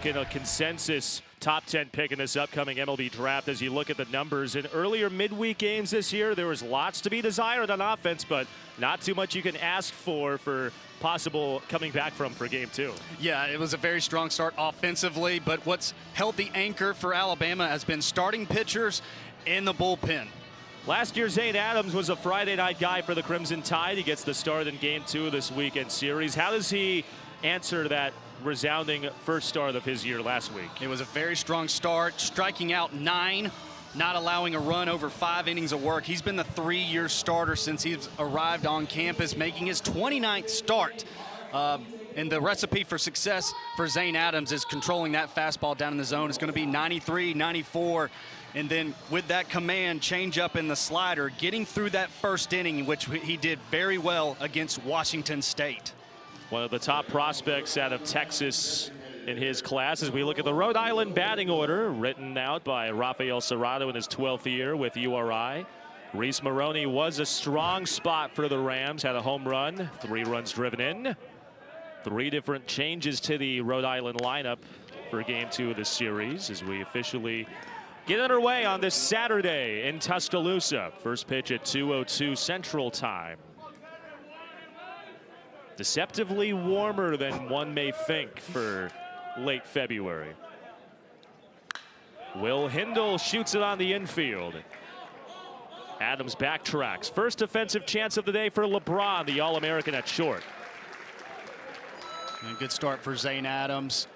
looking a consensus top 10 pick in this upcoming MLB draft as you look at the numbers. In earlier midweek games this year, there was lots to be desired on offense, but not too much you can ask for possible coming back from for game 2. Yeah, it was a very strong start offensively, but what's held the anchor for Alabama has been starting pitchers in the bullpen. Last year, Zane Adams was a Friday night guy for the Crimson Tide. He gets the start in game 2 of this weekend series. How does he answer that resounding first start of his year last week? It was a very strong start, striking out 9, not allowing a run over 5 innings of work. He's been the 3-year starter since he's arrived on campus, making his 29th start. And the recipe for success for Zane Adams is controlling that fastball down in the zone. It's going to be 93, 94. And then with that command change up in the slider, getting through that first inning, which he did very well against Washington State. One of the top prospects out of Texas in his class as we look at the Rhode Island batting order written out by Rafael Serrato in his 12th year with URI. Reese Maroney was a strong spot for the Rams, had a home run, 3 runs driven in. 3 different changes to the Rhode Island lineup for game 2 of the series as we officially get underway on this Saturday in Tuscaloosa. First pitch at 2:02 Central Time. Deceptively warmer than one may think for late February. Will Hindle shoots it on the infield. Adams backtracks. First offensive chance of the day for LeBron, the All-American at short. And a good start for Zane Adams.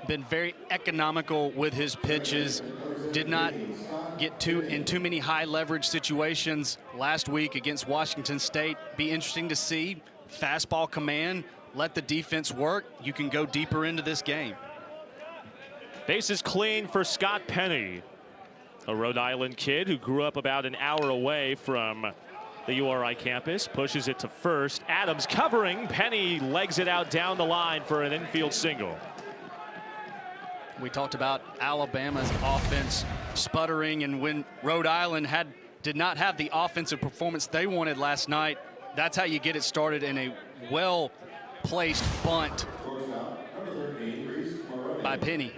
Been very economical with his pitches. Did not get in too many high leverage situations last week against Washington State. Be interesting to see. Fastball command, let the defense work. You can go deeper into this game. Bases clean for Scott Penny, a Rhode Island kid who grew up about an hour away from the URI campus. Pushes it to first. Adams covering. Penny legs it out down the line for an infield single. We talked about Alabama's offense sputtering, and when Rhode Island did not have the offensive performance they wanted last night, that's how you get it started in a well-placed bunt by Penny.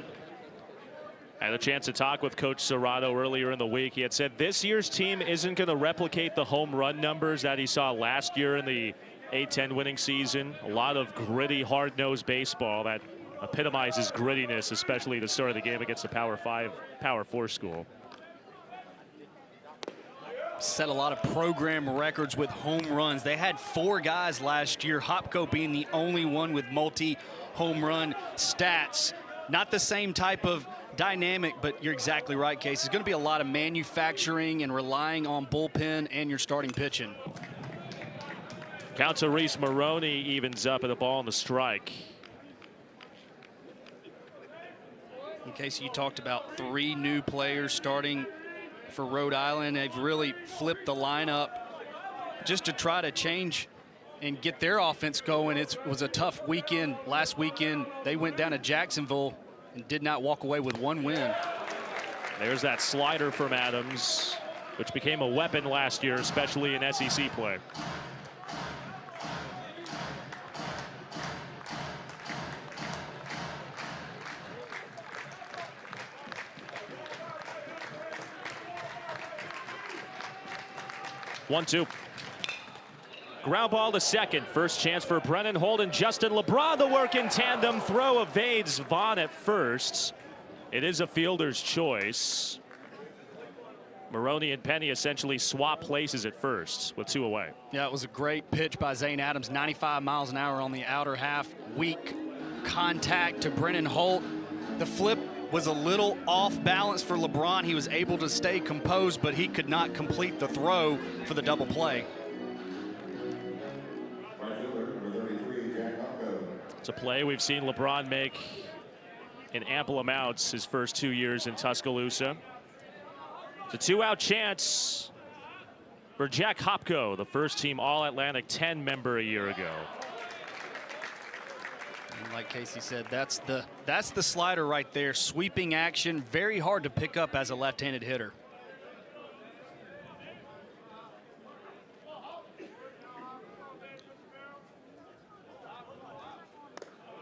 I had a chance to talk with Coach Serrato earlier in the week. He had said this year's team isn't going to replicate the home run numbers that he saw last year in the A-10 winning season. A lot of gritty, hard-nosed baseball that epitomizes grittiness, especially the start of the game against a Power 5, Power 4 school. Set a lot of program records with home runs. They had 4 guys last year, Hopko being the only one with multi-home run stats. Not the same type of dynamic, but you're exactly right, Case. It's going to be a lot of manufacturing and relying on bullpen and your starting pitching. Count to Reese Maroney evens up at a ball on the strike. In case you talked about 3 new players starting for Rhode Island, they've really flipped the lineup just to try to change and get their offense going. It was a tough weekend. Last weekend, they went down to Jacksonville and did not walk away with 1 win. There's that slider from Adams, which became a weapon last year, especially in SEC play. One-two. Ground ball to second. First chance for Brennan Holden. Justin LeBron, the work in tandem. Throw evades Vaughn at first. It is a fielder's choice. Maroney and Penny essentially swap places at first with 2 away. Yeah, it was a great pitch by Zane Adams. 95 miles an hour on the outer half. Weak contact to Brennan Holt. The flip was a little off balance for LeBron. He was able to stay composed, but he could not complete the throw for the double play. It's a play we've seen LeBron make in ample amounts his first 2 years in Tuscaloosa. It's a 2-out chance for Jack Hopko, the first team All-Atlantic 10 member a year ago. And like Casey said, that's the slider right there. Sweeping action, very hard to pick up as a left-handed hitter.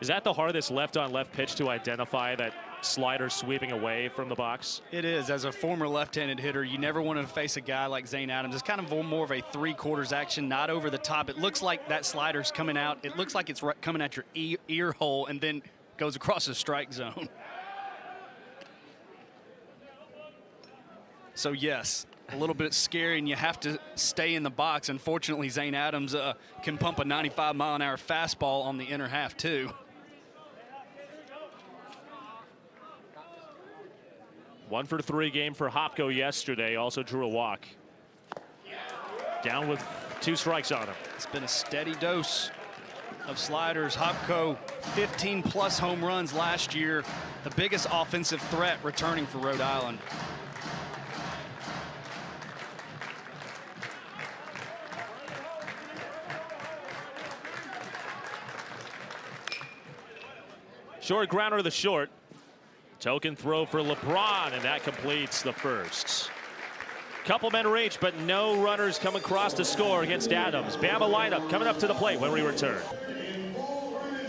Is that the hardest left-on-left pitch to identify, that slider sweeping away from the box? It is. As a former left-handed hitter, you never want to face a guy like Zane Adams. It's kind of more of a three-quarters action, not over the top. It looks like that slider's coming out. It looks like it's coming at your ear hole and then goes across the strike zone. So, yes, a little bit scary, and you have to stay in the box. Unfortunately, Zane Adams can pump a 95-mile-an-hour fastball on the inner half, too. 1 for 3 game for Hopko yesterday. Also drew a walk. Down with 2 strikes on him. It's been a steady dose of sliders. Hopko, 15-plus home runs last year. The biggest offensive threat returning for Rhode Island. Short grounder to the short. Token throw for LeBron, and that completes the first. Couple men reach, but no runners come across to score against Adams. Bama lineup coming up to the plate when we return.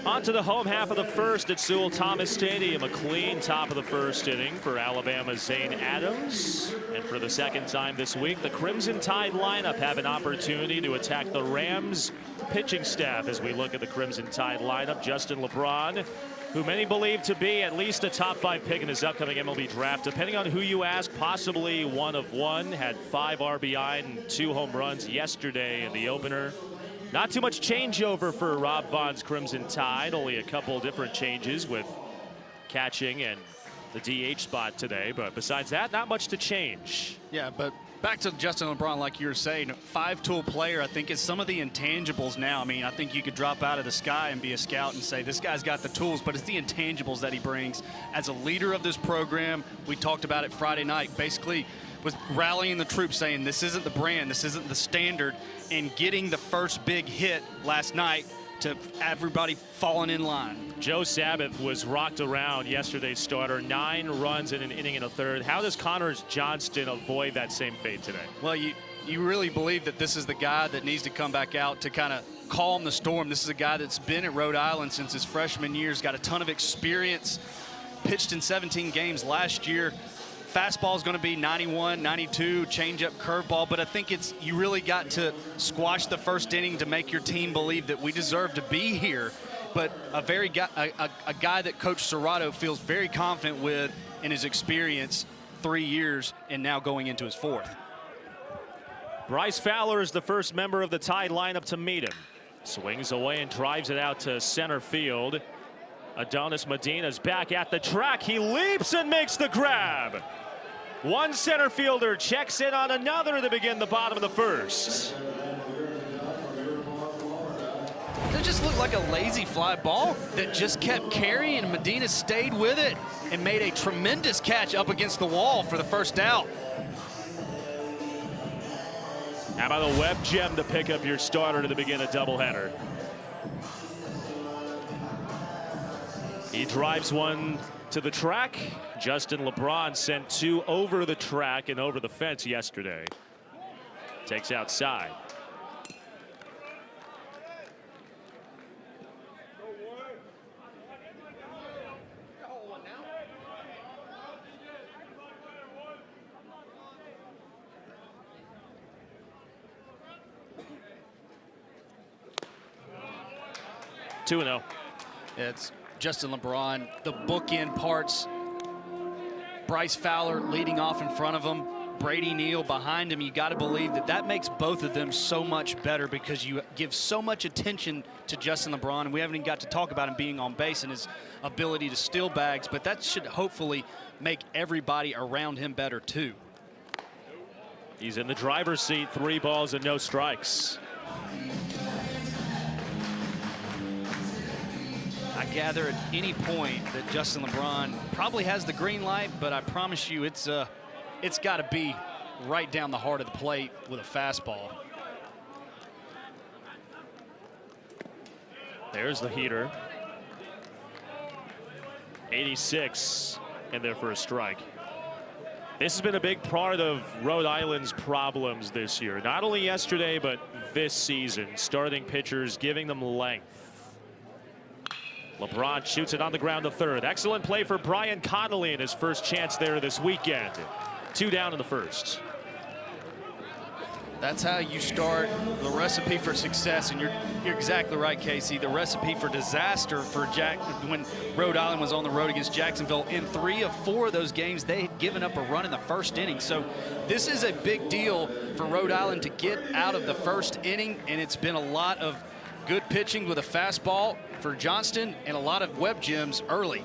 On to the home half of the first at Sewell Thomas Stadium. A clean top of the first inning for Alabama's Zane Adams. And for the second time this week, the Crimson Tide lineup have an opportunity to attack the Rams pitching staff as we look at the Crimson Tide lineup. Justin LeBron, who many believe to be at least a top 5 pick in his upcoming MLB draft. Depending on who you ask, possibly one of one. Had 5 RBI and 2 home runs yesterday in the opener. Not too much changeover for Rob Vaughn's Crimson Tide. Only a couple different changes with catching and the DH spot today. But besides that, not much to change. Yeah, but back to Justin LeBron, like you were saying, 5-tool player. I think it's some of the intangibles now. I mean, I think you could drop out of the sky and be a scout and say this guy's got the tools, but it's the intangibles that he brings as a leader of this program. We talked about it Friday night. Basically, was rallying the troops, saying this isn't the brand, this isn't the standard, and getting the first big hit last night to everybody falling in line. Joe Sabbath was rocked around, yesterday's starter. 9 runs in an inning and a third. How does Connors Johnston avoid that same fate today? Well, you really believe that this is the guy that needs to come back out to kind of calm the storm. This is a guy that's been at Rhode Island since his freshman year. He's got a ton of experience, pitched in 17 games last year. Fastball is going to be 91, 92, changeup, curveball, but I think you really got to squash the first inning to make your team believe that we deserve to be here. But a guy that Coach Serrato feels very confident with in his experience, 3 years, and now going into his 4th. Bryce Fowler is the first member of the Tide lineup to meet him. Swings away and drives it out to center field. Adonis Medina's back at the track. He leaps and makes the grab. One center fielder checks in on another to begin the bottom of the first. It just looked like a lazy fly ball that just kept carrying. Medina stayed with it and made a tremendous catch up against the wall for the first out. How about a web gem to pick up your starter to begin a doubleheader? He drives one to the track. Justin LeBron sent 2 over the track and over the fence yesterday. Takes outside. Two 2-0. It's Justin LeBron, the bookend parts. Bryce Fowler leading off in front of him. Brady Neal behind him. You got to believe that makes both of them so much better because you give so much attention to Justin LeBron. And we haven't even got to talk about him being on base and his ability to steal bags, but that should hopefully make everybody around him better too. He's in the driver's seat. 3 balls and no strikes. I gather at any point that Justin LeBron probably has the green light, but I promise you it's got to be right down the heart of the plate with a fastball. There's the heater. 86 in there for a strike. This has been a big part of Rhode Island's problems this year. Not only yesterday, but this season. Starting pitchers giving them length. LeBron shoots it on the ground to third. Excellent play for Brian Connolly in his first chance there this weekend. 2 down in the first. That's how you start the recipe for success, and you're exactly right, Casey. The recipe for disaster for when Rhode Island was on the road against Jacksonville. In 3 of 4 of those games, they had given up a run in the first inning. So this is a big deal for Rhode Island to get out of the first inning, and it's been a lot of good pitching with a fastball for Johnston and a lot of web gems early.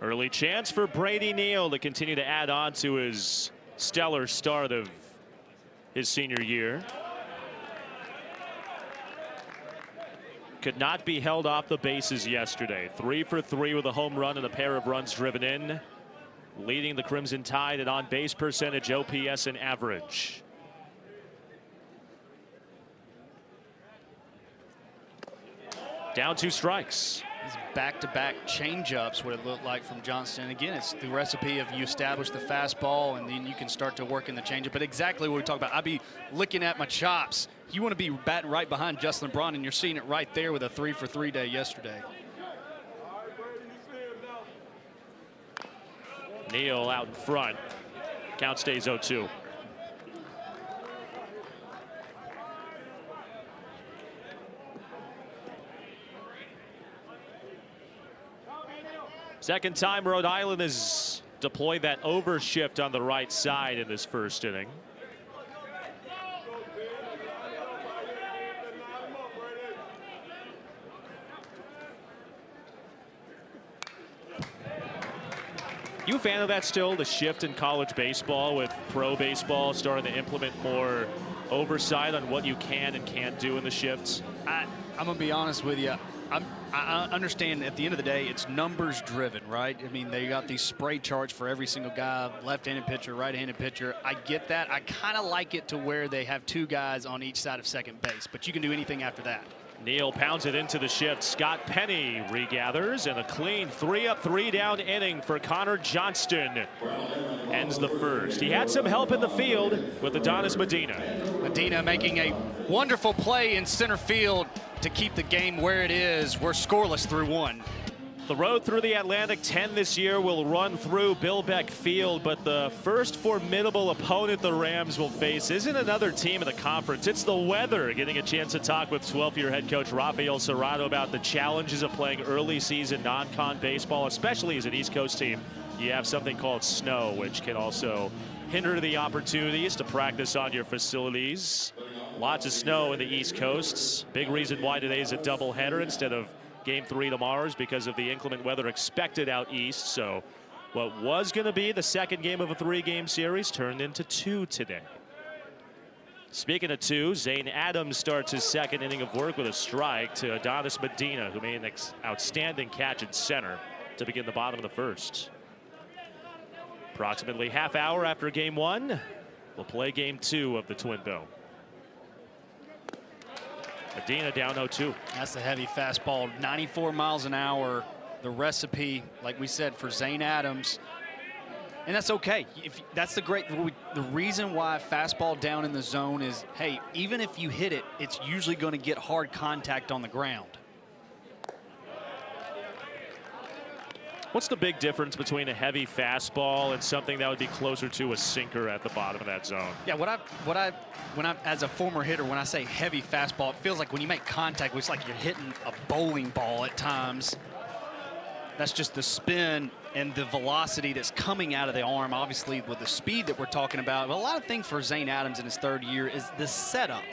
Early chance for Brady Neal to continue to add on to his stellar start of his senior year. Could not be held off the bases yesterday. 3 for 3 with a home run and a pair of runs driven in. Leading the Crimson Tide at on-base percentage, OPS, and average. Down 2 strikes. These back-to-back changeups, what it looked like from Johnston. Again, it's the recipe of you establish the fastball and then you can start to work in the changeup. But exactly what we talk about. I'd be looking at my chops. You want to be batting right behind Justin LeBron, and you're seeing it right there with a 3 for 3 day yesterday. Neal out in front. Count stays 0-2. Second time Rhode Island has deployed that overshift on the right side in this first inning. You a fan of that still, the shift in college baseball with pro baseball starting to implement more oversight on what you can and can't do in the shifts? I'm going to be honest with you. I understand at the end of the day, it's numbers driven, right? I mean, they got these spray charts for every single guy, left-handed pitcher, right-handed pitcher. I get that. I kind of like it to where they have 2 guys on each side of second base, but you can do anything after that. Neal pounds it into the shift. Scott Penny regathers, and a clean 3 up, 3 down inning for Connor Johnston ends the first. He had some help in the field with Adonis Medina. Medina making a wonderful play in center field to keep the game where it is. We're scoreless through 1. The road through the Atlantic 10 this year will run through Bill Beck Field, but the first formidable opponent the Rams will face isn't another team in the conference. It's the weather. Getting a chance to talk with 12th-year head coach Rafael Serrato about the challenges of playing early season non-con baseball, especially as an East Coast team. You have something called snow, which can also hinder the opportunities to practice on your facilities. Lots of snow in the East Coast. Big reason why today is a doubleheader instead of Game 3 tomorrow is because of the inclement weather expected out east. So what was going to be the second game of a 3-game series turned into 2 today. Speaking of 2, Zane Adams starts his second inning of work with a strike to Adonis Medina, who made an outstanding catch in center to begin the bottom of the first. Approximately half hour after Game 1, we'll play Game 2 of the Twin Bill. Medina down 0-2. That's a heavy fastball, 94 miles an hour. The recipe, like we said, for Zane Adams. And that's okay. If that's the reason why fastball down in the zone is, hey, even if you hit it, it's usually going to get hard contact on the ground. What's the big difference between a heavy fastball and something that would be closer to a sinker at the bottom of that zone? Yeah, when I as a former hitter, when I say heavy fastball, it feels like when you make contact, it's like you're hitting a bowling ball at times. That's just the spin and the velocity that's coming out of the arm, obviously with the speed that we're talking about. But a lot of things for Zane Adams in his 3rd year is the setup.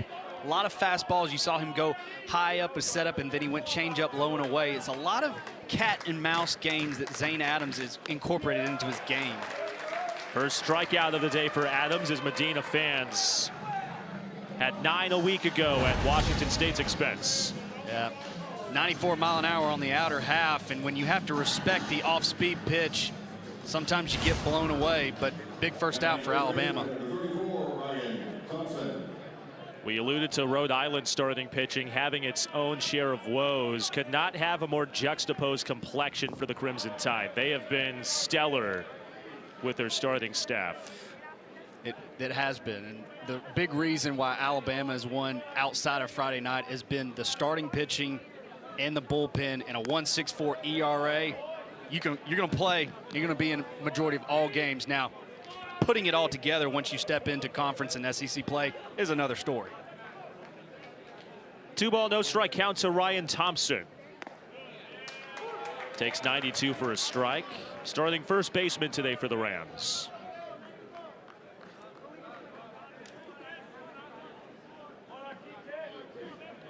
A lot of fastballs. You saw him go high up with setup, and then he went changeup low and away. It's a lot of cat and mouse games that Zane Adams is incorporated into his game. First strikeout of the day for Adams as Medina fans had 9 a week ago at Washington State's expense. Yeah, 94 mile an hour on the outer half, and when you have to respect the off-speed pitch, sometimes you get blown away, but big first out for Alabama. We alluded to Rhode Island starting pitching having its own share of woes. Could not have a more juxtaposed complexion for the Crimson Tide. They have been stellar with their starting staff. It has been, and the big reason why Alabama has won outside of Friday night has been the starting pitching and the bullpen. And a 1.64 ERA, you're going to play. You're going to be in a majority of all games. Now, putting it all together once you step into conference and SEC play is another story. 2-ball, no strike count to Ryan Thompson. Takes 92 for a strike. Starting first baseman today for the Rams.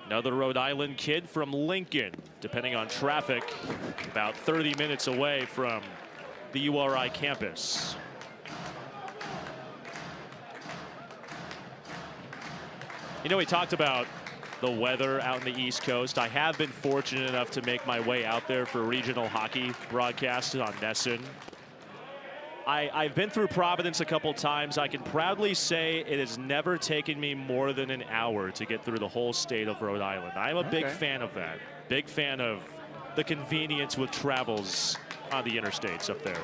Another Rhode Island kid from Lincoln, depending on traffic, about 30 minutes away from the URI campus. You know, we talked about the weather out in the East Coast. I have been fortunate enough to make my way out there for regional hockey broadcasts on Nesson. I've been through Providence a couple times. I can proudly say it has never taken me more than an hour to get through the whole state of Rhode Island. I'm a big fan of that. Big fan of the convenience with travels on the interstates up there.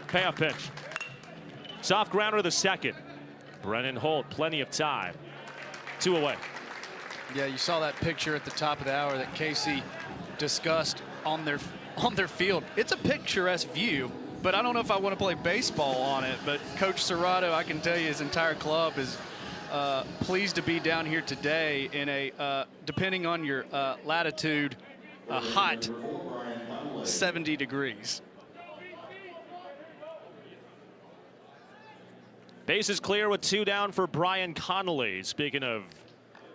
Payoff pitch. Soft grounder the second. Brennan Holt, plenty of time. 2 away. Yeah, you saw that picture at the top of the hour that Casey discussed on their field. It's a picturesque view, but I don't know if I want to play baseball on it. But Coach Serrato, I can tell you, his entire club is pleased to be down here today in a, depending on your latitude, a hot 70 degrees. Bases clear with 2 down for Brian Connolly. Speaking of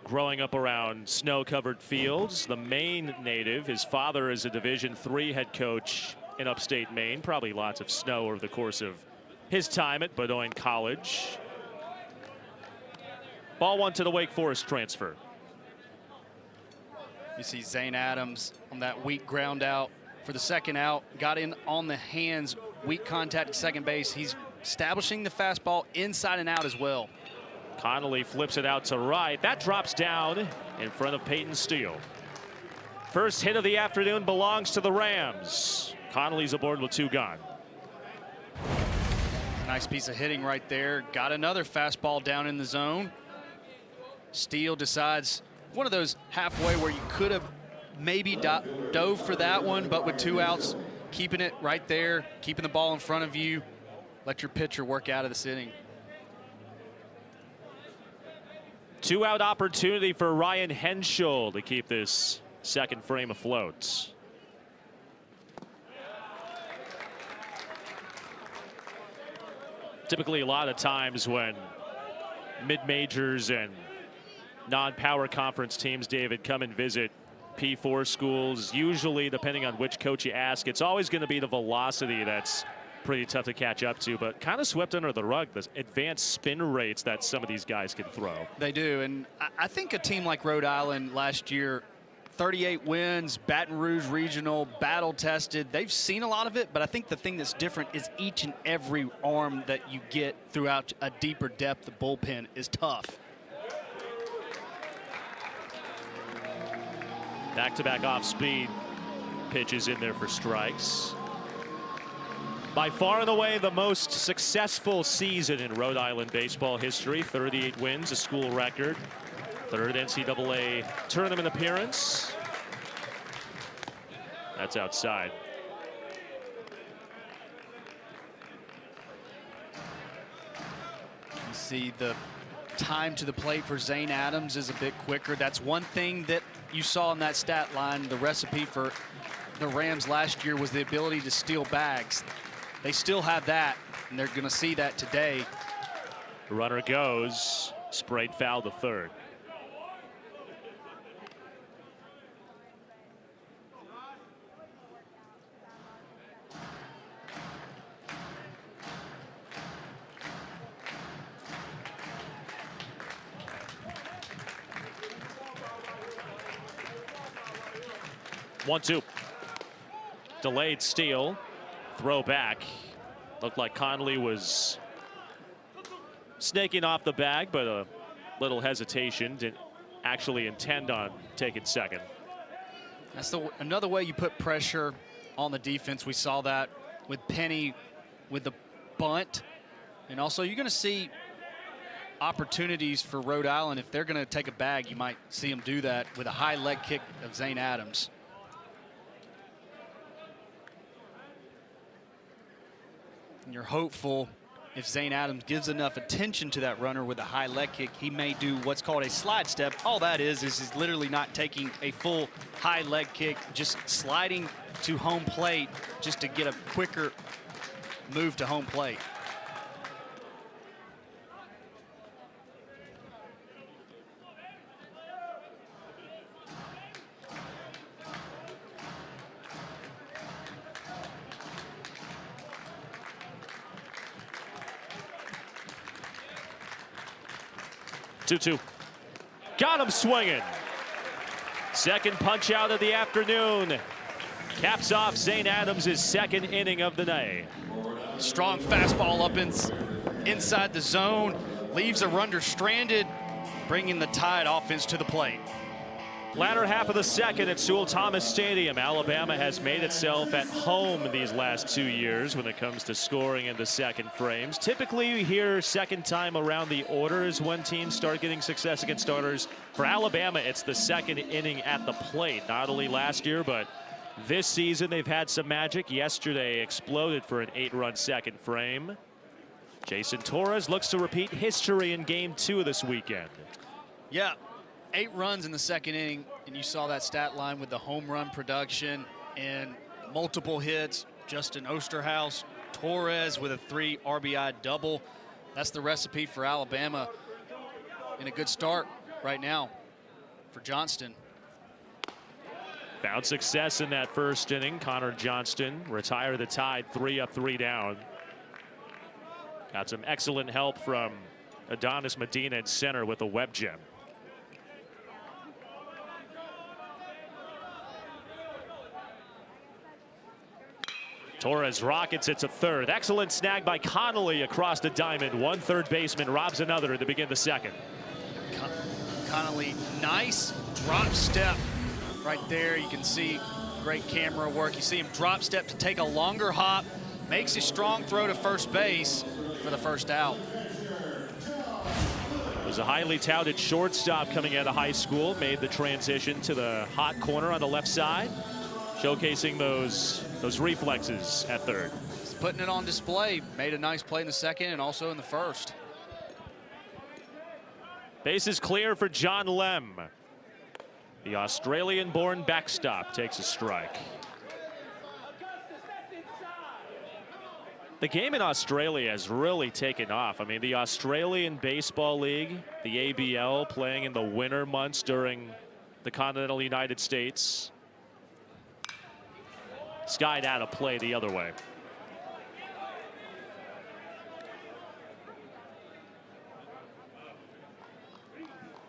growing up around snow-covered fields, the Maine native, his father is a Division III head coach in upstate Maine. Probably lots of snow over the course of his time at Bowdoin College. Ball 1 to the Wake Forest transfer. You see Zane Adams on that weak ground out for the second out. Got in on the hands, weak contact at second base. He's establishing the fastball inside and out as well. Connolly flips it out to right. That drops down in front of Peyton Steele. First hit of the afternoon belongs to the Rams. Connolly's aboard with 2 gone. Nice piece of hitting right there. Got another fastball down in the zone. Steele decides one of those halfway where you could have maybe dove for that one, but with 2 outs, keeping it right there, keeping the ball in front of you. Let your pitcher work out of this inning. 2-out opportunity for Ryan Henschel to keep this second frame afloat. Typically, a lot of times when mid-majors and non-power conference teams, David, come and visit P4 schools, usually, depending on which coach you ask, it's always going to be the velocity that's pretty tough to catch up to, but kind of swept under the rug, the advanced spin rates that some of these guys can throw. They do, and I think a team like Rhode Island last year, 38 wins, Baton Rouge regional, battle tested. They've seen a lot of it, but I think the thing that's different is each and every arm that you get throughout a deeper depth of bullpen is tough. Back-to-back off-speed pitches in there for strikes. By far and away the most successful season in Rhode Island baseball history. 38 wins, a school record. 3rd NCAA tournament appearance. That's outside. You see the time to the plate for Zane Adams is a bit quicker. That's one thing that you saw in that stat line. The recipe for the Rams last year was the ability to steal bags. They still have that, and they're going to see that today. The runner goes, sprayed foul to third. One-two. Delayed steal. Throw back. Looked like Connolly was snaking off the bag, but a little hesitation. Didn't actually intend on taking second. That's another way you put pressure on the defense. We saw that with Penny with the bunt And also, you're going to see opportunities for Rhode Island. If they're going to take a bag, you might see them do that with a high leg kick of Zane Adams. And you're hopeful if Zane Adams gives enough attention to that runner with a high leg kick, he may do what's called a slide step. All that is he's literally not taking a full high leg kick, just sliding to home plate just to get a quicker move to home plate. Two. Got him swinging. Second punch out of the afternoon. Caps off Zane Adams' second inning of the night. Strong fastball up inside the zone. Leaves a runner stranded, bringing the Tide offense to the plate. Latter half of the second at Sewell Thomas Stadium. Alabama has made itself at home these last 2 years when it comes to scoring in the second frames. Typically, you hear second time around the order is when teams start getting success against starters. For Alabama, it's the second inning at the plate. Not only last year, but this season they've had some magic. Yesterday exploded for an 8-run second frame. Jason Torres looks to repeat history in game 2 of this weekend. Yeah. 8 runs in the second inning, and you saw that stat line with the home run production and multiple hits. Justin Osterhaus, Torres with a 3 RBI double. That's the recipe for Alabama. And a good start right now for Johnston. Found success in that first inning. Connor Johnston retired the Tide 3 up, 3 down. Got some excellent help from Adonis Medina at center with a web gem. Torres rockets it to third. Excellent snag by Connolly across the diamond. One third baseman robs another to begin the second. Connolly, nice drop step right there. You can see great camera work. You see him drop step to take a longer hop. Makes a strong throw to first base for the first out. Was a highly touted shortstop coming out of high school. Made the transition to the hot corner on the left side. Showcasing those reflexes at third. He's putting it on display. Made a nice play in the second and also in the first. Base is clear for John Lem. The Australian-born backstop takes a strike. The game in Australia has really taken off. I mean, the Australian Baseball League, the ABL, playing in the winter months during the continental United States. Skied out of play the other way.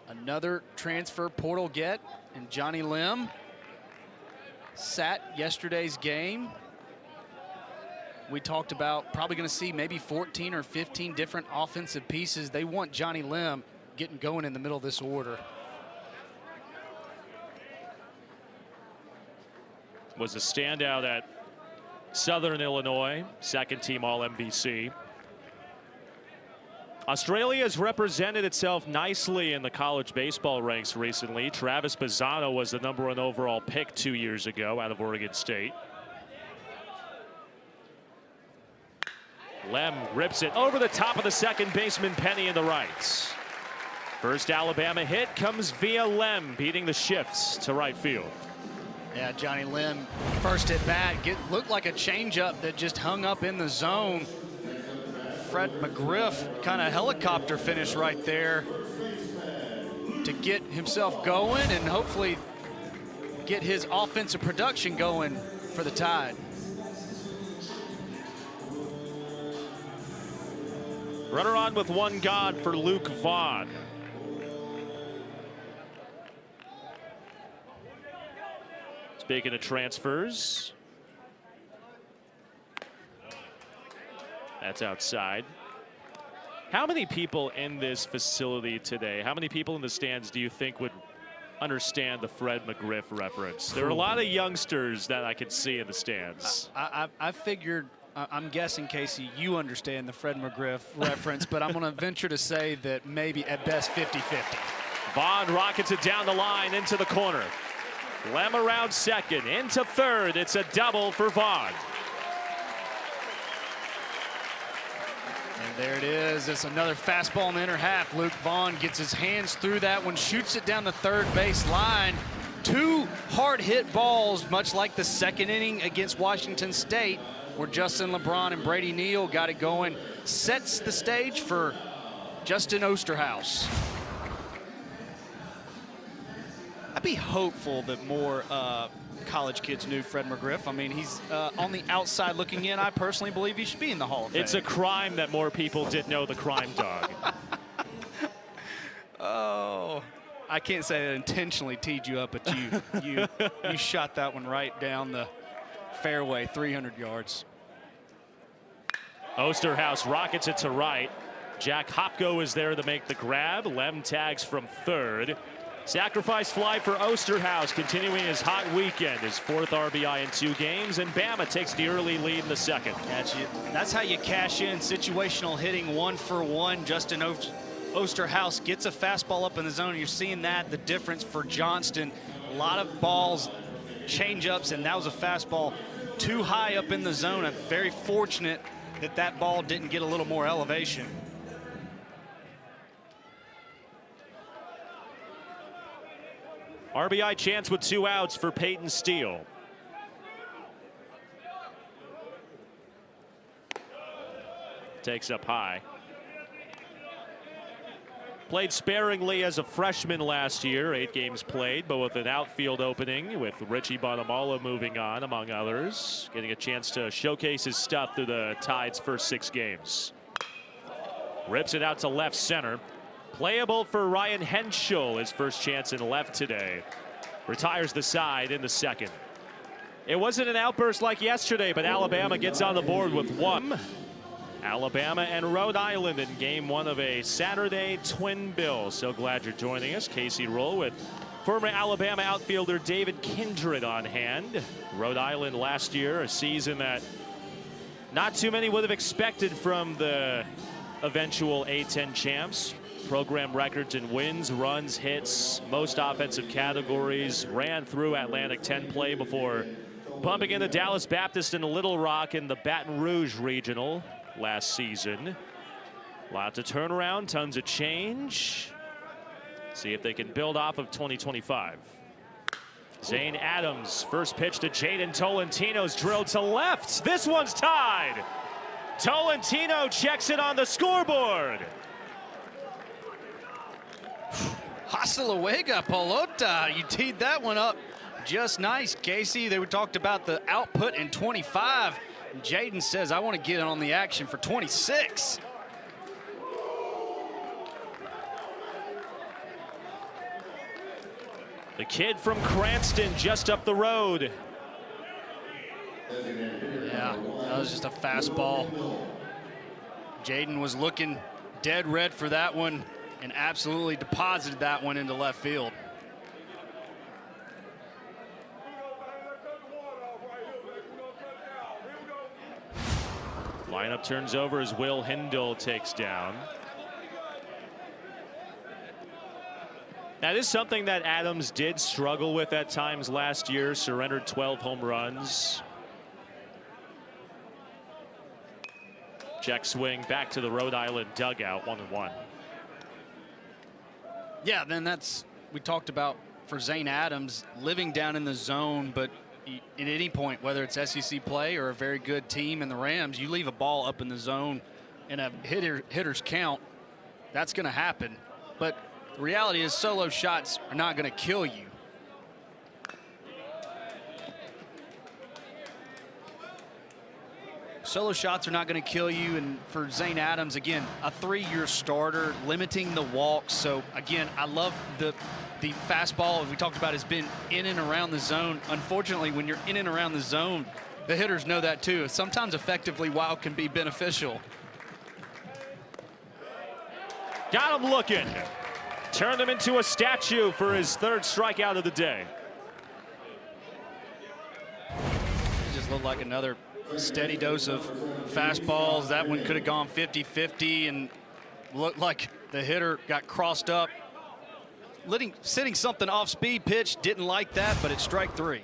Another transfer portal get, and Johnny Lim sat yesterday's game. We talked about probably going to see maybe 14 or 15 different offensive pieces. They want Johnny Lim getting going in the middle of this order. Was a standout at Southern Illinois, second team All-MVC. Australia has represented itself nicely in the college baseball ranks recently. Travis Bazzano was the #1 overall pick 2 years ago out of Oregon State. Lem rips it over the top of the second baseman Penny in the right. First Alabama hit comes via Lem, beating the shifts to right field. Yeah, Johnny Lim, first at bat, looked like a changeup that just hung up in the zone. Fred McGriff kind of helicopter finish right there to get himself going and hopefully get his offensive production going for the Tide. Runner on with one gone for Luke Vaughn. Speaking of transfers, that's outside. How many people in this facility today, how many people in the stands do you think would understand the Fred McGriff reference? There are a lot of youngsters that I could see in the stands. I figured I'm guessing, Casey, you understand the Fred McGriff reference, but I'm going to venture to say that maybe at best 50-50. Vaughn rockets it down the line into the corner. Lem around second, into third. It's a double for Vaughn. And there it is. It's another fastball in the inner half. Luke Vaughn gets his hands through that one, shoots it down the third base line. Two hard hit balls, much like the second inning against Washington State, where Justin LeBron and Brady Neal got it going. Sets the stage for Justin Osterhaus. I'd be hopeful that more college kids knew Fred McGriff. I mean, he's on the outside looking in. I personally believe he should be in the Hall of Fame. It's a crime that more people did know the crime dog. Oh, I can't say that intentionally teed you up, but you shot that one right down the fairway, 300 yards. Osterhaus rockets it to right. Jack Hopko is there to make the grab. Lem tags from third. Sacrifice fly for Osterhaus, continuing his hot weekend, his 4th RBI in 2 games, and Bama takes the early lead in the second. That's how you cash in situational hitting, 1-for-1. Justin Osterhaus gets a fastball up in the zone. You're seeing that, the difference for Johnston. A lot of balls, change-ups, and that was a fastball too high up in the zone. I'm very fortunate that that ball didn't get a little more elevation. RBI chance with 2 outs for Peyton Steele. Takes up high. Played sparingly as a freshman last year, 8 games played, but with an outfield opening with Richie Bonamalo moving on, among others. Getting a chance to showcase his stuff through the Tide's first 6 games. Rips it out to left center. Playable for Ryan Henschel, his first chance in left today. Retires the side in the second. It wasn't an outburst like yesterday, but Alabama gets on the board with 1. Alabama and Rhode Island in game 1 of a Saturday twin bill. So glad you're joining us. Casey Roll with former Alabama outfielder David Kindred on hand. Rhode Island last year, a season that not too many would have expected from the eventual A-10 champs. Program records in wins, runs, hits, most offensive categories. Ran through Atlantic 10 play before bumping into Dallas Baptist and Little Rock in the Baton Rouge Regional last season. A lot to turn around, tons of change. See if they can build off of 2025. Zane Adams, first pitch to Jaden Tolentino's drilled to left. This one's tied. Tolentino checks it on the scoreboard. Hasta Pelota, you teed that one up just nice, Casey. They talked about the output in 25. Jaden says, I want to get in on the action for 26. The kid from Cranston just up the road. Yeah, that was just a fastball. Jaden was looking dead red for that one and absolutely deposited that one into left field. Lineup turns over as Will Hindle takes down. That is something that Adams did struggle with at times last year. Surrendered 12 home runs. Check swing back to the Rhode Island dugout, 1-1. Yeah, then that's, we talked about for Zane Adams living down in the zone, but at any point, whether it's SEC play or a very good team in the Rams, you leave a ball up in the zone in a hitter's count, that's going to happen. But the reality is solo shots are not going to kill you. Solo shots are not going to kill you, and for Zane Adams, again, a 3-year starter, limiting the walks. So again, I love the fastball, as we talked about, has been in and around the zone. Unfortunately, when you're in and around the zone, the hitters know that too. Sometimes effectively wild can be beneficial. Got him looking. Turned him into a statue for his 3rd strikeout of the day. Just looked like another Steady dose of fastballs. That one could have gone 50-50 and looked like the hitter got crossed up. Sitting something off speed pitch, didn't like that, but it's strike 3.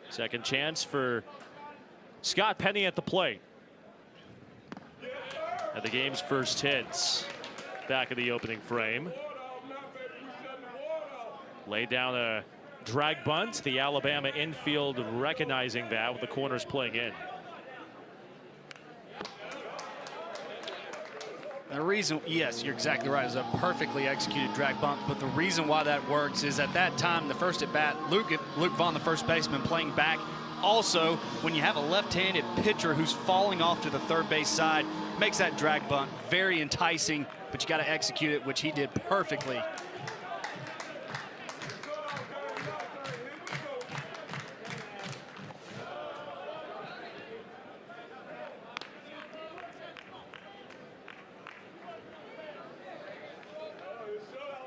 Second chance for Scott Penny at the plate. At the game's first hits back of the opening frame. Laid down a drag bunt. The Alabama infield recognizing that with the corners playing in. The reason, yes, you're exactly right. It's a perfectly executed drag bunt, but the reason why that works is at that time, the first at bat, Luke Vaughn, the first baseman, playing back. Also, when you have a left-handed pitcher who's falling off to the third base side, makes that drag bunt very enticing, but you got to execute it, which he did perfectly.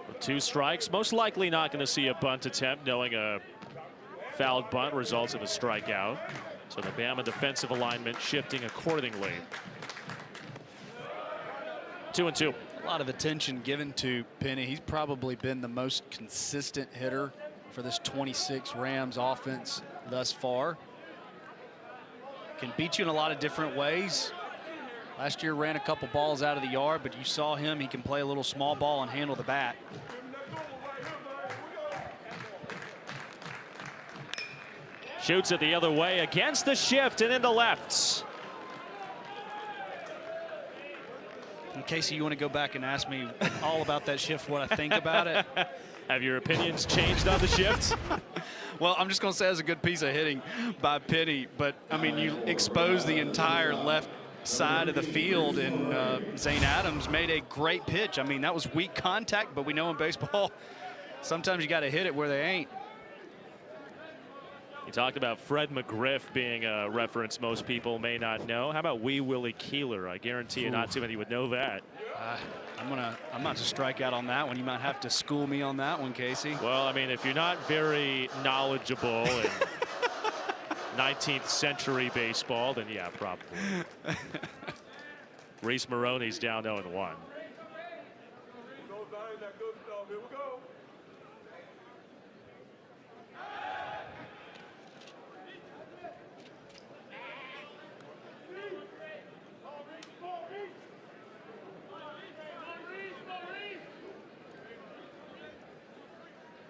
With 2 strikes, most likely not going to see a bunt attempt, knowing a fouled bunt results in a strikeout. So the Bama defensive alignment shifting accordingly. 2-2. A lot of attention given to Penny. He's probably been the most consistent hitter for this 26 Rams offense thus far. Can beat you in a lot of different ways. Last year ran a couple balls out of the yard, but you saw him. He can play a little small ball and handle the bat. Shoots it the other way against the shift and into left. In case you want to go back and ask me all about that shift, what I think about it. Have your opinions changed on the shift? Well, I'm just going to say it was a good piece of hitting by Penny, but I mean, you expose the entire left side of the field, and Zane Adams made a great pitch. I mean, that was weak contact, but we know in baseball, sometimes you got to hit it where they ain't. You talked about Fred McGriff being a reference most people may not know. How about Wee Willie Keeler? I guarantee you not too many would know that. I'm about to strike out on that one. You might have to school me on that one, Casey. Well, I mean, if you're not very knowledgeable in 19th century baseball, then yeah, probably. Reese Maroney's down 0-1.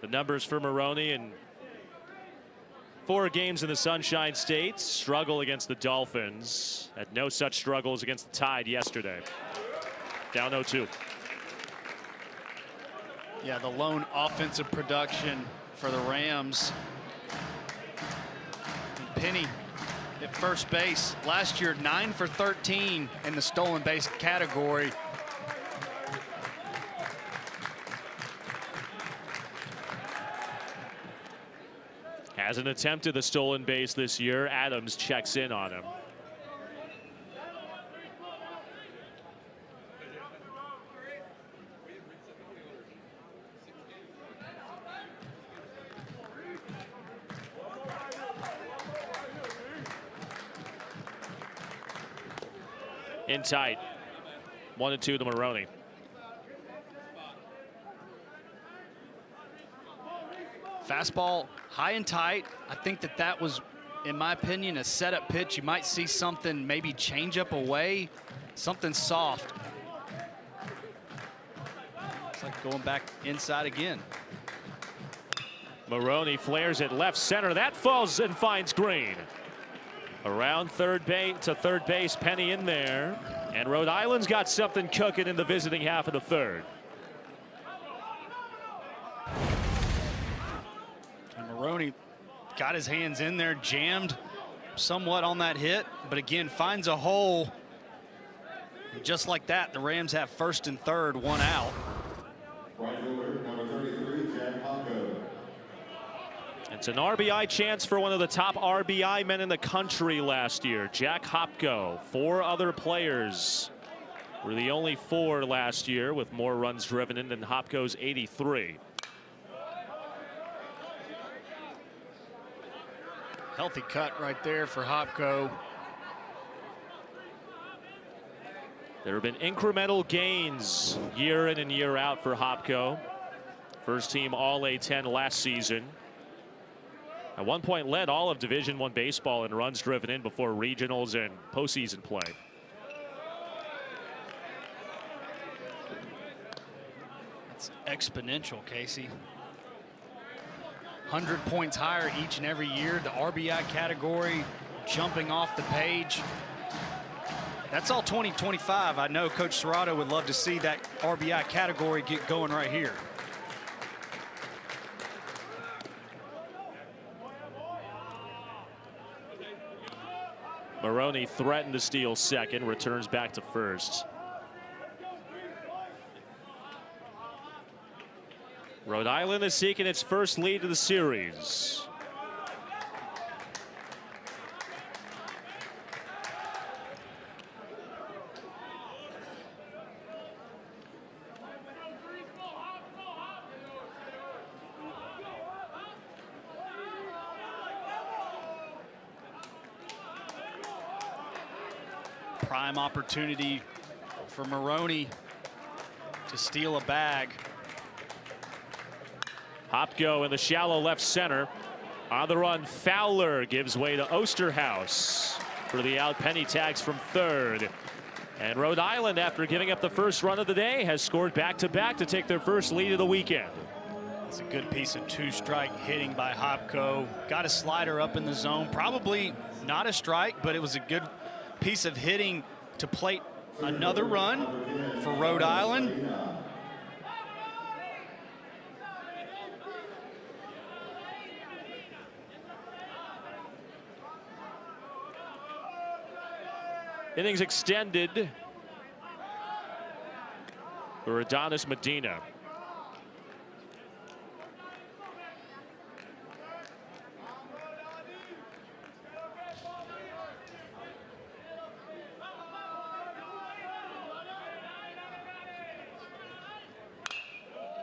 The numbers for Maroney in 4 games in the Sunshine State. Struggle against the Dolphins. Had no such struggles against the Tide yesterday. Down 0-2. Yeah, the lone offensive production for the Rams. And Penny at first base. Last year, 9 for 13 in the stolen base category. Hasn't attempted the stolen base this year. Adams checks in on him. In tight. 1-2 to Maroney. Fastball high and tight. I think that was, in my opinion, a setup pitch. You might see something, maybe change up away, something soft. It's like going back inside again. Maroney flares it left center. That falls and finds Green. Around third base, Penny in there. And Rhode Island's got something cooking in the visiting half of the third. Maroney got his hands in there, jammed somewhat on that hit, but again finds a hole. And just like that, the Rams have first and third, 1 out. It's an RBI chance for one of the top RBI men in the country last year, Jack Hopko. 4 other players were the only 4 last year with more runs driven in than Hopko's 83. Healthy cut right there for Hopko. There have been incremental gains year in and year out for Hopko. First team All A-10 last season. At one point led all of Division I baseball in runs driven in before regionals and postseason play. It's exponential, Casey. 100 points higher each and every year. The RBI category jumping off the page. That's all 2025. I know Coach Serrato would love to see that RBI category get going right here. Maroney threatened to steal second, returns back to first. Rhode Island is seeking its first lead of the series. Prime opportunity for Maroney to steal a bag. Hopko in the shallow left center. On the run, Fowler gives way to Osterhaus for the out. Penny tags from third. And Rhode Island, after giving up the first run of the day, has scored back-to-back to take their first lead of the weekend. It's a good piece of two-strike hitting by Hopko. Got a slider up in the zone. Probably not a strike, but it was a good piece of hitting to plate another run for Rhode Island. Innings extended for Adonis Medina.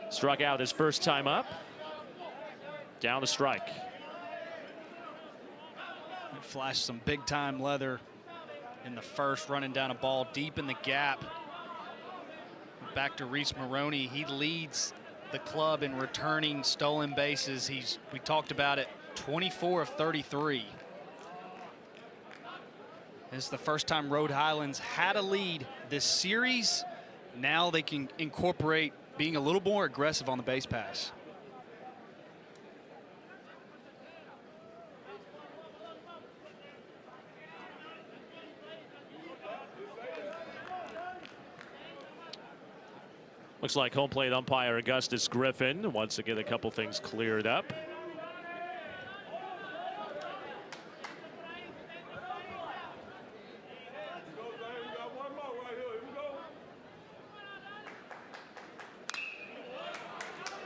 Struck out his first time up. Down to strike. Flashed some big time leather in the first, running down a ball deep in the gap. Back to Reese Maroney. He leads the club in returning stolen bases. We talked about it, 24 of 33. This is the first time Rhode Island's had a lead this series. Now they can incorporate being a little more aggressive on the base pass. Looks like home plate umpire Augustus Griffin wants to get a couple things cleared up.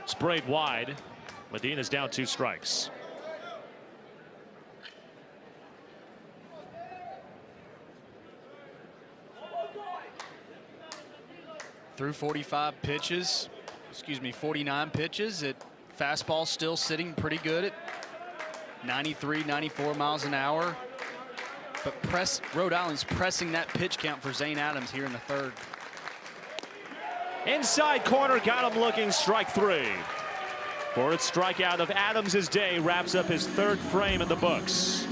Sprayed wide. Medina's down 2 strikes. Through 45 pitches, 49 pitches. Fastball still sitting pretty good at 93, 94 miles an hour. But Rhode Island's pressing that pitch count for Zane Adams here in the third. Inside corner, got him looking, strike 3. Fourth strikeout of Adams' day wraps up his third frame in the books.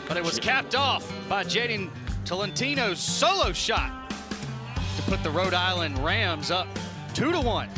But it was capped off by Jaden Tolentino's solo shot to put the Rhode Island Rams up 2-1.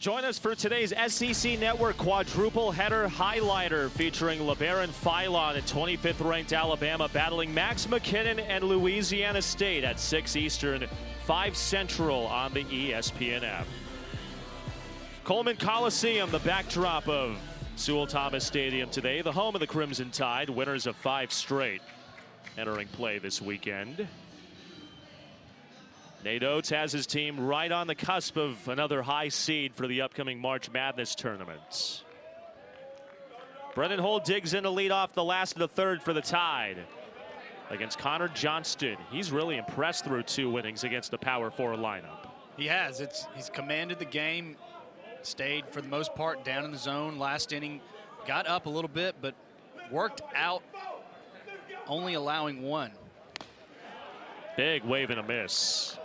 Join us for today's SEC Network quadruple header highlighter featuring LeBaron Philon and 25th ranked Alabama battling Max McKinnon and Louisiana State at 6 Eastern, 5 Central on the ESPN app. Coleman Coliseum, the backdrop of Sewell Thomas Stadium today, the home of the Crimson Tide, winners of 5 straight entering play this weekend. Nate Oates has his team right on the cusp of another high seed for the upcoming March Madness tournament. Brennan Holt digs in to lead off the last of the third for the Tide against Connor Johnston. He's really impressed through 2 innings against the Power 4 lineup. He has. He's commanded the game, stayed for the most part down in the zone. Last inning got up a little bit, but worked out, only allowing 1. Big wave and a miss.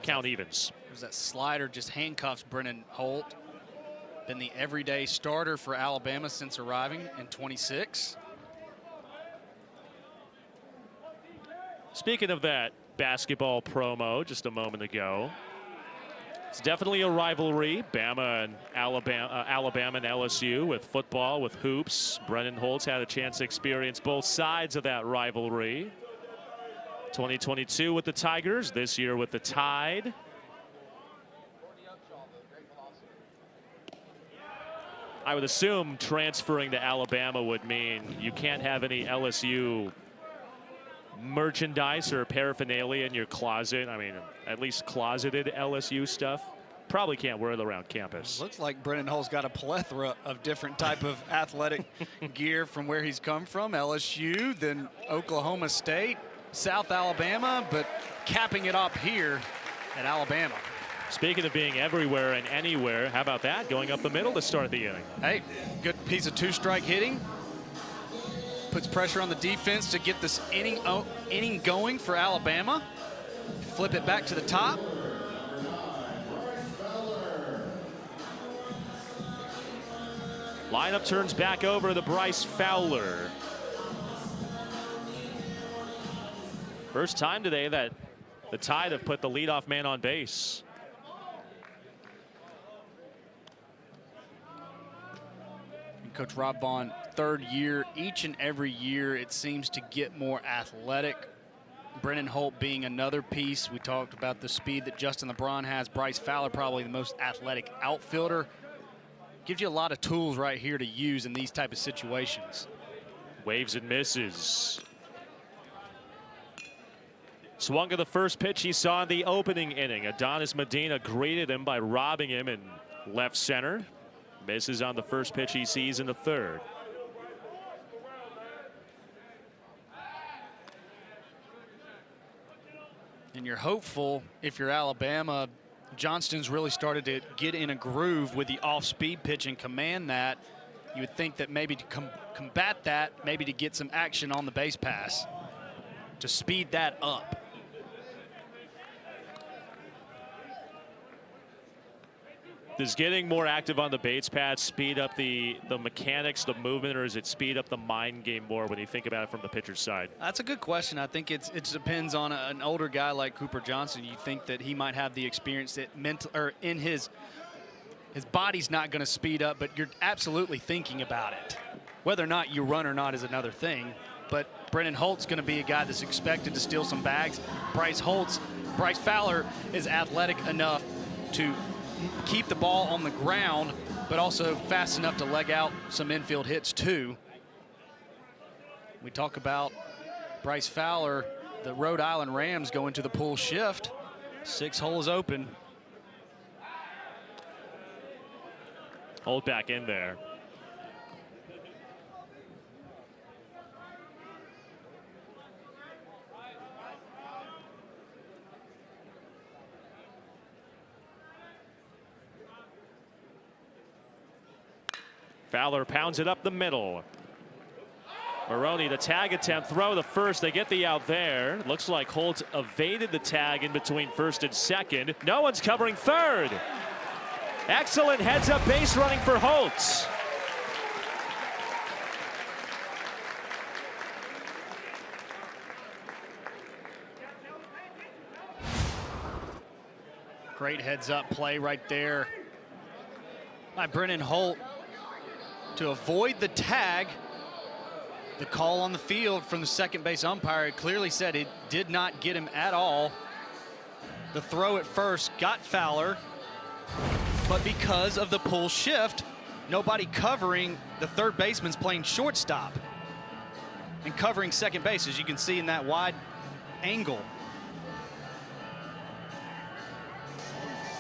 Count evens. There's that slider, just handcuffs Brennan Holt. Been the everyday starter for Alabama since arriving in 26. Speaking of that basketball promo just a moment ago, it's definitely a rivalry. Alabama and LSU with football, with hoops. Brennan Holt's had a chance to experience both sides of that rivalry. 2022 with the Tigers, this year with the Tide. I would assume transferring to Alabama would mean you can't have any LSU merchandise or paraphernalia in your closet. I mean, at least closeted LSU stuff. Probably can't wear it around campus. Looks like Brennan Holt's got a plethora of different type of athletic gear from where he's come from. LSU, then Oklahoma State, South Alabama, but capping it up here at Alabama. Speaking of being everywhere and anywhere, how about that? Going up the middle to start the inning. Hey, good piece of 2-strike hitting. Puts pressure on the defense to get this inning going for Alabama. Flip it back to the top. Lineup turns back over to Bryce Fowler. First time today that the Tide have put the leadoff man on base. And Coach Rob Vaughn, 3rd year, each and every year it seems to get more athletic. Brennan Holt being another piece. We talked about the speed that Justin LeBron has. Bryce Fowler probably the most athletic outfielder. Gives you a lot of tools right here to use in these type of situations. Waves and misses. Swung at the first pitch he saw in the opening inning. Adonis Medina greeted him by robbing him in left center. Misses on the first pitch he sees in the 3rd. And you're hopeful if you're Alabama. Johnston's really started to get in a groove with the off-speed pitch and command that. You would think that maybe to combat that, maybe to get some action on the base pass, to speed that up. Does getting more active on the base paths speed up the mechanics, the movement, or does it speed up the mind game more when you think about it from the pitcher's side? That's a good question. I think it depends on an older guy like Cooper Johnson. You think that he might have the experience that in his body's not going to speed up, but you're absolutely thinking about it. Whether or not you run or not is another thing. But Brennan Holt's going to be a guy that's expected to steal some bags. Bryce Fowler is athletic enough to keep the ball on the ground, but also fast enough to leg out some infield hits too. We talk about Bryce Fowler, the Rhode Island Rams go into the pull shift. 6 holes open. Hold back in there. Fowler pounds it up the middle. Maroney, the tag attempt, throw the first. They get the out there. Looks like Holt evaded the tag in between first and second. No one's covering 3rd. Excellent heads-up base running for Holt. Great heads-up play right there. by Brennan Holt to avoid the tag. The call on the field from the second base umpire clearly said it did not get him at all. The throw at first got Fowler, but because of the pull shift, nobody covering the third baseman's playing shortstop and covering second base, as you can see in that wide angle.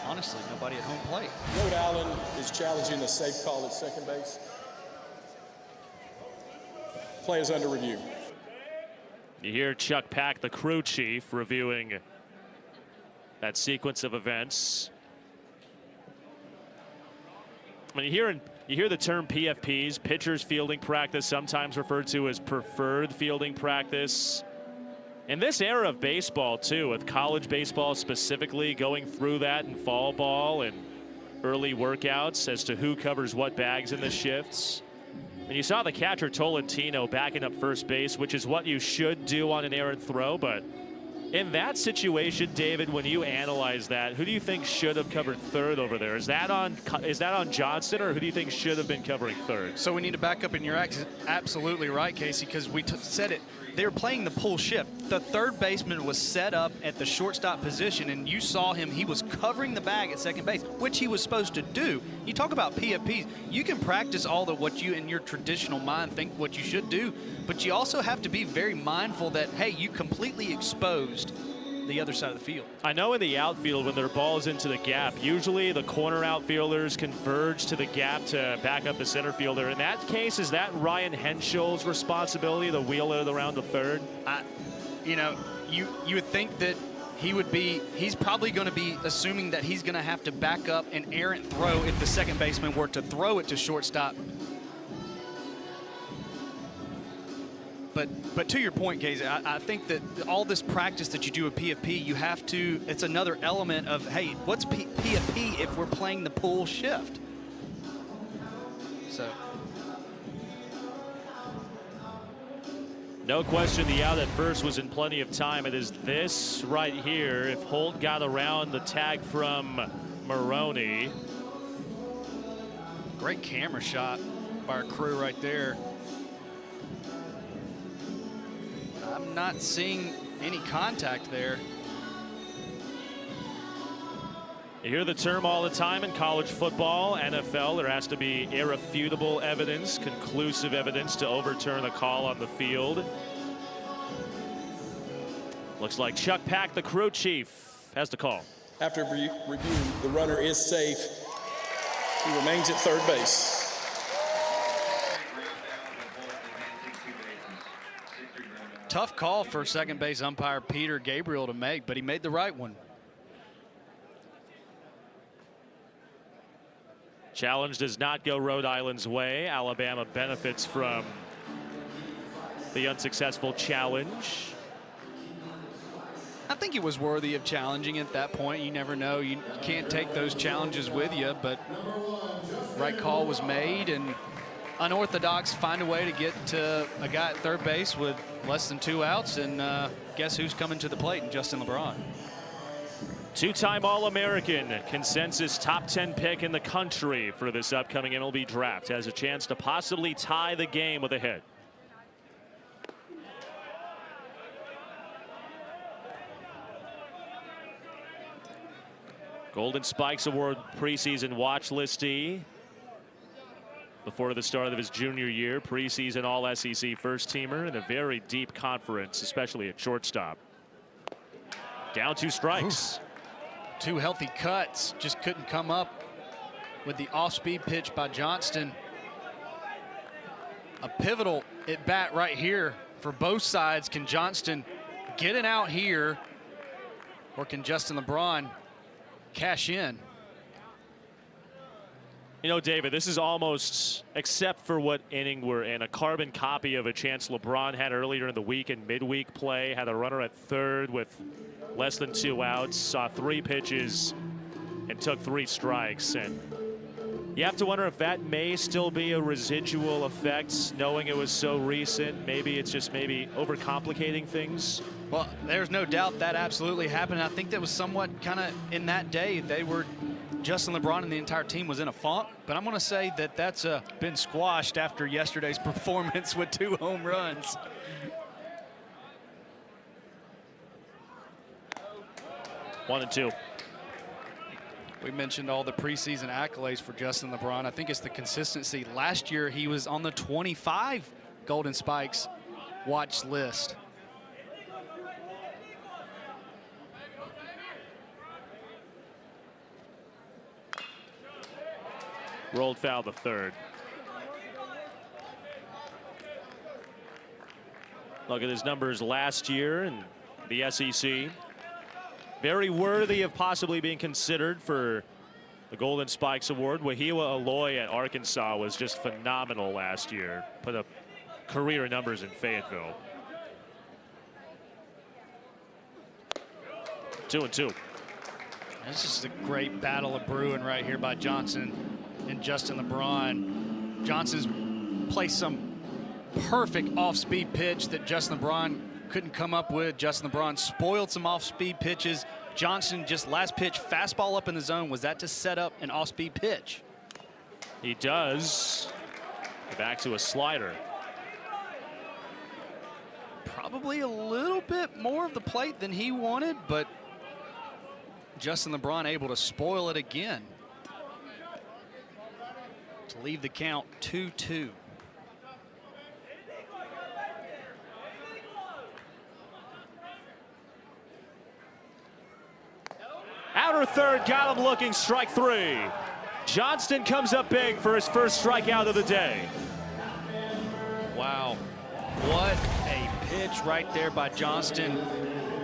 Honestly, nobody at home plate. Rhode Island is challenging a safe call at second base. Play is under review. You hear Chuck Pack, the crew chief, reviewing that sequence of events. When you hear the term PFPs, pitchers fielding practice, sometimes referred to as preferred fielding practice. In this era of baseball, too, with college baseball specifically going through that in fall ball and early workouts as to who covers what bags in the shifts. And you saw the catcher Tolentino backing up first base, which is what you should do on an errant throw. But in that situation, David, when you analyze that, who do you think should have covered third over there? Is that on Johnston, or who do you think should have been covering third? So we need to back up, and you're absolutely right, Casey, because we said it. They were playing the pull shift. The third baseman was set up at the shortstop position, and you saw him. He was covering the bag at second base, which he was supposed to do. You talk about PFPs. You can practice all the what you in your traditional mind think what you should do, but you also have to be very mindful that, hey, you completely exposed the other side of the field. I know in the outfield, when their ball is into the gap, usually the corner outfielders converge to the gap to back up the center fielder. In that case, is that Ryan Henschel's responsibility to wheel it around the third? You know, you would think that he's probably going to be assuming that he's going to have to back up an errant throw if the second baseman were to throw it to shortstop. But to your point, Casey, I think that all this practice that you do with PFP, you have to, it's another element of, hey, what's PFP if we're playing the pull shift? So. No question the out at first was in plenty of time. It is this right here. If Holt got around the tag from Maroney. Great camera shot by our crew right there. I'm not seeing any contact there. You hear the term all the time in college football, NFL. There has to be irrefutable evidence, conclusive evidence to overturn a call on the field. Looks like Chuck Pack, the crew chief, has the call. After review, the runner is safe. He remains at third base. Tough call for second base umpire Peter Gabriel to make, but he made the right one. Challenge does not go Rhode Island's way. Alabama benefits from the unsuccessful challenge. I think it was worthy of challenging at that point. You never know. You can't take those challenges with you, but right call was made, and unorthodox find a way to get to a guy at third base with less than 2 outs, and guess who's coming to the plate? And Justin LeBron. Two-time All-American, consensus top 10 pick in the country for this upcoming MLB draft, has a chance to possibly tie the game with a hit. Golden Spikes Award preseason watch listee. Before the start of his junior year, preseason All-SEC first-teamer in a very deep conference, especially at shortstop. Down 2 strikes. Oof. 2 healthy cuts, just couldn't come up with the off-speed pitch by Johnston. A pivotal at bat right here for both sides. Can Johnston get it out here, or can Justin LeBron cash in? You know, David, this is almost, except for what inning we're in, a carbon copy of a chance LeBron had earlier in the week in midweek play. Had a runner at third with less than 2 outs, saw 3 pitches and took 3 strikes. And you have to wonder if that may still be a residual effect, knowing it was so recent. Maybe it's just overcomplicating things. Well, there's no doubt that absolutely happened. I think that was somewhat kind of in that day. They were Justin LeBron and the entire team was in a funk, but I'm going to say that that's been squashed after yesterday's performance with 2 home runs. One and two. We mentioned all the preseason accolades for Justin LeBron. I think it's the consistency. Last year, he was on the 25 Golden Spikes watch list. Rolled foul the third. Look at his numbers last year in the SEC. Very worthy of possibly being considered for the Golden Spikes Award. Wahiwa Aloy at Arkansas was just phenomenal last year. Put up career numbers in Fayetteville. 2 and 2. This is a great battle of brewing right here by Johnson and Justin LeBron. Johnson's placed some perfect off-speed pitch that Justin LeBron couldn't come up with. Justin LeBron spoiled some off-speed pitches. Johnson just last pitch, fastball up in the zone. Was that to set up an off-speed pitch? He does. Back to a slider. Probably a little bit more of the plate than he wanted, but Justin LeBron able to spoil it again to leave the count 2-2. Outer third, got him looking, strike 3. Johnston comes up big for his first strikeout of the day. Wow, what a pitch right there by Johnston.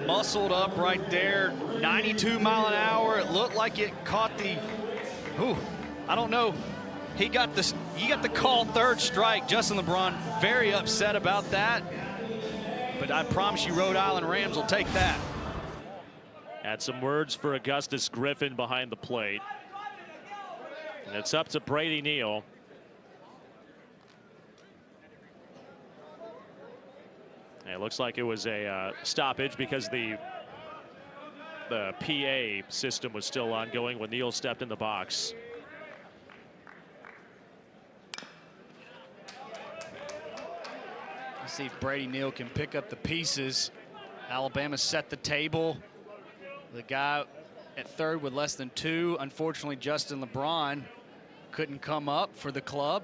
Muscled up right there, 92 mile an hour. It looked like it caught the, I don't know. He got the call, third strike. Justin LeBron very upset about that. But I promise you, Rhode Island Rams will take that. Had some words for Augustus Griffin behind the plate. And it's up to Brady Neal. And it looks like it was a stoppage because the PA system was still ongoing when Neal stepped in the box. Let's see if Brady Neal can pick up the pieces. Alabama set the table. The guy at third with less than 2. Unfortunately, Justin LeBron couldn't come up for the club.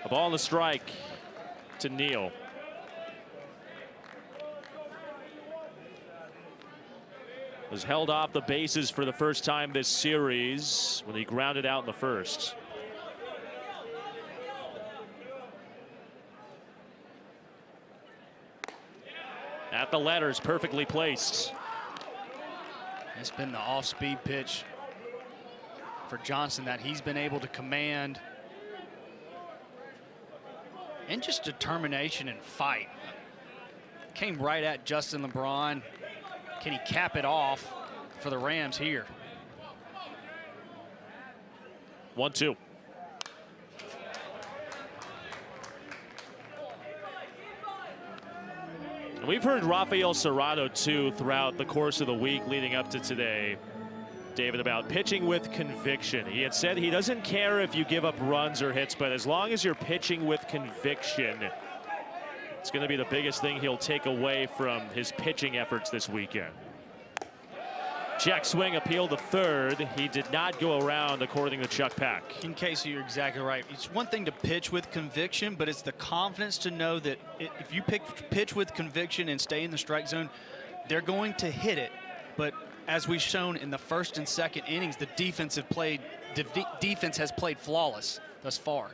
A ball and a strike to Neal. Was held off the bases for the first time this series when he grounded out in the first. At the letters, perfectly placed. It's been the off-speed pitch for Johnson that he's been able to command. And just determination and fight. Came right at Justin LeBron. Can he cap it off for the Rams here? 1-2. We've heard Rafael Serrano too throughout the course of the week leading up to today, David, about pitching with conviction. He had said he doesn't care if you give up runs or hits, but as long as you're pitching with conviction, it's going to be the biggest thing he'll take away from his pitching efforts this weekend. Check swing, appeal to third. He did not go around, according to Chuck Pack. In case you're exactly right. It's one thing to pitch with conviction, but it's the confidence to know that if you pitch with conviction and stay in the strike zone, they're going to hit it. But as we've shown in the first and second innings, the defense has played flawless thus far.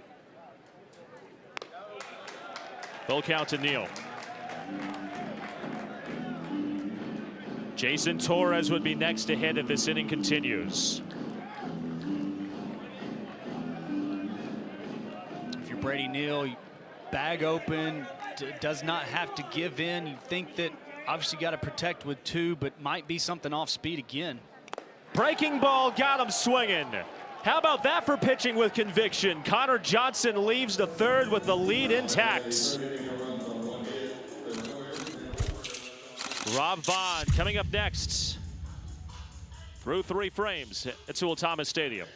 Full count to Neal. Jason Torres would be next to hit if this inning continues. If you're Brady Neal, bag open, does not have to give in. You think that obviously got to protect with 2, but might be something off speed again. Breaking ball got him swinging. How about that for pitching with conviction? Connor Johnson leaves the third with the lead intact. Rob Vaughn coming up next through 3 frames at Sewell Thomas Stadium.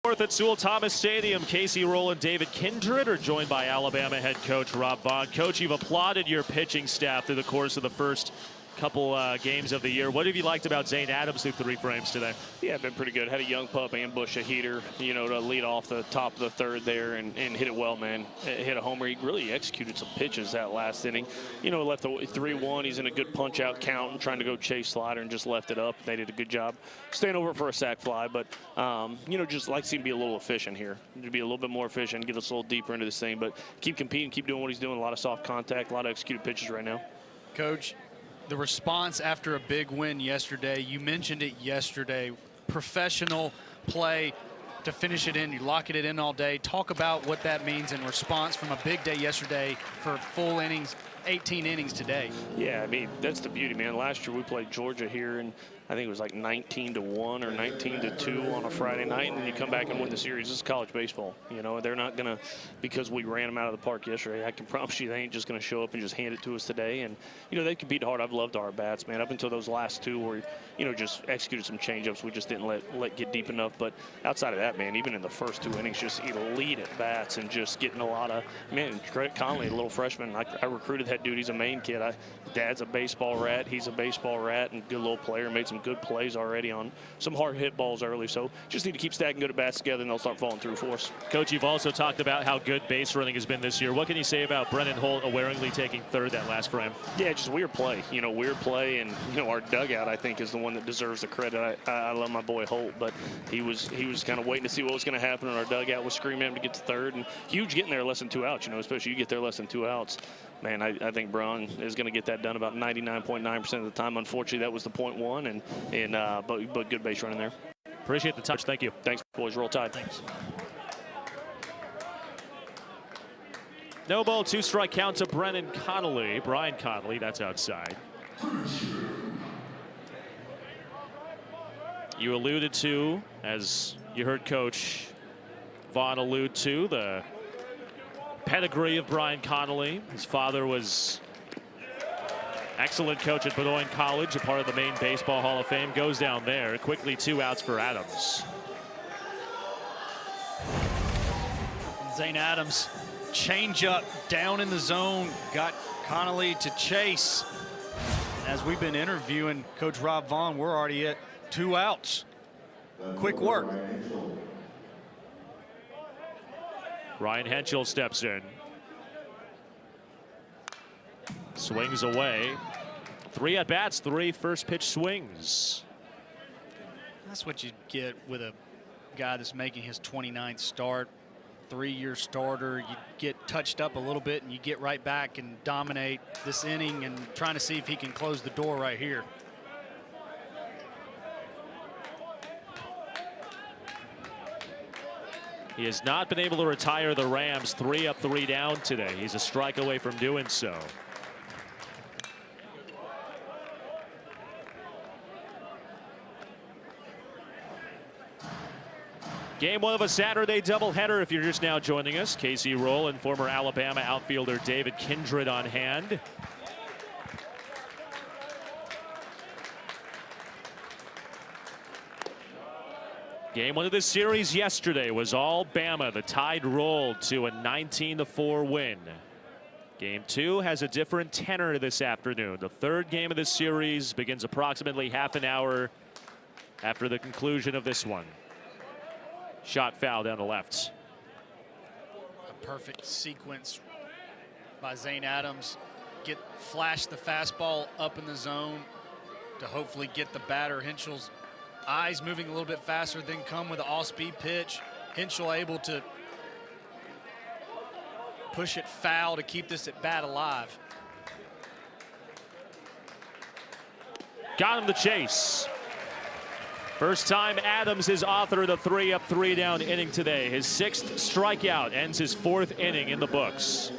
Fourth at Sewell Thomas Stadium, Casey Roll and David Kindred are joined by Alabama head coach Rob Vaughn. Coach, you've applauded your pitching staff through the course of the first couple games of the year. What have you liked about Zane Adams through 3 frames today? Yeah, been pretty good. Had a young pup ambush a heater, you know, to lead off the top of the third there and hit it well, man. Hit a homer. He really executed some pitches that last inning. You know, left the 3-1. He's in a good punch-out count and trying to go chase slider and just left it up. They did a good job staying over for a sac fly, but, you know, just like to see him be a little efficient here. To be a little bit more efficient, get us a little deeper into this thing, but keep competing, keep doing what he's doing. A lot of soft contact, a lot of executed pitches right now. Coach, the response after a big win yesterday, you mentioned it yesterday, professional play to finish it in, you lock it in all day. Talk about what that means in response from a big day yesterday for full innings, 18 innings today. Yeah, I mean, that's the beauty, man. Last year we played Georgia here, and I think it was like 19-1 or 19-2 on a Friday night, and then you come back and win the series. This is college baseball. You know, they're not going to, because we ran them out of the park yesterday, I can promise you they ain't just going to show up and just hand it to us today. And, you know, they compete hard. I've loved our bats, man, up until those last 2 where, you know, just executed some changeups. We just didn't let get deep enough. But outside of that, man, even in the first 2 innings, just elite at bats and just getting a lot of, man, Greg Conley, a little freshman, I recruited that dude. He's a Maine kid. Dad's a baseball rat. He's a baseball rat and good little player. Made some good plays already on some hard hit balls early. So just need to keep stacking good at bats together and they'll start falling through for us. Coach, you've also talked about how good base running has been this year. What can you say about Brennan Holt awaringly taking third that last frame? Yeah, just weird play. You know, weird play, and you know our dugout I think is the one that deserves the credit. I love my boy Holt, but he was kind of waiting to see what was going to happen, and our dugout was screaming at him to get to third. And huge getting there less than 2 outs. You know, especially you get there less than 2 outs. Man, I think Brown is going to get that done about 99.9% of the time. Unfortunately, that was the .1, but good base running there. Appreciate the touch. Thank you. Thanks, boys. Roll Tide. Thanks. No ball, 2 strike count to Brian Connolly, that's outside. You alluded to, as you heard Coach Vaughn allude to, the pedigree of Brian Connolly. His father was excellent coach at Bowdoin College, a part of the Maine Baseball Hall of Fame. Goes down there. Quickly 2 outs for Adams. Zane Adams, changeup down in the zone, got Connolly to chase. As we've been interviewing Coach Rob Vaughn, we're already at 2 outs. Quick work. Ryan Henschel steps in. Swings away. 3 at-bats, 3 first pitch swings. That's what you get with a guy that's making his 29th start. 3-year starter. You get touched up a little bit and you get right back and dominate this inning and trying to see if he can close the door right here. He has not been able to retire the Rams 3 up, 3 down today. He's a strike away from doing so. Game 1 of a Saturday doubleheader if you're just now joining us. Casey Roll and former Alabama outfielder David Kindred on hand. Game 1 of this series yesterday was all Bama. The Tide rolled to a 19-4 win. Game 2 has a different tenor this afternoon. The 3rd game of this series begins approximately half an hour after the conclusion of this one. Shot foul down the left. A perfect sequence by Zane Adams. Flash the fastball up in the zone to hopefully get the batter Henschel's eyes moving a little bit faster, then come with an off-speed pitch. Henschel able to push it foul to keep this at bat alive. Got him the chase. First time Adams has authored a 3 up, 3 down inning today. His 6th strikeout ends his 4th inning in the books.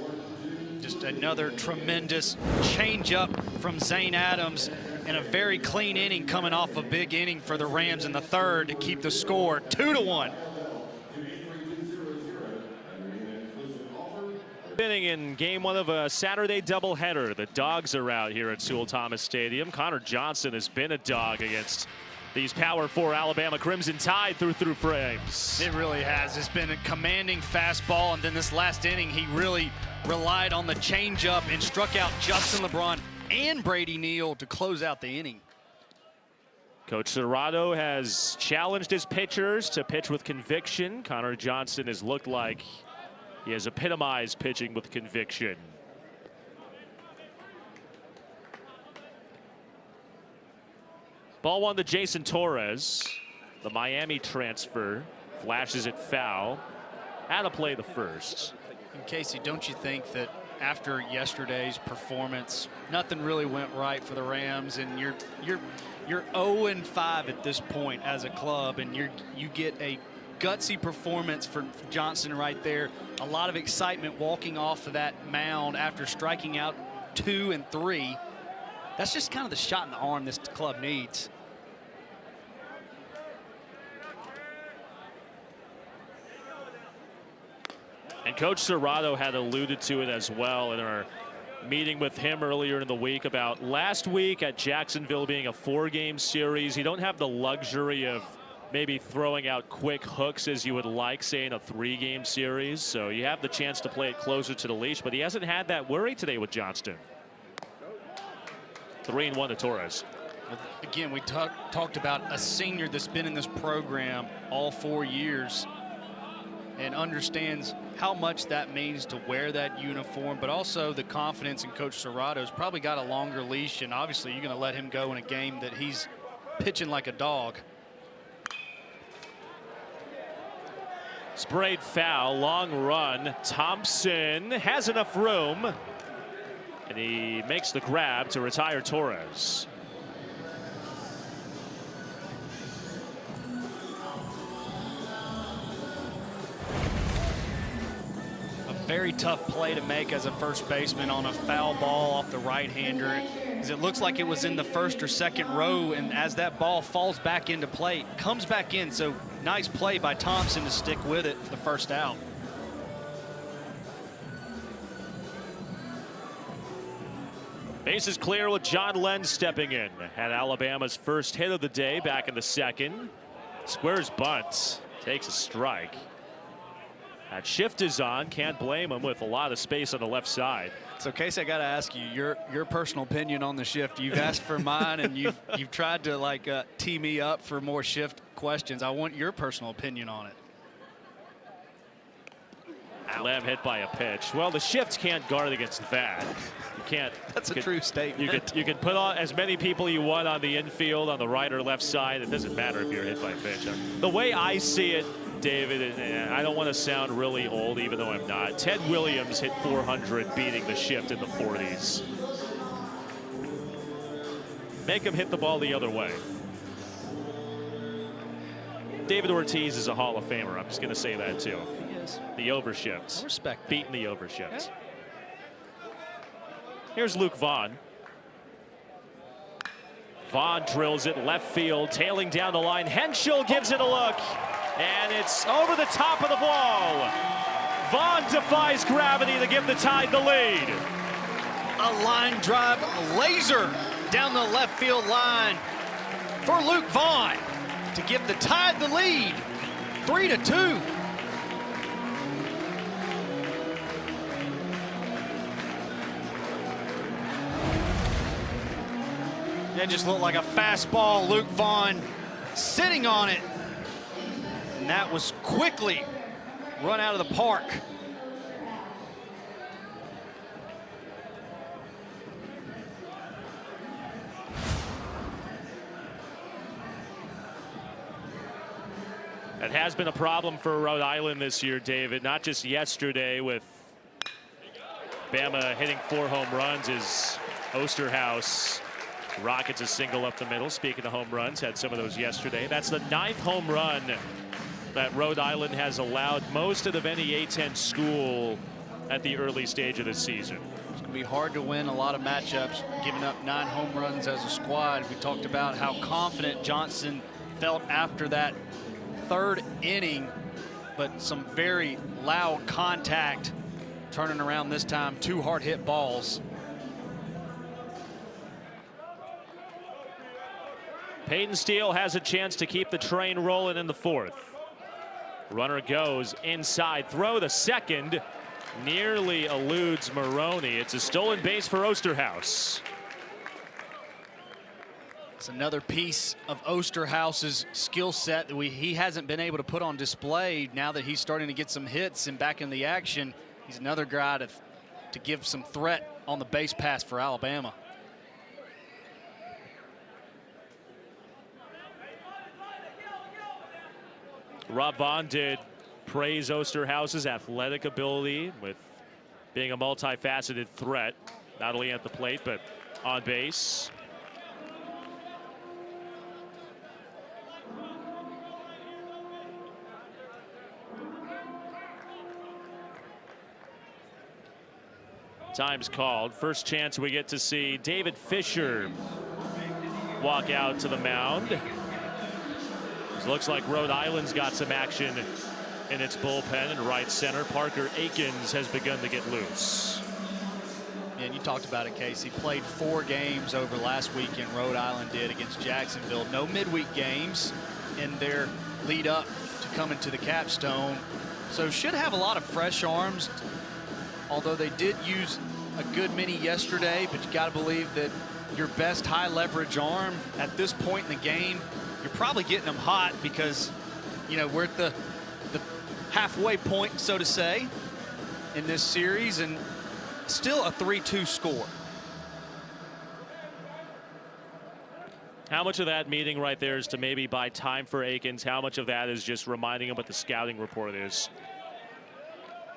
Just another tremendous changeup from Zane Adams. And a very clean inning coming off a big inning for the Rams in the third to keep the score 2-1. Inning in game one of a Saturday doubleheader. The Dogs are out here at Sewell Thomas Stadium. Connor Johnson has been a dog against these Power 4 Alabama Crimson Tide through frames. It really has. It's been a commanding fastball, and then this last inning he really relied on the changeup and struck out Justin LeBron and Brady Neal to close out the inning. Coach Serrato has challenged his pitchers to pitch with conviction. Connor Johnson has looked like he has epitomized pitching with conviction. Ball one to Jason Torres. The Miami transfer flashes it foul. Out of play the first. And Casey, don't you think that after yesterday's performance, nothing really went right for the Rams, and you're 0-5 at this point as a club, and you get a gutsy performance for Johnson right there. A lot of excitement walking off of that mound after striking out 2 and 3. That's just kind of the shot in the arm this club needs. And Coach Serrato had alluded to it as well in our meeting with him earlier in the week about last week at Jacksonville being a 4-game series. You don't have the luxury of maybe throwing out quick hooks as you would like, say, in a 3-game series. So you have the chance to play it closer to the leash, but he hasn't had that worry today with Johnston. 3-1 to Torres. Again, we talked about a senior that's been in this program all 4 years and understands how much that means to wear that uniform, but also the confidence in Coach Serrato's probably got a longer leash, and obviously you're going to let him go in a game that he's pitching like a dog. Sprayed foul, long run. Thompson has enough room, and he makes the grab to retire Torres. Very tough play to make as a first baseman on a foul ball off the right-hander, because it looks like it was in the first or second row, and as that ball falls back into play, comes back in. So nice play by Thompson to stick with it for the first out. Bases clear with John Lenz stepping in. Had Alabama's first hit of the day back in the second. Squares bunt, takes a strike. That shift is on. Can't blame him with a lot of space on the left side. So, Casey, I got to ask you your personal opinion on the shift. You've asked for mine, and you've tried to tee me up for more shift questions. I want your personal opinion on it. Lem hit by a pitch. Well, the shift can't guard against that. You can't. That's a true statement. You can put on as many people you want on the infield, on the right or left side. It doesn't matter if you're hit by a pitch. The way I see it, David, and I don't want to sound really old, even though I'm not. Ted Williams hit 400 beating the shift in the 40s. Make him hit the ball the other way. David Ortiz is a Hall of Famer. I'm just going to say that too. He is. The overshifts. I respect that. Beating the overshifts. Okay. Here's Luke Vaughn. Vaughn drills it left field, tailing down the line. Henschel gives it a look, and it's over the top of the wall. Vaughn defies gravity to give the Tide the lead. A line drive laser down the left field line for Luke Vaughn to give the Tide the lead, 3-2. That just looked like a fastball. Luke Vaughn sitting on it, and that was quickly run out of the park. It has been a problem for Rhode Island this year, David. Not just yesterday with Bama hitting 4 home runs, is Osterhaus rockets a single up the middle. Speaking of home runs, had some of those yesterday. That's the 9th home run that Rhode Island has allowed, most of any A-10 school at the early stage of the season. be hard to win a lot of matchups, giving up 9 home runs as a squad. We talked about how confident Johnston felt after that 3rd inning, but some very loud contact turning around this time. 2 hard hit balls. Peyton Steele has a chance to keep the train rolling in the 4th. Runner goes inside, throw to second, nearly eludes Maroney. It's a stolen base for Osterhaus. It's another piece of Osterhaus's skill set that he hasn't been able to put on display now that he's starting to get some hits and back in the action. He's another guy to give some threat on the base pass for Alabama. Rob Vaughn did praise Osterhaus's athletic ability with being a multifaceted threat, not only at the plate, but on base. Time's called. First chance we get to see David Fisher walk out to the mound. It looks like Rhode Island's got some action in its bullpen in right center. Parker Akins has begun to get loose. Yeah, and you talked about it, Casey. Played 4 games over last weekend. Rhode Island did against Jacksonville. No midweek games in their lead up to coming to the capstone. So should have a lot of fresh arms, although they did use a good many yesterday. But you got to believe that your best high leverage arm at this point in the game, you're probably getting them hot because, you know, we're at the halfway point, so to say, in this series, and still a 3-2 score. How much of that meeting right there is to maybe buy time for Akins? How much of that is just reminding him what the scouting report is?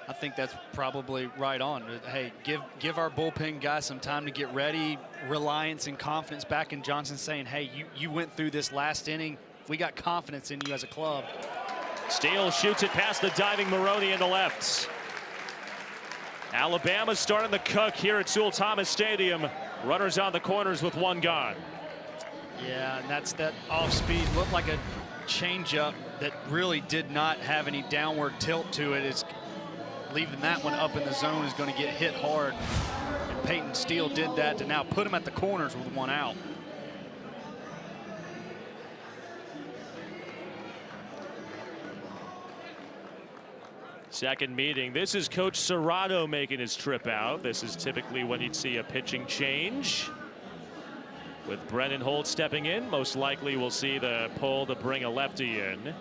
I think that's probably right on. Hey, give our bullpen guys some time to get ready. Reliance and confidence back in Johnson, saying, hey, you went through this last inning. We got confidence in you as a club. Steele shoots it past the diving Maroney into left. Alabama's starting to cook here at Sewell Thomas Stadium. Runners on the corners with 1 gone. Yeah, and that's that off speed. Looked like a changeup that really did not have any downward tilt to it. It's leaving that one up in the zone is going to get hit hard. And Peyton Steele did that to now put him at the corners with 1 out. Second meeting. This is Coach Serrato making his trip out. This is typically when you'd see a pitching change. With Brennan Holt stepping in, most likely we'll see the pull to bring a lefty in.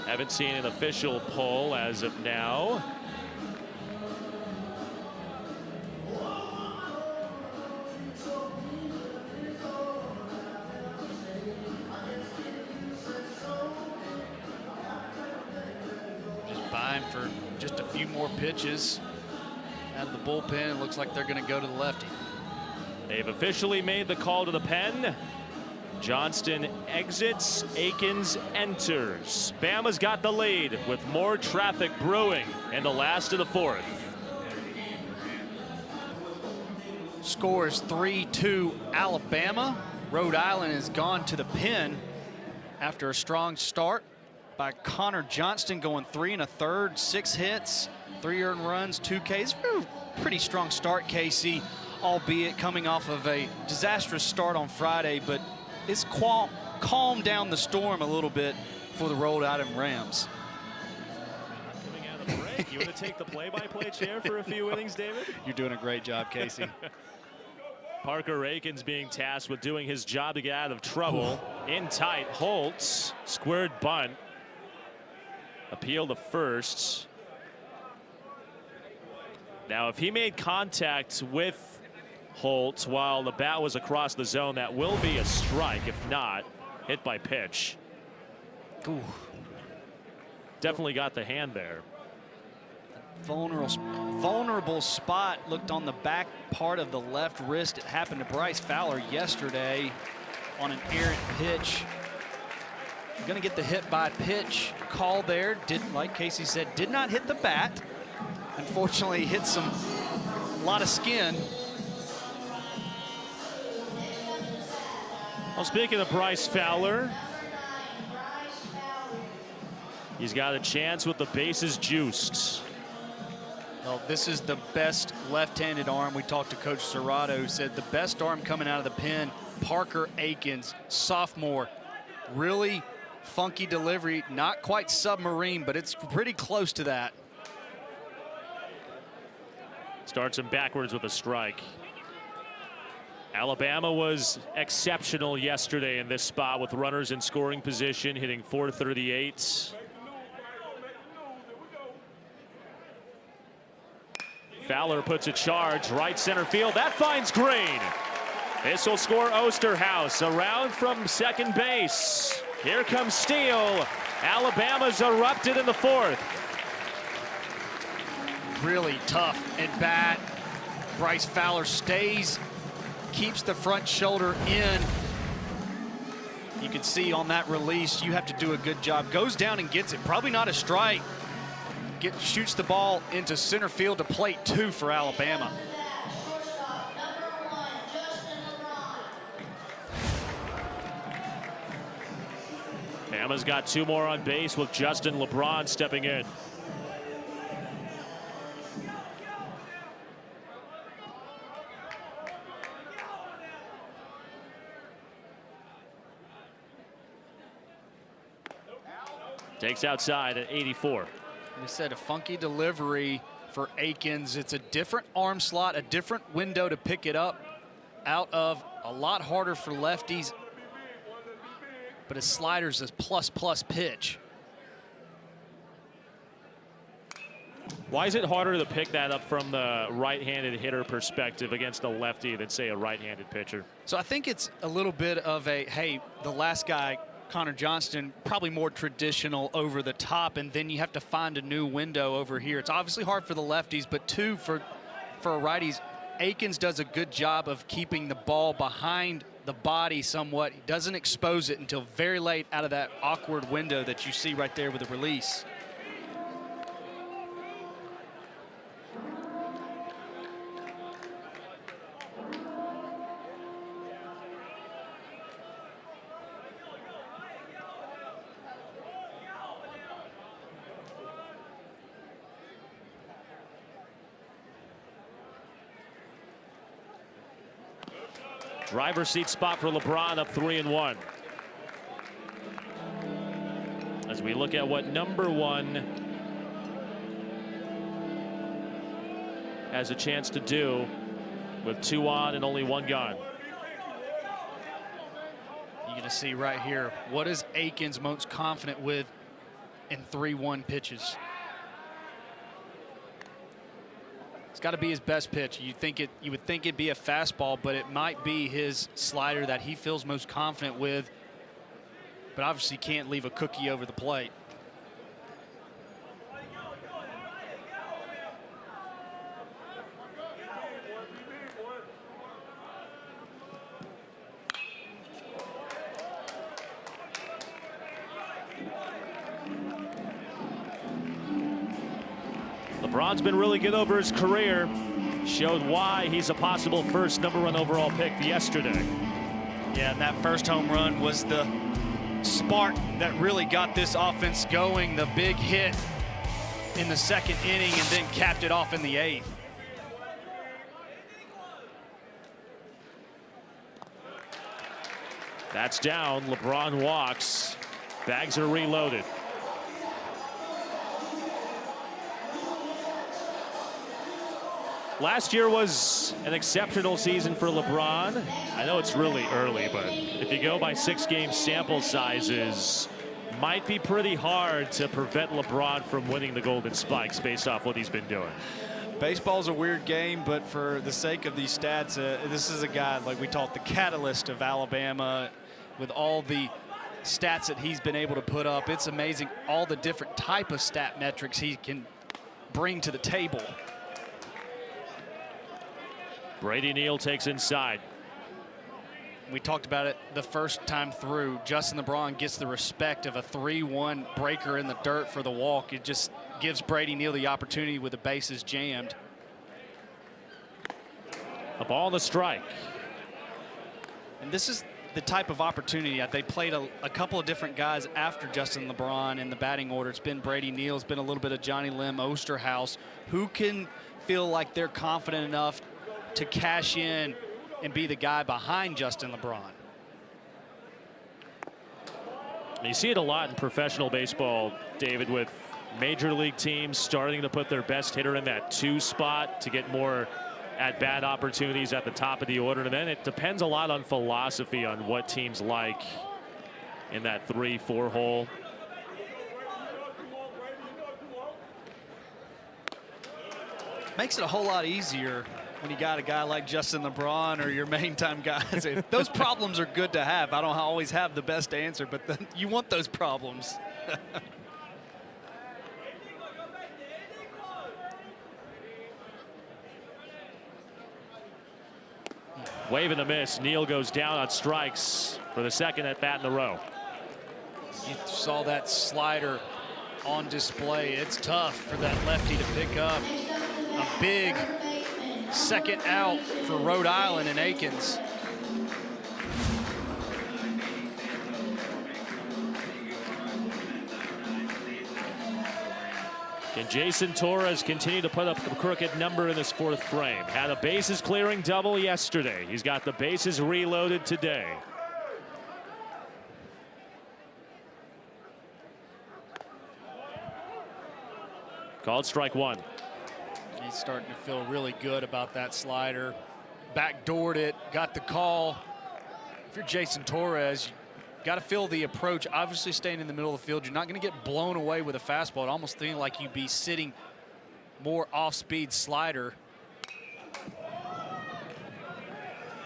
Haven't seen an official pull as of now. For just a few more pitches out of the bullpen. It looks like they're going to go to the lefty. They've officially made the call to the pen. Johnston exits, Akins enters. Bama's got the lead with more traffic brewing in the last of the 4th. Score is 3-2 Alabama. Rhode Island has gone to the pen after a strong start by Connor Johnston, going 3 1/3, 6 hits, 3 earned runs, 2 Ks. Pretty strong start, Casey, albeit coming off of a disastrous start on Friday, but it's calmed down the storm a little bit for the Rhode Island Rams. Coming out of the break, you want to take the play-by-play chair for a few innings, David? You're doing a great job, Casey. Parker Akins being tasked with doing his job to get out of trouble. In tight, Holtz, squared bunt. Appeal to first. Now, if he made contact with Holt while the bat was across the zone, that will be a strike. If not, hit by pitch. Ooh. Definitely got the hand there. Vulnerable spot looked on the back part of the left wrist. It happened to Bryce Fowler yesterday on an errant pitch. Going to get the hit by pitch call there. Like Casey said, did not hit the bat. Unfortunately, hit a lot of skin. Well, speaking of Bryce Fowler, he's got a chance with the bases juiced. Well, this is the best left-handed arm. We talked to Coach Serrato, who said the best arm coming out of the pen, Parker Aikens, sophomore. Really funky delivery, not quite submarine, but it's pretty close to that. Starts him backwards with a strike. Alabama was exceptional yesterday in this spot with runners in scoring position, hitting .438. Fowler puts a charge, right center field. That finds Green. This will score Osterhaus. Around from second base. Here comes Steele. Alabama's erupted in the fourth. Really tough at bat. Bryce Fowler stays, keeps the front shoulder in. You can see on that release, you have to do a good job. Goes down and gets it. Probably not a strike. Shoots the ball into center field to plate 2 for Alabama. Bama's got 2 more on base with Justin LeBron stepping in. Takes outside at 84. We said a funky delivery for Aikens. It's a different arm slot, a different window to pick it up out of. A lot harder for lefties, but his slider's a plus pitch. Why is it harder to pick that up from the right-handed hitter perspective against a lefty than, say, a right-handed pitcher? So I think it's a little bit of a, hey, the last guy, Connor Johnston, probably more traditional over the top, and then you have to find a new window over here. It's obviously hard for the lefties, but 2 for righties. Aikens does a good job of keeping the ball behind the body somewhat. He doesn't expose it until very late out of that awkward window that you see right there with the release. Driver's seat spot for LeBron, up 3-1. As we look at what number 1 has a chance to do with 2 on and only 1 gone. You're going to see right here, what is Aikens most confident with in 3-1 pitches? It's got to be his best pitch. You would think it'd be a fastball, but it might be his slider that he feels most confident with, but obviously can't leave a cookie over the plate. LeBron's been really good over his career. Showed why he's a possible first number 1 overall pick yesterday. Yeah, and that first home run was the spark that really got this offense going. The big hit in the 2nd inning and then capped it off in the 8th. That's down. LeBron walks. Bags are reloaded. Last year was an exceptional season for LeBron. I know it's really early, but if you go by 6-game sample sizes, might be pretty hard to prevent LeBron from winning the Golden Spikes based off what he's been doing. Baseball's a weird game, but for the sake of these stats, this is a guy, like we talked, the catalyst of Alabama with all the stats that he's been able to put up. It's amazing all the different type of stat metrics he can bring to the table. Brady Neal takes inside. We talked about it the first time through. Justin LeBron gets the respect of a 3-1 breaker in the dirt for the walk. It just gives Brady Neal the opportunity with the bases jammed. A ball and a strike. And this is the type of opportunity. They played a couple of different guys after Justin LeBron in the batting order. It's been Brady Neal, it's been a little bit of Johnny Lim, Osterhaus, who can feel like they're confident enough to cash in and be the guy behind Justin LeBron. You see it a lot in professional baseball, David, with major league teams starting to put their best hitter in that 2 spot to get more at-bat opportunities at the top of the order. And then it depends a lot on philosophy on what teams like in that 3-4 hole. Makes it a whole lot easier when you got a guy like Justin LeBron or your main time guys. Those problems are good to have. I don't always have the best answer, but you want those problems. Wave and a miss. Neal goes down on strikes for the second at bat in a row. You saw that slider on display. It's tough for that lefty to pick up. A big second out for Rhode Island and Akins. Can Jason Torres continue to put up a crooked number in this 4th frame? Had a bases clearing double yesterday. He's got the bases reloaded today. Called strike 1. He's starting to feel really good about that slider. Backdoored it, got the call. If you're Jason Torres, you got to feel the approach. Obviously staying in the middle of the field, you're not going to get blown away with a fastball. It almost feels like you'd be sitting more off-speed slider.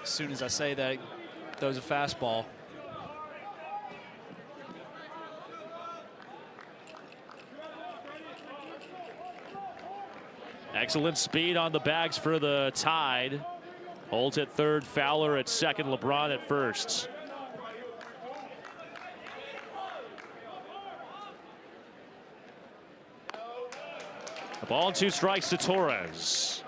As soon as I say that, it throws a fastball. Excellent speed on the bags for the Tide. Holt at third, Fowler at second, LeBron at first. A ball and 2 strikes to Torres.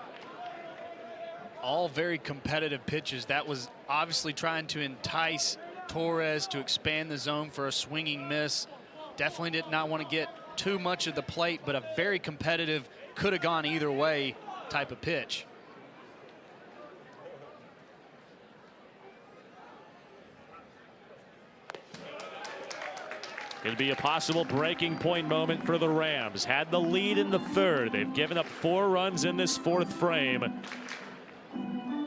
All very competitive pitches. That was obviously trying to entice Torres to expand the zone for a swinging miss. Definitely did not want to get too much of the plate, but a very competitive, could have gone either way type of pitch. Going to be a possible breaking point moment for the Rams. Had the lead in the 3rd. They've given up 4 runs in this 4th frame,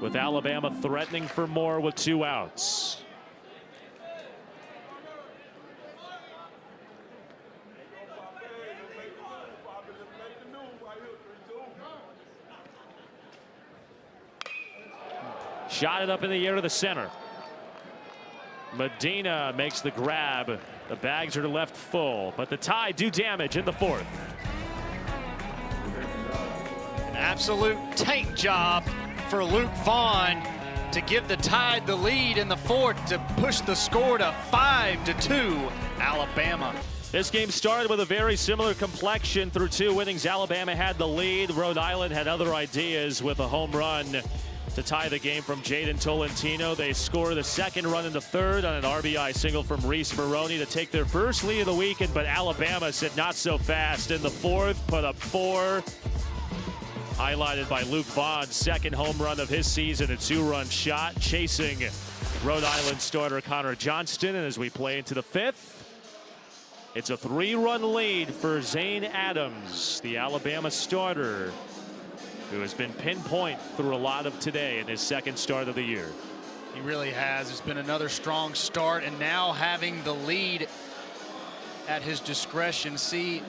with Alabama threatening for more with 2 outs. Shot it up in the air to the center. Medina makes the grab. The bags are left full, but the Tide do damage in the 4th. An absolute tank job for Luke Vaughn to give the Tide the lead in the 4th to push the score to 5-2 Alabama. This game started with a very similar complexion. Through 2 innings, Alabama had the lead. Rhode Island had other ideas with a home run to tie the game from Jaden Tolentino. They score the 2nd run in the 3rd on an RBI single from Reese Maroney to take their first lead of the weekend, but Alabama said not so fast in the 4th, put up 4. Highlighted by Luke Vaughn's 2nd home run of his season, a 2-run shot, chasing Rhode Island starter Connor Johnston. And as we play into the 5th, it's a 3-run lead for Zane Adams, the Alabama starter, who has been pinpoint through a lot of today in his 2nd start of the year. He really has. It's been another strong start, and now having the lead at his discretion, see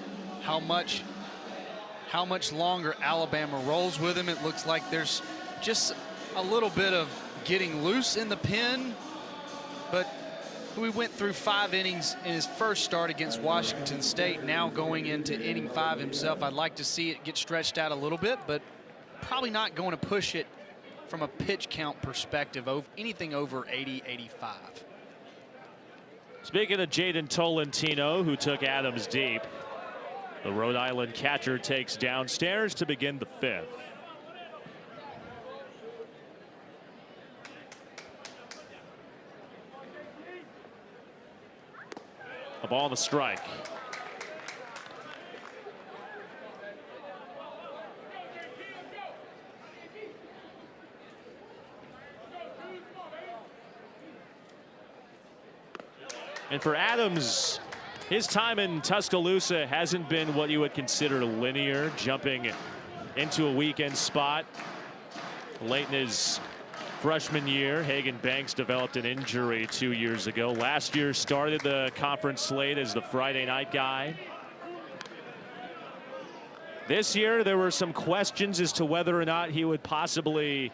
how much longer Alabama rolls with him. It looks like there's just a little bit of getting loose in the pen, but we went through 5 innings in his first start against Washington State, now going into inning 5 himself. I'd like to see it get stretched out a little bit, but probably not going to push it from a pitch count perspective, anything over 80, 85. Speaking of Jaden Tolentino, who took Adams deep, the Rhode Island catcher takes downstairs to begin the 5th. A ball and a strike. And for Adams, his time in Tuscaloosa hasn't been what you would consider linear, jumping into a weekend spot. Late in his freshman year, Hagan Banks developed an injury 2 years ago. Last year started the conference slate as the Friday night guy. This year there were some questions as to whether or not he would possibly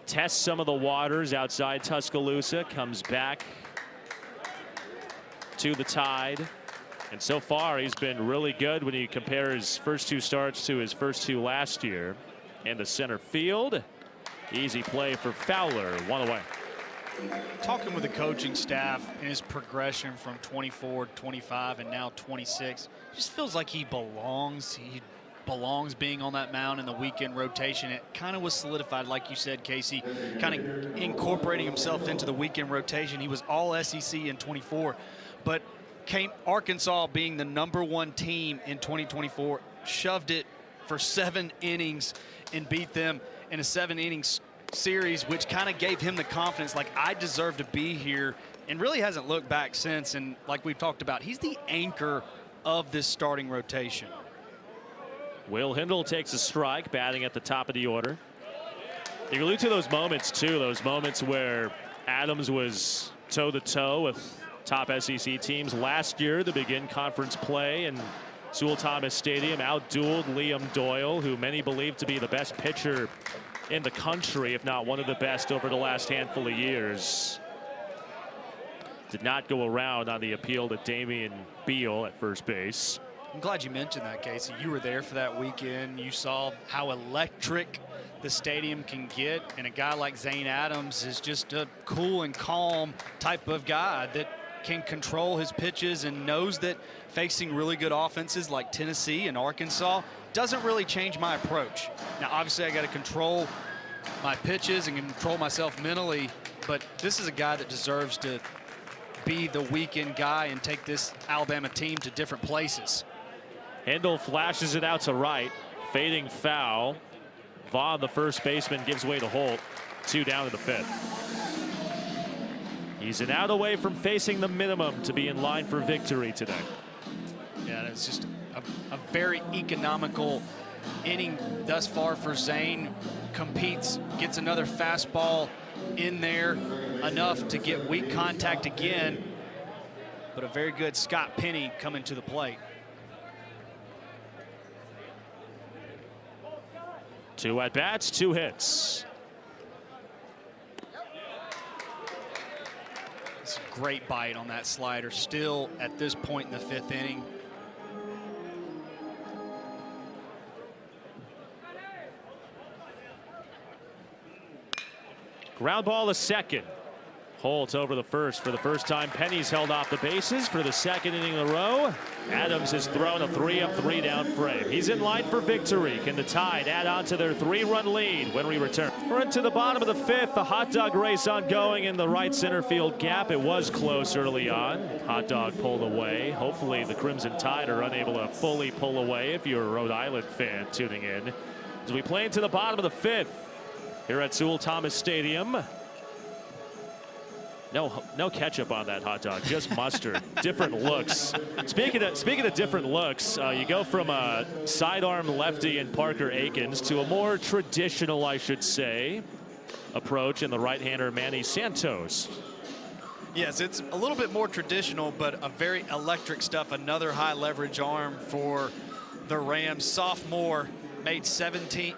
test some of the waters outside Tuscaloosa. Comes back to the Tide, and so far he's been really good when you compare his first 2 starts to his first 2 last year. And the center field, easy play for Fowler, 1 away. Talking with the coaching staff and his progression from 24, 25, and now 26, just feels like he belongs. He belongs being on that mound in the weekend rotation. It kind of was solidified, like you said, Casey, kind of incorporating himself into the weekend rotation. He was all SEC in 24, but Arkansas being the #1 team in 2024, shoved it for 7 innings and beat them in a 7-inning series, which kind of gave him the confidence, like, I deserve to be here, and really hasn't looked back since. And like we've talked about, he's the anchor of this starting rotation. Will Hindle takes a strike, batting at the top of the order. You allude to those moments too, those moments where Adams was toe-to-toe with top SEC teams last year to begin conference play, and Sewell Thomas Stadium outdueled Liam Doyle, who many believe to be the best pitcher in the country, if not one of the best over the last handful of years. Did not go around on the appeal to Damian Beal at first base. I'm glad you mentioned that, Casey. You were there for that weekend. You saw how electric the stadium can get, and a guy like Zane Adams is just a cool and calm type of guy that can control his pitches and knows that facing really good offenses like Tennessee and Arkansas doesn't really change my approach. Now, obviously, I got to control my pitches and control myself mentally, but this is a guy that deserves to be the weekend guy and take this Alabama team to different places. Hindle flashes it out to right, fading foul. Vaughn, the first baseman, gives way to Holt. 2 down in the 5th. He's an out away from facing the minimum to be in line for victory today. Yeah, it's just a very economical inning thus far for Zane. Competes, gets another fastball in there, enough to get weak contact again, but a very good Scott Penny coming to the plate. 2 at-bats, 2 hits. It's a great bite on that slider, still at this point in the 5th inning. Ground ball to second. Holt over the first for the first time. Penny's held off the bases for the 2nd inning in a row. Adams has thrown a 3-up, 3-down frame. He's in line for victory. Can the Tide add on to their 3-run lead when we return? We're into the bottom of the 5th. The hot dog race ongoing in the right center field gap. It was close early on. Hot dog pulled away. Hopefully the Crimson Tide are unable to fully pull away if you're a Rhode Island fan tuning in. As we play into the bottom of the 5th here at Sewell Thomas Stadium. No ketchup on that hot dog, just mustard. Different looks. Speaking of different looks, you go from a sidearm lefty in Parker Akins to a more traditional, I should say, approach in the right-hander Manny Santos. Yes, it's a little bit more traditional, but a very electric stuff. Another high leverage arm for the Rams. Sophomore, made 17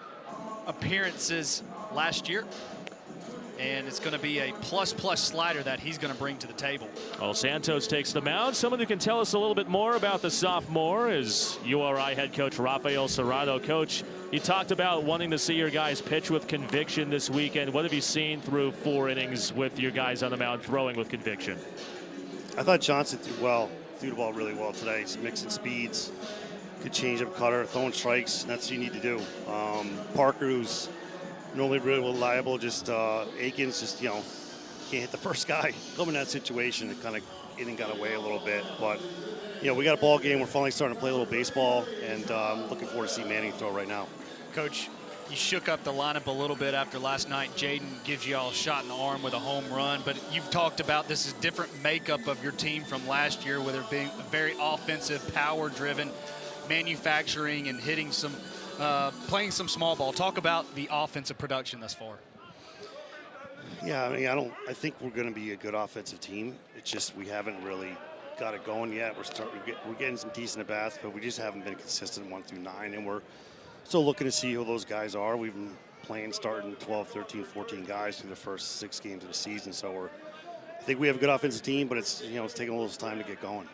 appearances last year and it's going to be a plus slider that he's going to bring to the table. Well, Santos takes the mound. Someone who can tell us a little bit more about the sophomore is URI head coach Rafael Serrato. Coach, you talked about wanting to see your guys pitch with conviction this weekend. What have you seen through 4 innings with your guys on the mound throwing with conviction? I thought Johnson threw the ball really well today. He's mixing speeds, good change-up cutter, throwing strikes, and that's what you need to do. Parker, who's normally really reliable, just Aikens, just, can't hit the first guy. Come in that situation, it kind of inning got away a little bit. But, we got a ball game. We're finally starting to play a little baseball, and I'm looking forward to see Manning throw right now. Coach, you shook up the lineup a little bit after last night. Jaden gives you all a shot in the arm with a home run, but you've talked about this is different makeup of your team from last year, with it being very offensive, power-driven, manufacturing and hitting some, playing some small ball. Talk about the offensive production thus far. Yeah, I think we're going to be a good offensive team. It's just we haven't really got it going yet. We're getting some decent at bats, but we just haven't been consistent 1 through 9, and we're still looking to see who those guys are. We've been starting 12, 13, 14 guys through the first 6 games of the season, so I think we have a good offensive team, but it's it's taking a little time to get going.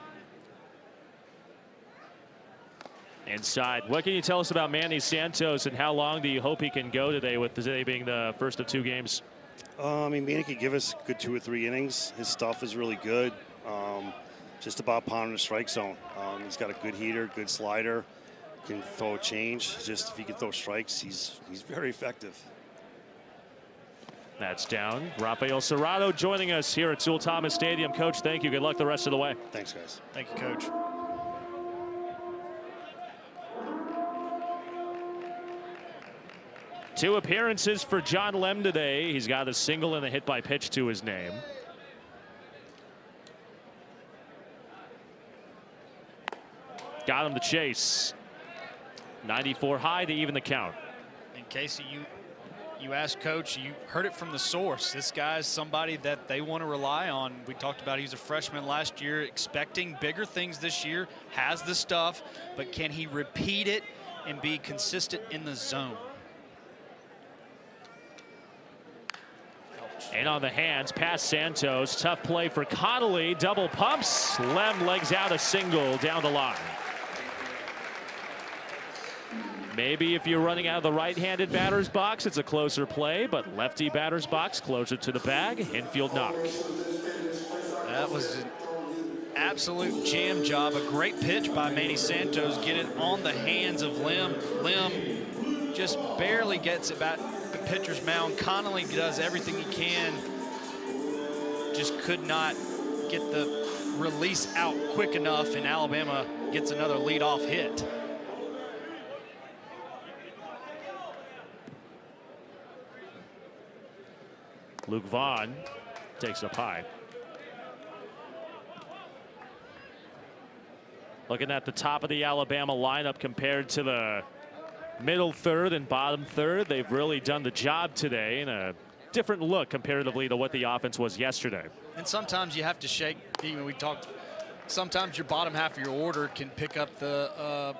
Inside, what can you tell us about Manny Santos, and how long do you hope he can go today, with today being the first of 2 games? Manny could give us a good 2 or 3 innings. His stuff is really good. Just about pounding the strike zone. He's got a good heater, good slider, can throw a change. Just if he can throw strikes, he's very effective. That's down. Rafael Serrato joining us here at Sewell Thomas Stadium. Coach, thank you. Good luck the rest of the way. Thanks, guys. Thank you, Coach. Two appearances for John Lem today. He's got a single and a hit by pitch to his name. Got him to chase. 94 high to even the count. And Casey, you asked Coach, you heard it from the source. This guy's somebody that they want to rely on. We talked about he's a freshman last year, expecting bigger things this year, has the stuff, but can he repeat it and be consistent in the zone? And on the hands, past Santos. Tough play for Connolly. Double pumps. Lem legs out a single down the line. Maybe if you're running out of the right-handed batter's box, it's a closer play, but lefty batter's box closer to the bag. Infield knock. That was an absolute jam job. A great pitch by Manny Santos. Get it on the hands of Lem. Lem just barely gets it back the pitcher's mound. Connolly does everything he can. Just could not get the release out quick enough, and Alabama gets another leadoff hit. Luke Vaughn takes up high. Looking at the top of the Alabama lineup compared to the middle third and bottom third, they've really done the job today in a different look comparatively to what the offense was yesterday. And sometimes you have to shake. We talked. Sometimes your bottom half of your order can pick up the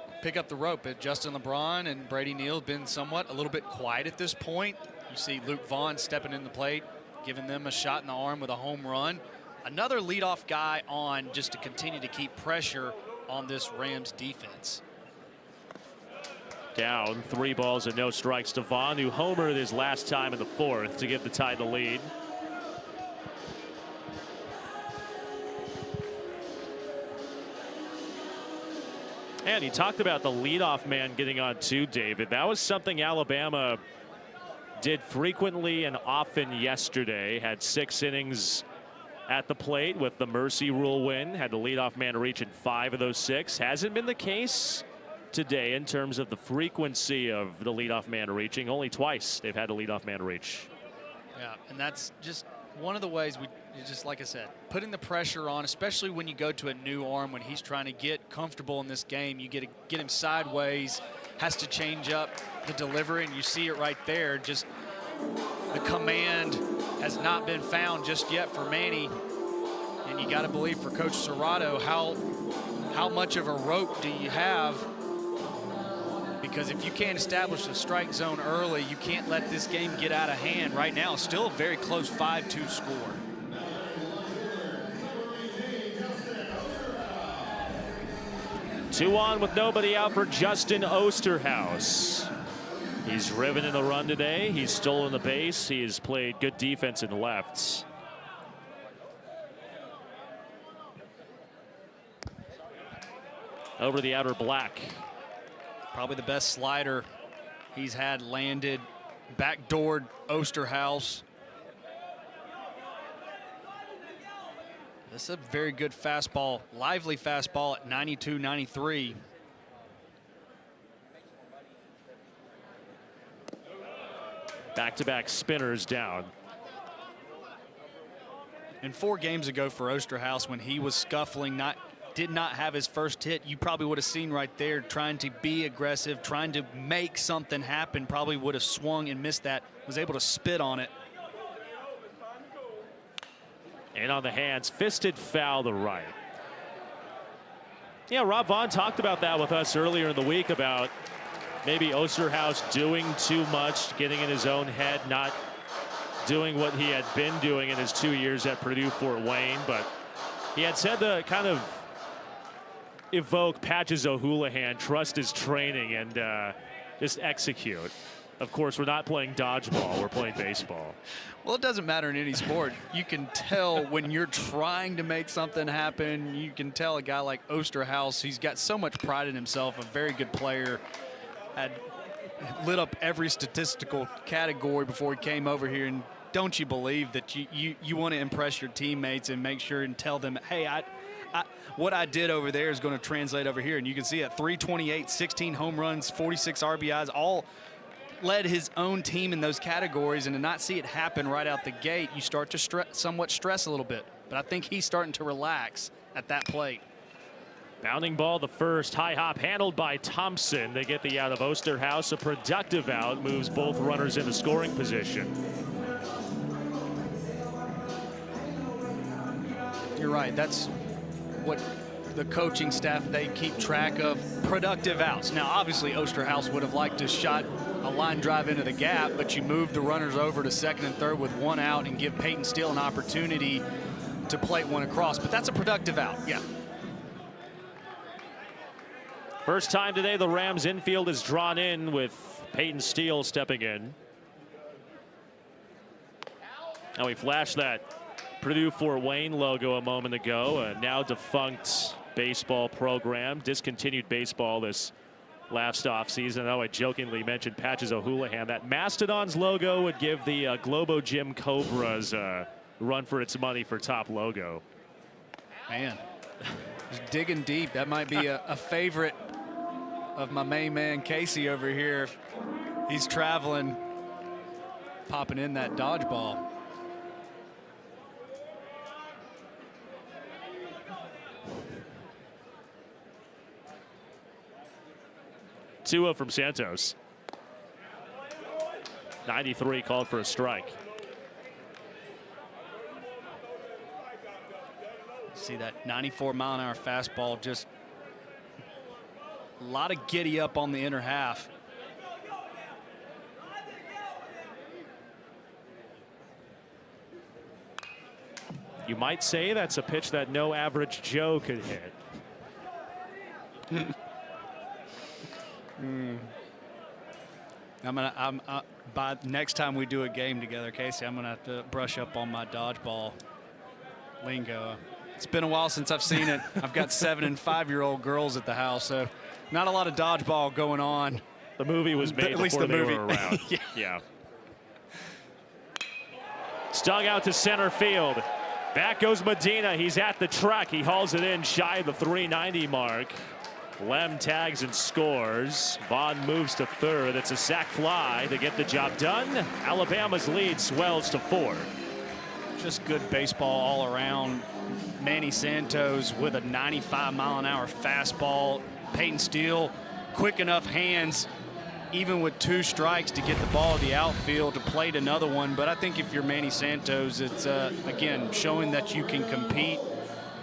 rope. But Justin LeBron and Brady Neal have been somewhat a little bit quiet at this point. You see Luke Vaughn stepping in the plate, giving them a shot in the arm with a home run. Another leadoff guy on, just to continue to keep pressure on this Rams defense. Down 3 balls and no strikes to Vaughn, who homered his last time in the 4th to give the Tide the lead. And he talked about the leadoff man getting on too, David. That was something Alabama did frequently and often yesterday. Had 6 innings at the plate with the mercy rule win. Had the leadoff man reach in 5 of those 6. Hasn't been the case today in terms of the frequency of the leadoff man reaching. Only twice they've had a leadoff man reach. Yeah, and that's just one of the ways we, just like I said, putting the pressure on, especially when you go to a new arm, when he's trying to get comfortable in this game. You get him sideways, has to change up the delivery, and you see it right there. Just the command has not been found just yet for Manny. And you got to believe for Coach Serrato, how much of a rope do you have because if you can't establish a strike zone early, you can't let this game get out of hand. Right now, still a very close 5-2 score. Two on with nobody out for Justin Osterhaus. He's driven in the run today. He's stolen the base. He has played good defense in the lefts. Over the outer black. Probably the best slider he's had landed. Backdoored Osterhaus. This is a very good fastball, lively fastball at 92, 93. Back-to-back spinners down. And 4 games ago for Osterhaus, when he was scuffling, did not have his first hit, you probably would have seen right there, trying to be aggressive, trying to make something happen, probably would have swung and missed that, was able to spit on it. And on the hands, fisted foul to right. Yeah, Rob Vaughn talked about that with us earlier in the week about maybe Osterhaus doing too much, getting in his own head, not doing what he had been doing in his 2 years at Purdue Fort Wayne. But he had said to kind of evoke Patches O'Houlihan, trust his training, and just execute. Of course, we're not playing dodgeball, we're playing baseball. Well, it doesn't matter in any sport. You can tell when you're trying to make something happen. You can tell a guy like Osterhaus, he's got so much pride in himself, a very good player, had lit up every statistical category before he came over here. And don't you believe that you want to impress your teammates and make sure and tell them, hey, what I did over there is going to translate over here. And you can see at 328, 16 home runs, 46 RBIs, all led his own team in those categories. And to not see it happen right out the gate, you start to somewhat stress a little bit. But I think he's starting to relax at that plate. Bounding ball, the first, high hop handled by Thompson. They get the out of Osterhaus. A productive out, moves both runners into scoring position. You're right. That's what the coaching staff, they keep track of, productive outs. Now, obviously, Osterhaus would have liked to shot a line drive into the gap, but you move the runners over to second and third with 1 out and give Peyton Steele an opportunity to plate one across. But that's a productive out, yeah. First time today the Rams infield is drawn in with Peyton Steele stepping in. Now we flashed that Purdue Fort Wayne logo a moment ago, a now defunct baseball program, discontinued baseball this last offseason. I know I jokingly mentioned Patches O'Houlihan. That Mastodon's logo would give the Globo Gym Cobras a run for its money for top logo. Man, just digging deep. That might be a favorite of my main man Casey over here. He's traveling, popping in that dodgeball. Tua from Santos. 93 called for a strike. See that 94-mile-an-hour fastball, just a lot of giddy up on the inner half. You might say that's a pitch that no average Joe could hit. By next time we do a game together, Casey, I'm gonna have to brush up on my dodgeball lingo. It's been a while since I've seen it. I've got 7- and 5-year-old girls at the house, so not a lot of dodgeball going on. The movie was made at least before the they movie were around. yeah. Yeah. Stung out to center field. Back goes Medina. He's at the track. He hauls it in shy of the 390 mark. Lem tags and scores. Vaughn moves to third. It's a sac fly to get the job done. Alabama's lead swells to 4. Just good baseball all around. Manny Santos with a 95-mile-an-hour fastball. Peyton Steele, quick enough hands, even with 2 strikes, to get the ball to the outfield to plate another one. But I think if you're Manny Santos, it's, again, showing that you can compete.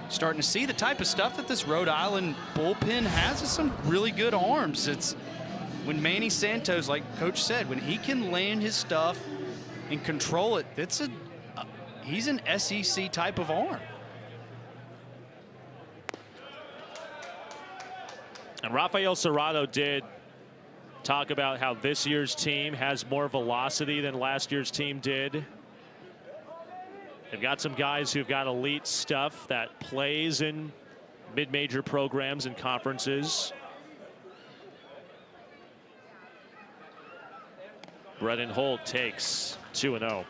Starting to see the type of stuff that this Rhode Island bullpen has is some really good arms. It's when Manny Santos, like Coach said, when he can land his stuff and control it, he's an SEC type of arm. And Rafael Serrano did talk about how this year's team has more velocity than last year's team did. They've got some guys who've got elite stuff that plays in mid-major programs and conferences. Brennan Holt takes 2-0.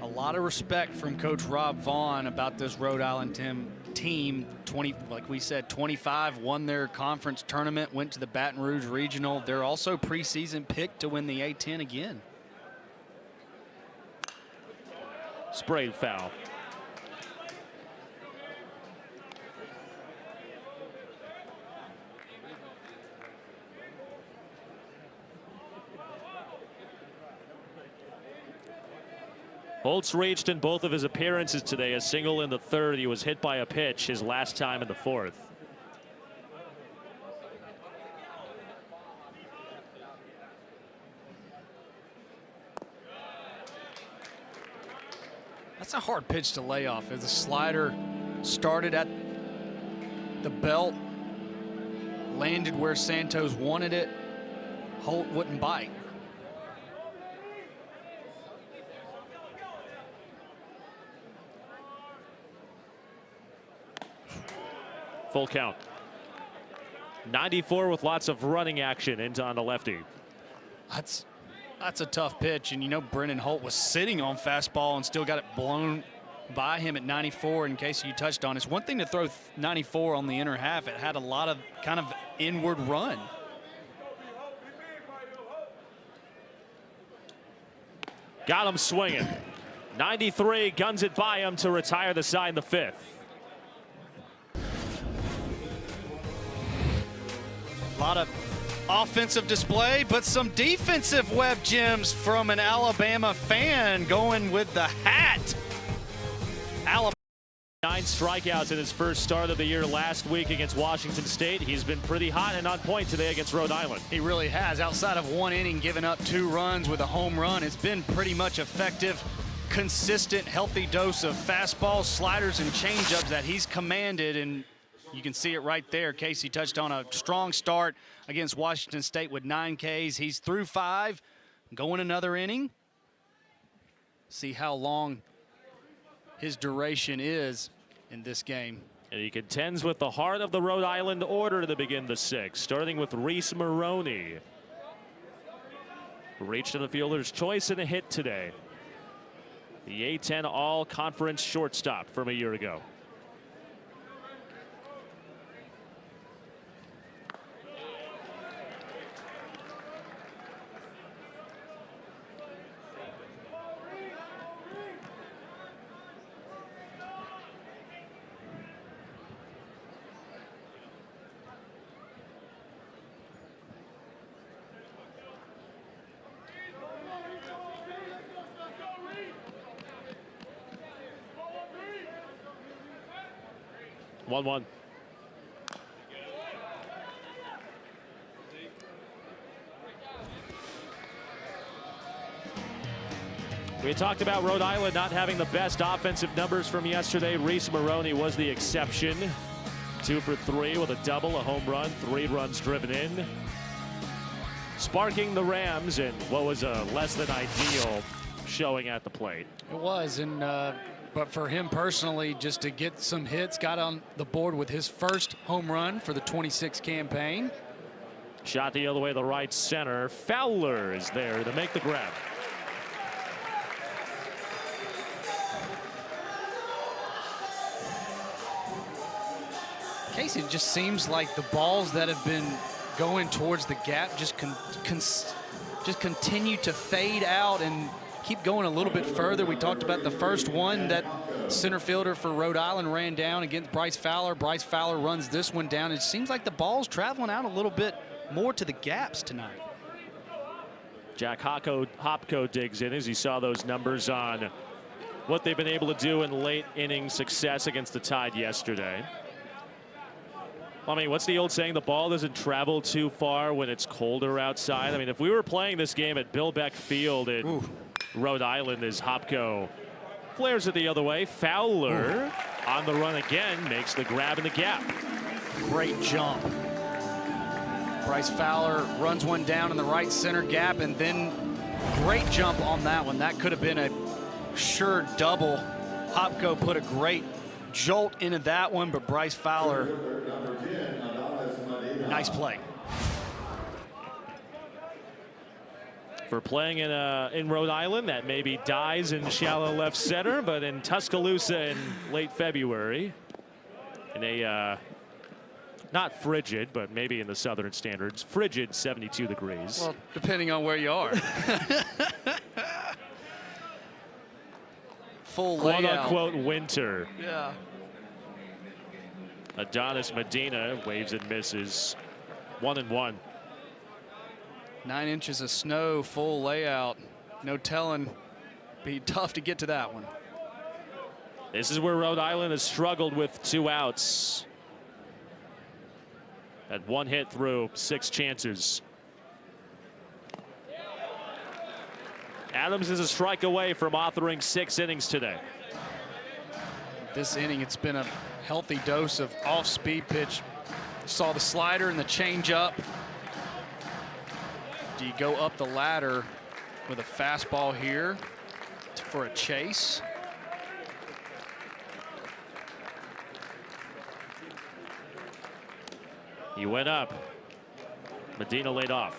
A lot of respect from Coach Rob Vaughn about this Rhode Island team. 20, like we said, 25 won their conference tournament, went to the Baton Rouge Regional. They're also preseason picked to win the A10 again. Sprayed foul. Holtz reached in both of his appearances today. A single in the third. He was hit by a pitch his last time in the fourth. That's a hard pitch to lay off. As the slider started at the belt, landed where Santos wanted it, Holt wouldn't bite. Full count. 94 with lots of running action into on the lefty. That's a tough pitch, and you know Brennan Holt was sitting on fastball and still got it blown by him at 94. In case you touched on, it's one thing to throw 94 on the inner half. It had a lot of kind of inward run. Got him swinging. 93 guns it by him to retire the side in the fifth. A lot of offensive display, but some defensive web gems from an Alabama fan going with the hat. Alabama. 9 strikeouts in his first start of the year last week against Washington State. He's been pretty hot and on point today against Rhode Island. He really has. Outside of one inning, giving up 2 runs with a home run, it's been pretty much effective, consistent, healthy dose of fastballs, sliders, and changeups that he's commanded, and you can see it right there. Casey touched on a strong start against Washington State with 9 Ks. He's through 5, going another inning. See how long his duration is in this game. And he contends with the heart of the Rhode Island order to begin the 6th, starting with Reese Maroney, who reached in the fielder's choice and a hit today. The A10 all-conference shortstop from a year ago. One. We talked about Rhode Island not having the best offensive numbers from yesterday. Reese Maroney was the exception. 2 for 3 with a double, a home run, 3 runs driven in, sparking the Rams in what was a less than ideal showing at the plate. It was, and but for him personally, just to get some hits, got on the board with his first home run for the 26 campaign. Shot the other way to right center. Fowler is there to make the grab. Casey, it just seems like the balls that have been going towards the gap just continue to fade out and keep going a little bit further. We talked about the first one that center fielder for Rhode Island ran down against Bryce Fowler. Bryce Fowler runs this one down. It seems like the ball's traveling out a little bit more to the gaps tonight. Jack Hopko digs in as he saw those numbers on what they've been able to do in late inning success against the Tide yesterday. I mean, what's the old saying? The ball doesn't travel too far when it's colder outside. I mean, if we were playing this game at Bill Beck Field in Rhode Island, as Hopko flares it the other way. Fowler on the run again, makes the grab in the gap. Great jump. Bryce Fowler runs one down in the right center gap, and then great jump on that one. That could have been a sure double. Hopko put a great jolt into that one, but Bryce Fowler, nice play. For playing in Rhode Island, that maybe dies in shallow left center, but in Tuscaloosa in late February, in a not frigid, but maybe in the southern standards, frigid 72 degrees. Well, depending on where you are. Full quote layout. unquote winter. Yeah. Adonis Medina waves and misses. 1-1. 9 inches of snow, full layout. No telling. Be tough to get to that one. This is where Rhode Island has struggled with 2 outs. Had 1 hit through 6 chances. Adams is a strike away from authoring 6 innings today. This inning, it's been a healthy dose of off-speed pitch. Saw the slider and the changeup. Do you go up the ladder with a fastball here for a chase? He went up. Medina laid off.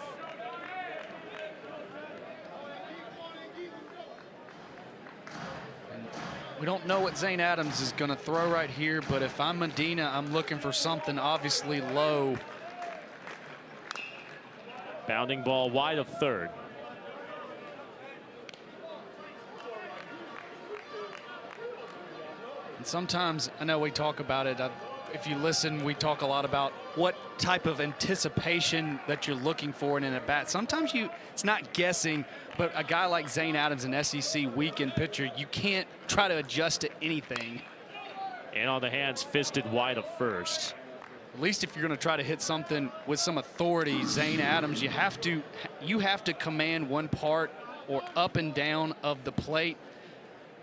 We don't know what Zane Adams is going to throw right here, but if I'm Medina, I'm looking for something obviously low. Bounding ball wide of third. And sometimes, I know we talk about it, if you listen, we talk a lot about what type of anticipation that you're looking for in an at-bat. Sometimes it's not guessing, but a guy like Zane Adams, an SEC weekend pitcher, you can't try to adjust to anything. And on the hands, fisted wide of first. At least if you're going to try to hit something with some authority, Zane Adams, you have to command one part or up and down of the plate.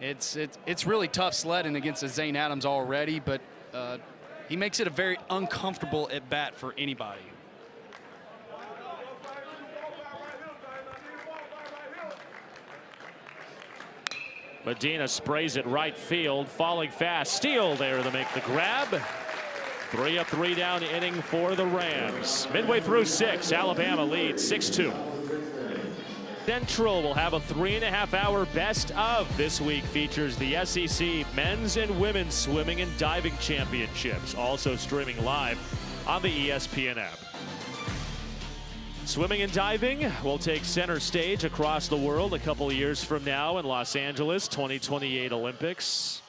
It's really tough sledding against a Zane Adams already, but he makes it a very uncomfortable at bat for anybody. Medina sprays it right field, falling fast. Steele there to make the grab. 3 up, 3 down inning for the Rams. Midway through 6, Alabama leads 6-2. Central will have a 3.5-hour best of. This week features the SEC men's and women's swimming and diving championships, also streaming live on the ESPN app. Swimming and diving will take center stage across the world a couple of years from now in Los Angeles 2028 Olympics.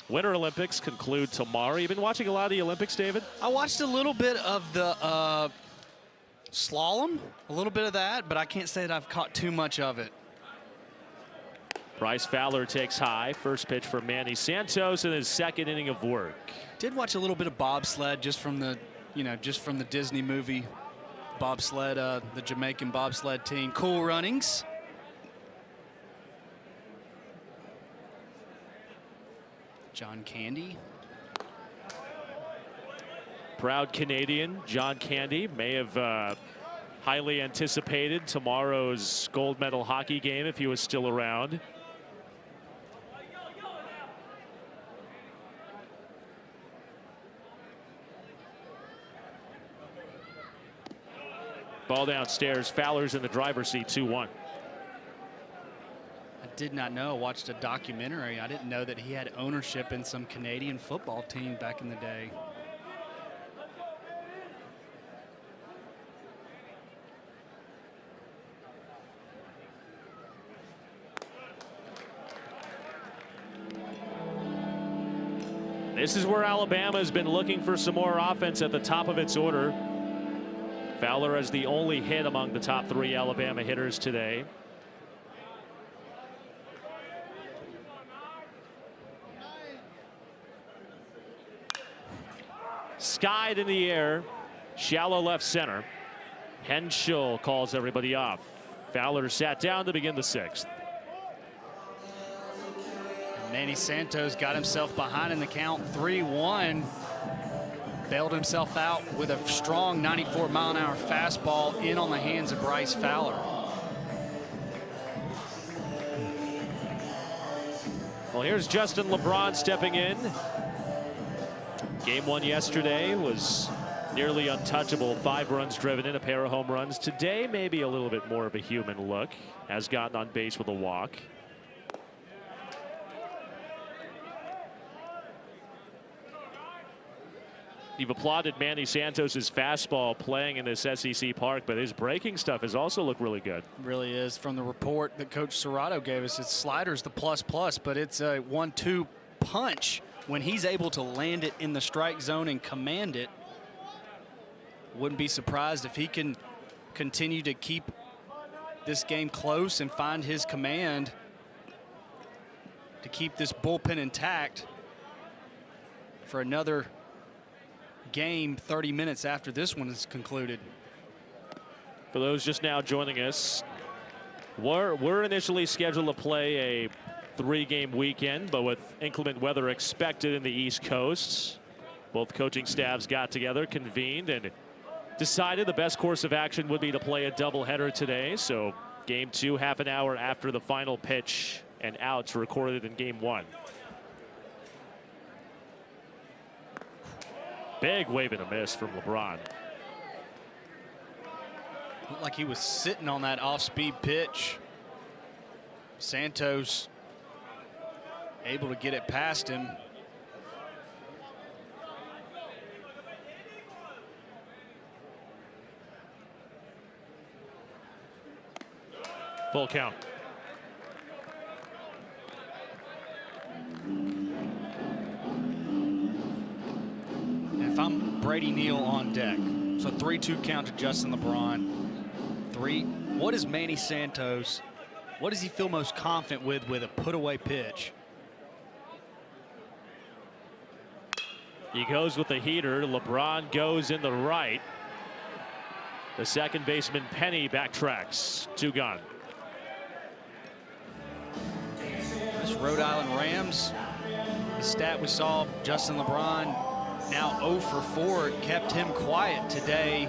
Winter Olympics conclude tomorrow. You've been watching a lot of the Olympics, David? I watched a little bit of the slalom, a little bit of that, but I can't say that I've caught too much of it. Bryce Fowler takes high. First pitch for Manny Santos in his 2nd inning of work. Did watch a little bit of bobsled just from the Disney movie bobsled, the Jamaican bobsled team. Cool runnings. John Candy. Proud Canadian John Candy may have highly anticipated tomorrow's gold medal hockey game if he was still around. Ball downstairs. Fowler's in the driver's seat. 2-1. I did not know. I watched a documentary. I didn't know that he had ownership in some Canadian football team back in the day. This is where Alabama has been looking for some more offense at the top of its order. Fowler has the only hit among the top 3 Alabama hitters today. skied in the air, shallow left center. Henschel calls everybody off. Fowler sat down to begin the 6th. Manny Santos got himself behind in the count, 3-1. Bailed himself out with a strong 94-mile-an-hour fastball in on the hands of Bryce Fowler. Well, here's Justin LeBron stepping in. Game 1 yesterday was nearly untouchable. 5 runs driven in, a pair of home runs. Today, maybe a little bit more of a human look. Has gotten on base with a walk. You've applauded Manny Santos' fastball playing in this SEC park, but his breaking stuff has also looked really good. Really is. From the report that Coach Serrato gave us, its slider's the plus, but it's a 1-2 punch. When he's able to land it in the strike zone and command it, wouldn't be surprised if he can continue to keep this game close and find his command to keep this bullpen intact for another game 30 minutes after this one is concluded. For those just now joining us, we're initially scheduled to play a 3-game weekend, but with inclement weather expected in the East Coast, both coaching staffs got together, convened, and decided the best course of action would be to play a doubleheader today. So game 2, half an hour after the final pitch and outs recorded in game 1. Big wave and a miss from LeBron. Looked like he was sitting on that off-speed pitch. Santos able to get it past him. Full count. If I'm Brady Neal on deck, so 3-2 count to Justin LeBron. What is Manny Santos? What does he feel most confident with a put-away pitch? He goes with the heater. LeBron goes in the right. The second baseman Penny backtracks. 2 gone. This Rhode Island Rams, the stat we saw, Justin LeBron now 0 for 4. It kept him quiet today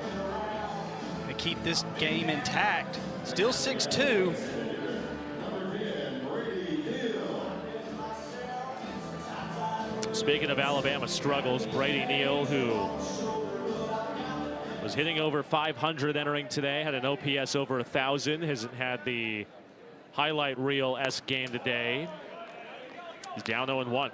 to keep this game intact. Still 6-2. Speaking of Alabama struggles, Brady Neal, who was hitting over 500 entering today, had an OPS over 1,000, hasn't had the highlight reel-esque game today. He's down 0-1.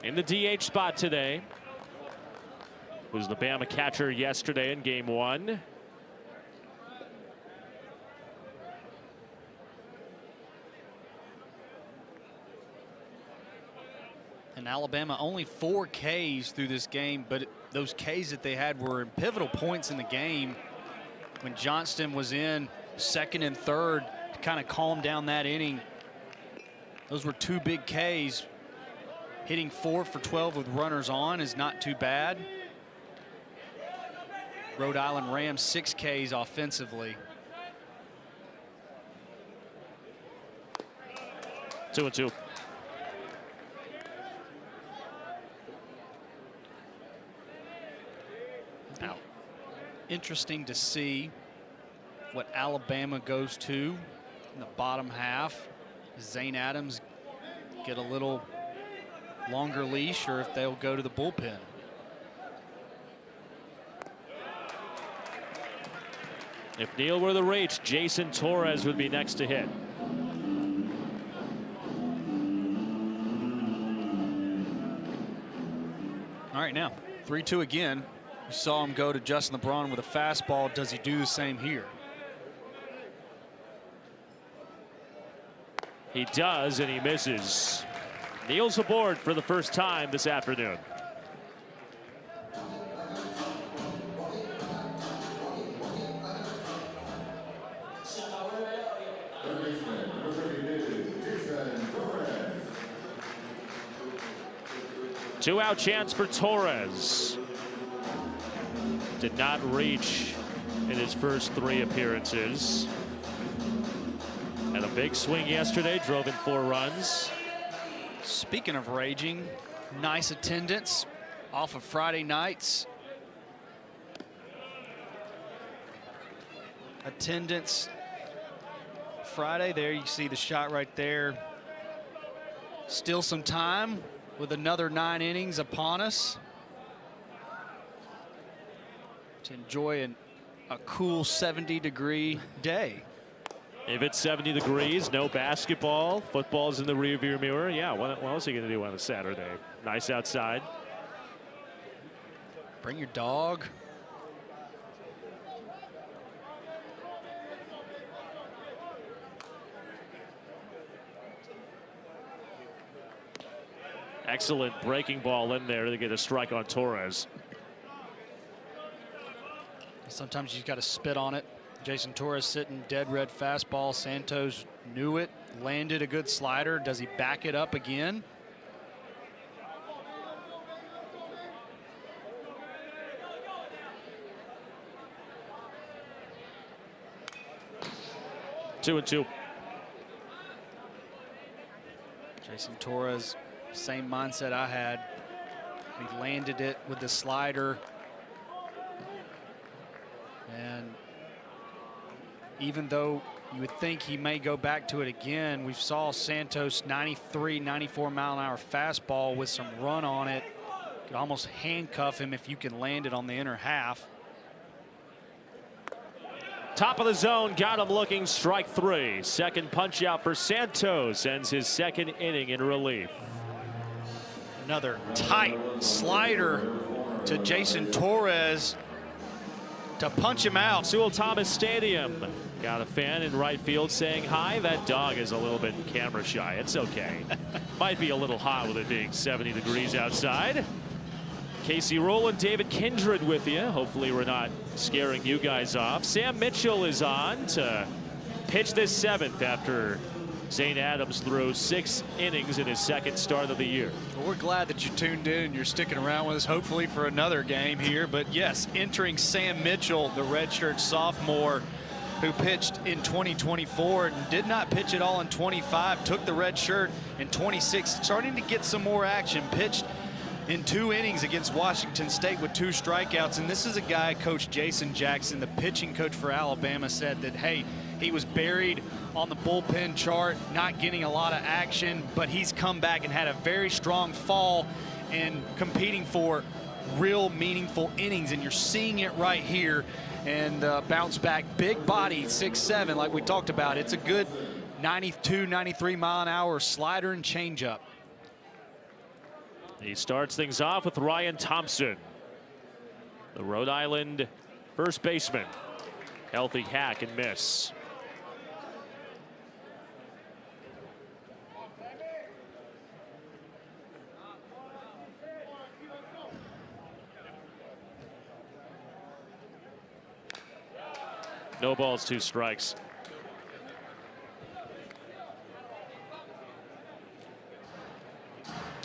In the DH spot today was the Bama catcher yesterday in game 1. And Alabama only 4 Ks through this game, but those Ks that they had were in pivotal points in the game when Johnston was in second and third to kind of calm down that inning. Those were 2 big Ks. Hitting 4 for 12 with runners on is not too bad. Rhode Island Rams 6 Ks offensively. 2-2. Now, interesting to see what Alabama goes to in the bottom half. Zane Adams get a little longer leash, or if they'll go to the bullpen. If Neal were the reach, Jason Torres would be next to hit. All right, now 3-2 again. We saw him go to Justin LeBron with a fastball. Does he do the same here? He does, and he misses. Kneels aboard for the first time this afternoon. Two-out chance for Torres. Did not reach in his first 3 appearances. Had a big swing yesterday, drove in 4 runs. Speaking of raging, nice attendance off of Friday nights. Attendance Friday, there you see the shot right there. Still some time with another 9 innings upon us to enjoy a cool 70-degree day. If it's 70 degrees, no basketball, football's in the rearview mirror. Yeah, what else are you going to do on a Saturday? Nice outside. Bring your dog. Excellent breaking ball in there to get a strike on Torres. Sometimes you've got to spit on it. Jason Torres sitting dead red fastball. Santos knew it, landed a good slider. Does he back it up again? Two and two. Jason Torres, same mindset I had. He landed it with the slider. And even though you would think he may go back to it again, we saw Santos 93, 94 mile an hour fastball with some run on it. Could almost handcuff him if you can land it on the inner half. Top of the zone, got him looking, strike 3. Second punch out for Santos, ends his 2nd inning in relief. Another tight slider to Jason Torres to punch him out. Sewell Thomas Stadium. Got a fan in right field saying hi. That dog is a little bit camera shy. It's okay. Might be a little hot with it being 70 degrees outside. Casey Rowland, David Kindred with you. Hopefully we're not scaring you guys off. Sam Mitchell is on to pitch this 7th after Zane Adams threw 6 innings in his 2nd start of the year. Well, we're glad that you tuned in and you're sticking around with us, hopefully for another game here. But yes, entering Sam Mitchell, the redshirt sophomore who pitched in 2024 and did not pitch at all in 25, took the red shirt in 26, starting to get some more action, pitched in 2 innings against Washington State with 2 strikeouts. And this is a guy, Coach Jason Jackson, the pitching coach for Alabama, said that, hey, he was buried on the bullpen chart, not getting a lot of action, but he's come back and had a very strong fall and competing for real meaningful innings. And you're seeing it right here. And bounce back, big body, 6'7", like we talked about. It's a good 92, 93 mile an hour slider and changeup. He starts things off with Ryan Thompson, the Rhode Island first baseman. Healthy hack and miss. No balls, 2 strikes.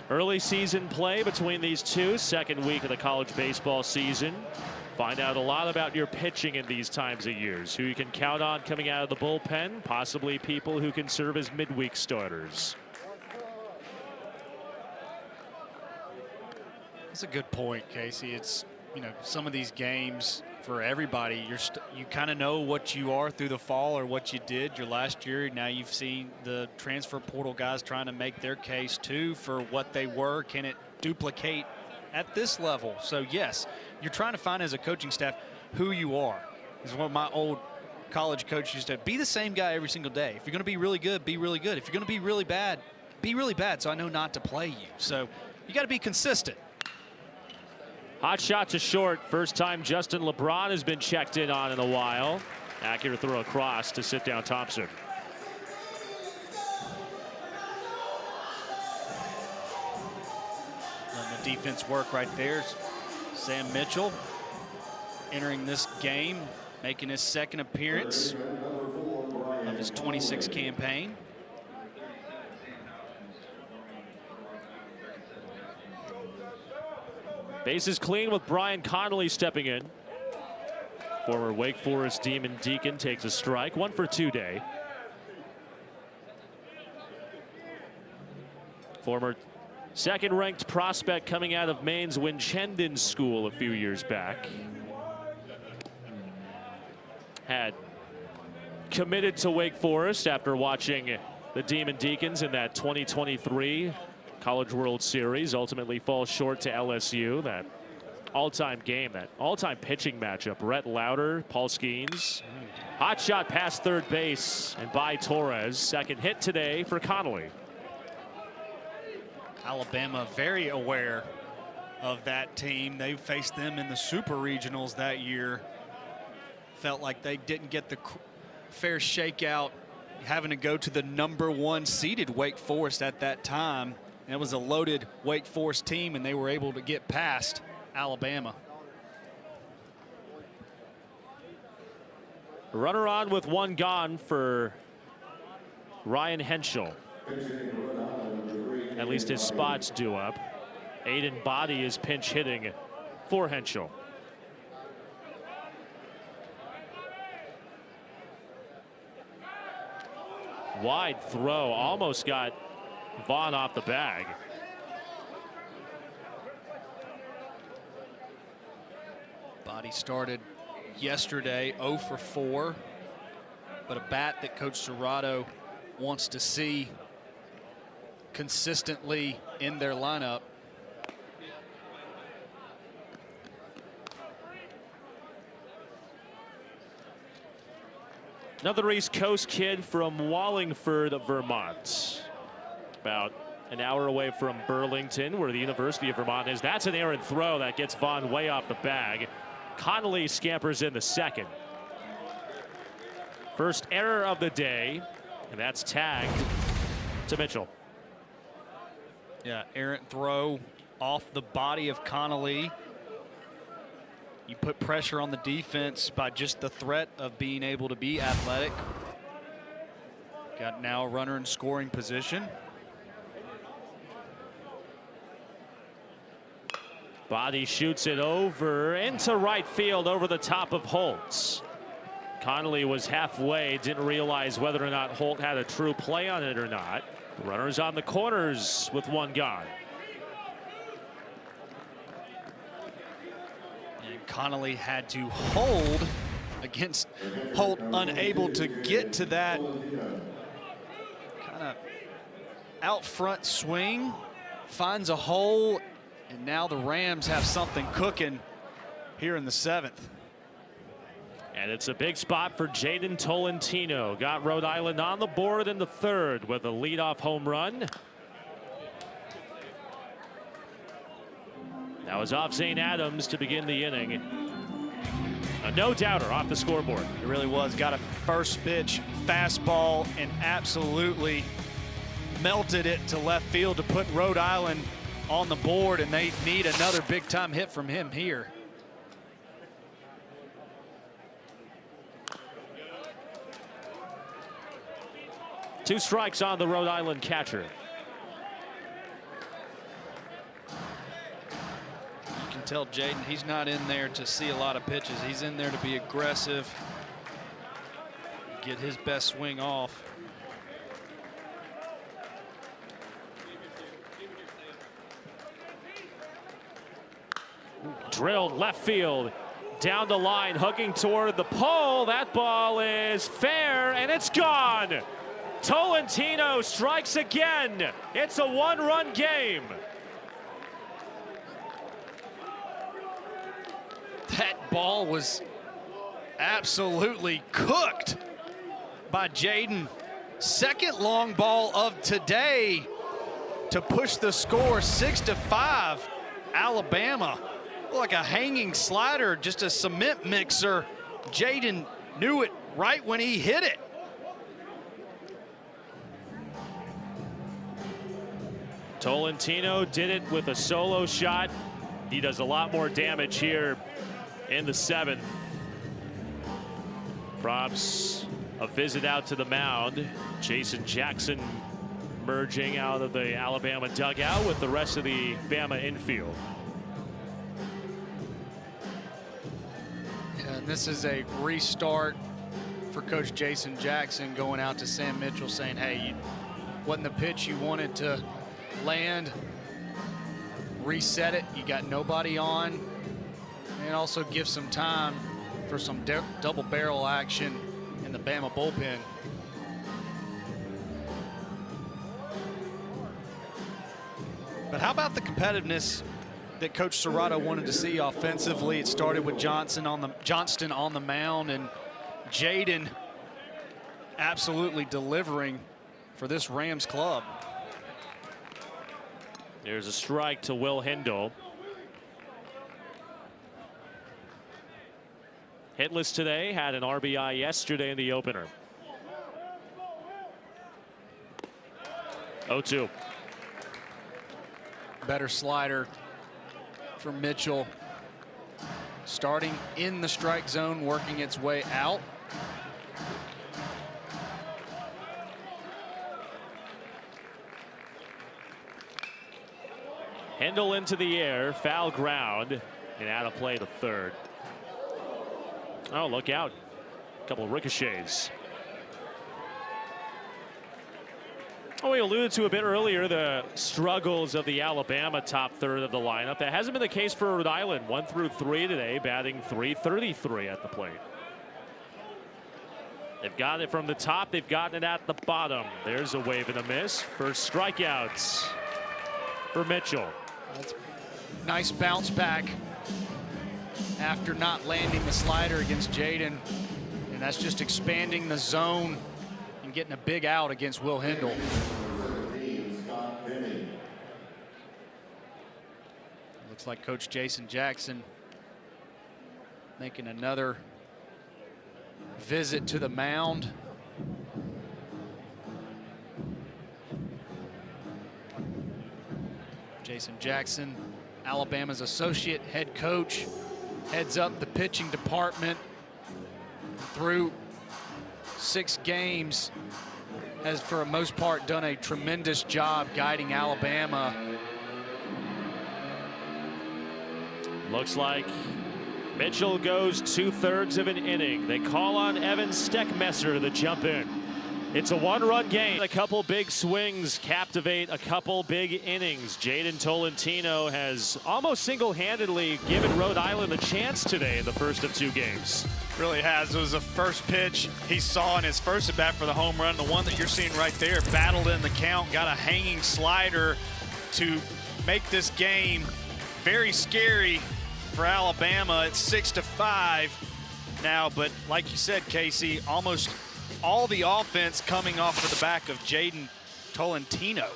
Early season play between these two, 2nd week of the college baseball season. Find out a lot about your pitching in these times of years, who you can count on coming out of the bullpen, possibly people who can serve as midweek starters. That's a good point, Casey. It's, you know, some of these games for everybody, you kind of know what you are through the fall or what you did your last year. Now you've seen the transfer portal guys trying to make their case too for what they were. Can it duplicate at this level? So yes, you're trying to find as a coaching staff who you are. This is what my old college coach used to be: the same guy every single day. If you're going to be really good, be really good. If you're going to be really bad, be really bad, so I know not to play you. So you got to be consistent. Hot shot to short. First time Justin LeBron has been checked in on in a while. Accurate throw across to sit down Thompson. defense work right there. Sam Mitchell entering this game, making his second appearance of his 26 campaign. Bases clean with Brian Connolly stepping in. Former Wake Forest Demon Deacon takes a strike. 1 for 2 day. Former second-ranked prospect coming out of Maine's Winchendon School a few years back. Had committed to Wake Forest after watching the Demon Deacons in that 2023 College World Series. Ultimately falls short to LSU. That all-time game, that all-time pitching matchup. Rhett Lauder, Paul Skeens. Hot shot past third base and by Torres. Second hit today for Connolly. Alabama very aware of that team. They faced them in the Super Regionals that year. Felt like they didn't get the fair shakeout, having to go to the #1 seeded Wake Forest at that time. And it was a loaded Wake Forest team, and they were able to get past Alabama. Runner on with 1 gone for Ryan Henschel. At least his spots due up. Aiden Body is pinch hitting for Henschel. Wide throw, almost got Vaughn off the bag. Body started yesterday 0 for 4, but a bat that Coach Serrato wants to see consistently in their lineup. Another East Coast kid from Wallingford, Vermont. About an hour away from Burlington, where the University of Vermont is. That's an errant throw that gets Vaughn way off the bag. Connolly scampers in the second. First error of the day, and that's tagged to Mitchell. Yeah, errant throw off the body of Connolly. You put pressure on the defense by just the threat of being able to be athletic. Got now a runner in scoring position. Body shoots it over into right field over the top of Holtz. Connolly was halfway, didn't realize whether or not Holt had a true play on it or not. Runners on the corners with 1 gone. And Connolly had to hold against Holt, unable to get to that kind of out front swing. Finds a hole, and now the Rams have something cooking here in the 7th. And it's a big spot for Jaden Tolentino. Got Rhode Island on the board in the 3rd with a leadoff home run. That was off St. Adams to begin the inning. A no-doubter off the scoreboard. It really was. Got a first pitch fastball and absolutely melted it to left field to put Rhode Island on the board, and they need another big-time hit from him here. Two strikes on the Rhode Island catcher. You can tell Jaden he's not in there to see a lot of pitches. He's in there to be aggressive, get his best swing off. Drilled left field, down the line, hooking toward the pole. That ball is fair, and it's gone. Tolentino strikes again. It's a 1-run game. That ball was absolutely cooked by Jaden. Second long ball of today to push the score 6-5. Alabama. Like a hanging slider, just a cement mixer. Jaden knew it right when he hit it. Tolentino did it with a solo shot. He does a lot more damage here in the 7th. Probs a visit out to the mound. Jason Jackson merging out of the Alabama dugout with the rest of the Bama infield. And this is a restart for Coach Jason Jackson, going out to Sam Mitchell saying, hey, wasn't the pitch you wanted to land. Reset it. You got nobody on. And also give some time for some double barrel action in the Bama bullpen. But how about the competitiveness that Coach Serrato wanted to see offensively? It started with Johnston on the mound, and Jaden absolutely delivering for this Rams club. There's a strike to Will Hindle. Hitless today, had an RBI yesterday in the opener. 0-2. Better slider for Mitchell. Starting in the strike zone, working its way out. Hindle into the air, foul ground, and out of play to third. Oh, look out. A couple of ricochets. Oh, we alluded to a bit earlier the struggles of the Alabama top third of the lineup. That hasn't been the case for Rhode Island. 1 through 3 today, batting .333 at the plate. They've got it from the top. They've gotten it at the bottom. There's a wave and a miss. First strikeouts for Mitchell. That's a nice bounce back after not landing the slider against Jaden. And that's just expanding the zone and getting a big out against Will Hindle. Looks like Coach Jason Jackson making another visit to the mound. Jason Jackson, Alabama's associate head coach, heads up the pitching department. Through 6 games, has for the most part done a tremendous job guiding Alabama. Looks like Mitchell goes 2/3 of an inning. They call on Evan Steckmesser to jump in. It's a 1-run game. A couple big swings captivate a couple big innings. Jaden Tolentino has almost single-handedly given Rhode Island a chance today in the first of 2 games. Really has. It was the first pitch he saw in his first at-bat for the home run. The one that you're seeing right there, battled in the count, got a hanging slider to make this game very scary for Alabama. It's 6-5 now, but like you said, Casey, almost all the offense coming off of the back of Jaden Tolentino.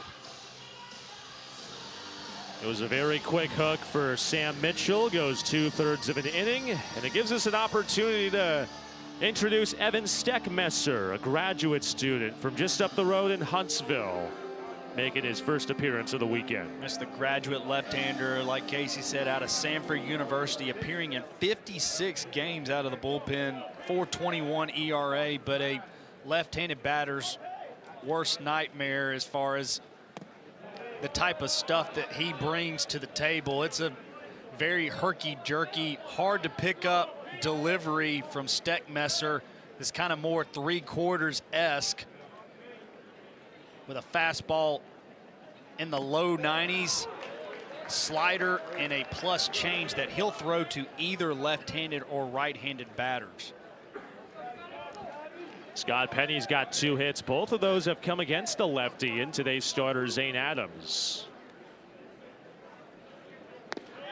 It was a very quick hook for Sam Mitchell, goes 2/3 of an inning, and it gives us an opportunity to introduce Evan Steckmesser, a graduate student from just up the road in Huntsville, making his first appearance of the weekend. That's the graduate left-hander, like Casey said, out of Samford University, appearing in 56 games out of the bullpen, 4.21 ERA, but a left-handed batter's worst nightmare as far as the type of stuff that he brings to the table. It's a very herky-jerky, hard to pick up delivery from Steckmesser. This kind of more 3/4-esque with a fastball in the low 90s, slider, and a plus change that he'll throw to either left-handed or right-handed batters. Scott Penny's got 2 hits. Both of those have come against a lefty in today's starter, Zane Adams.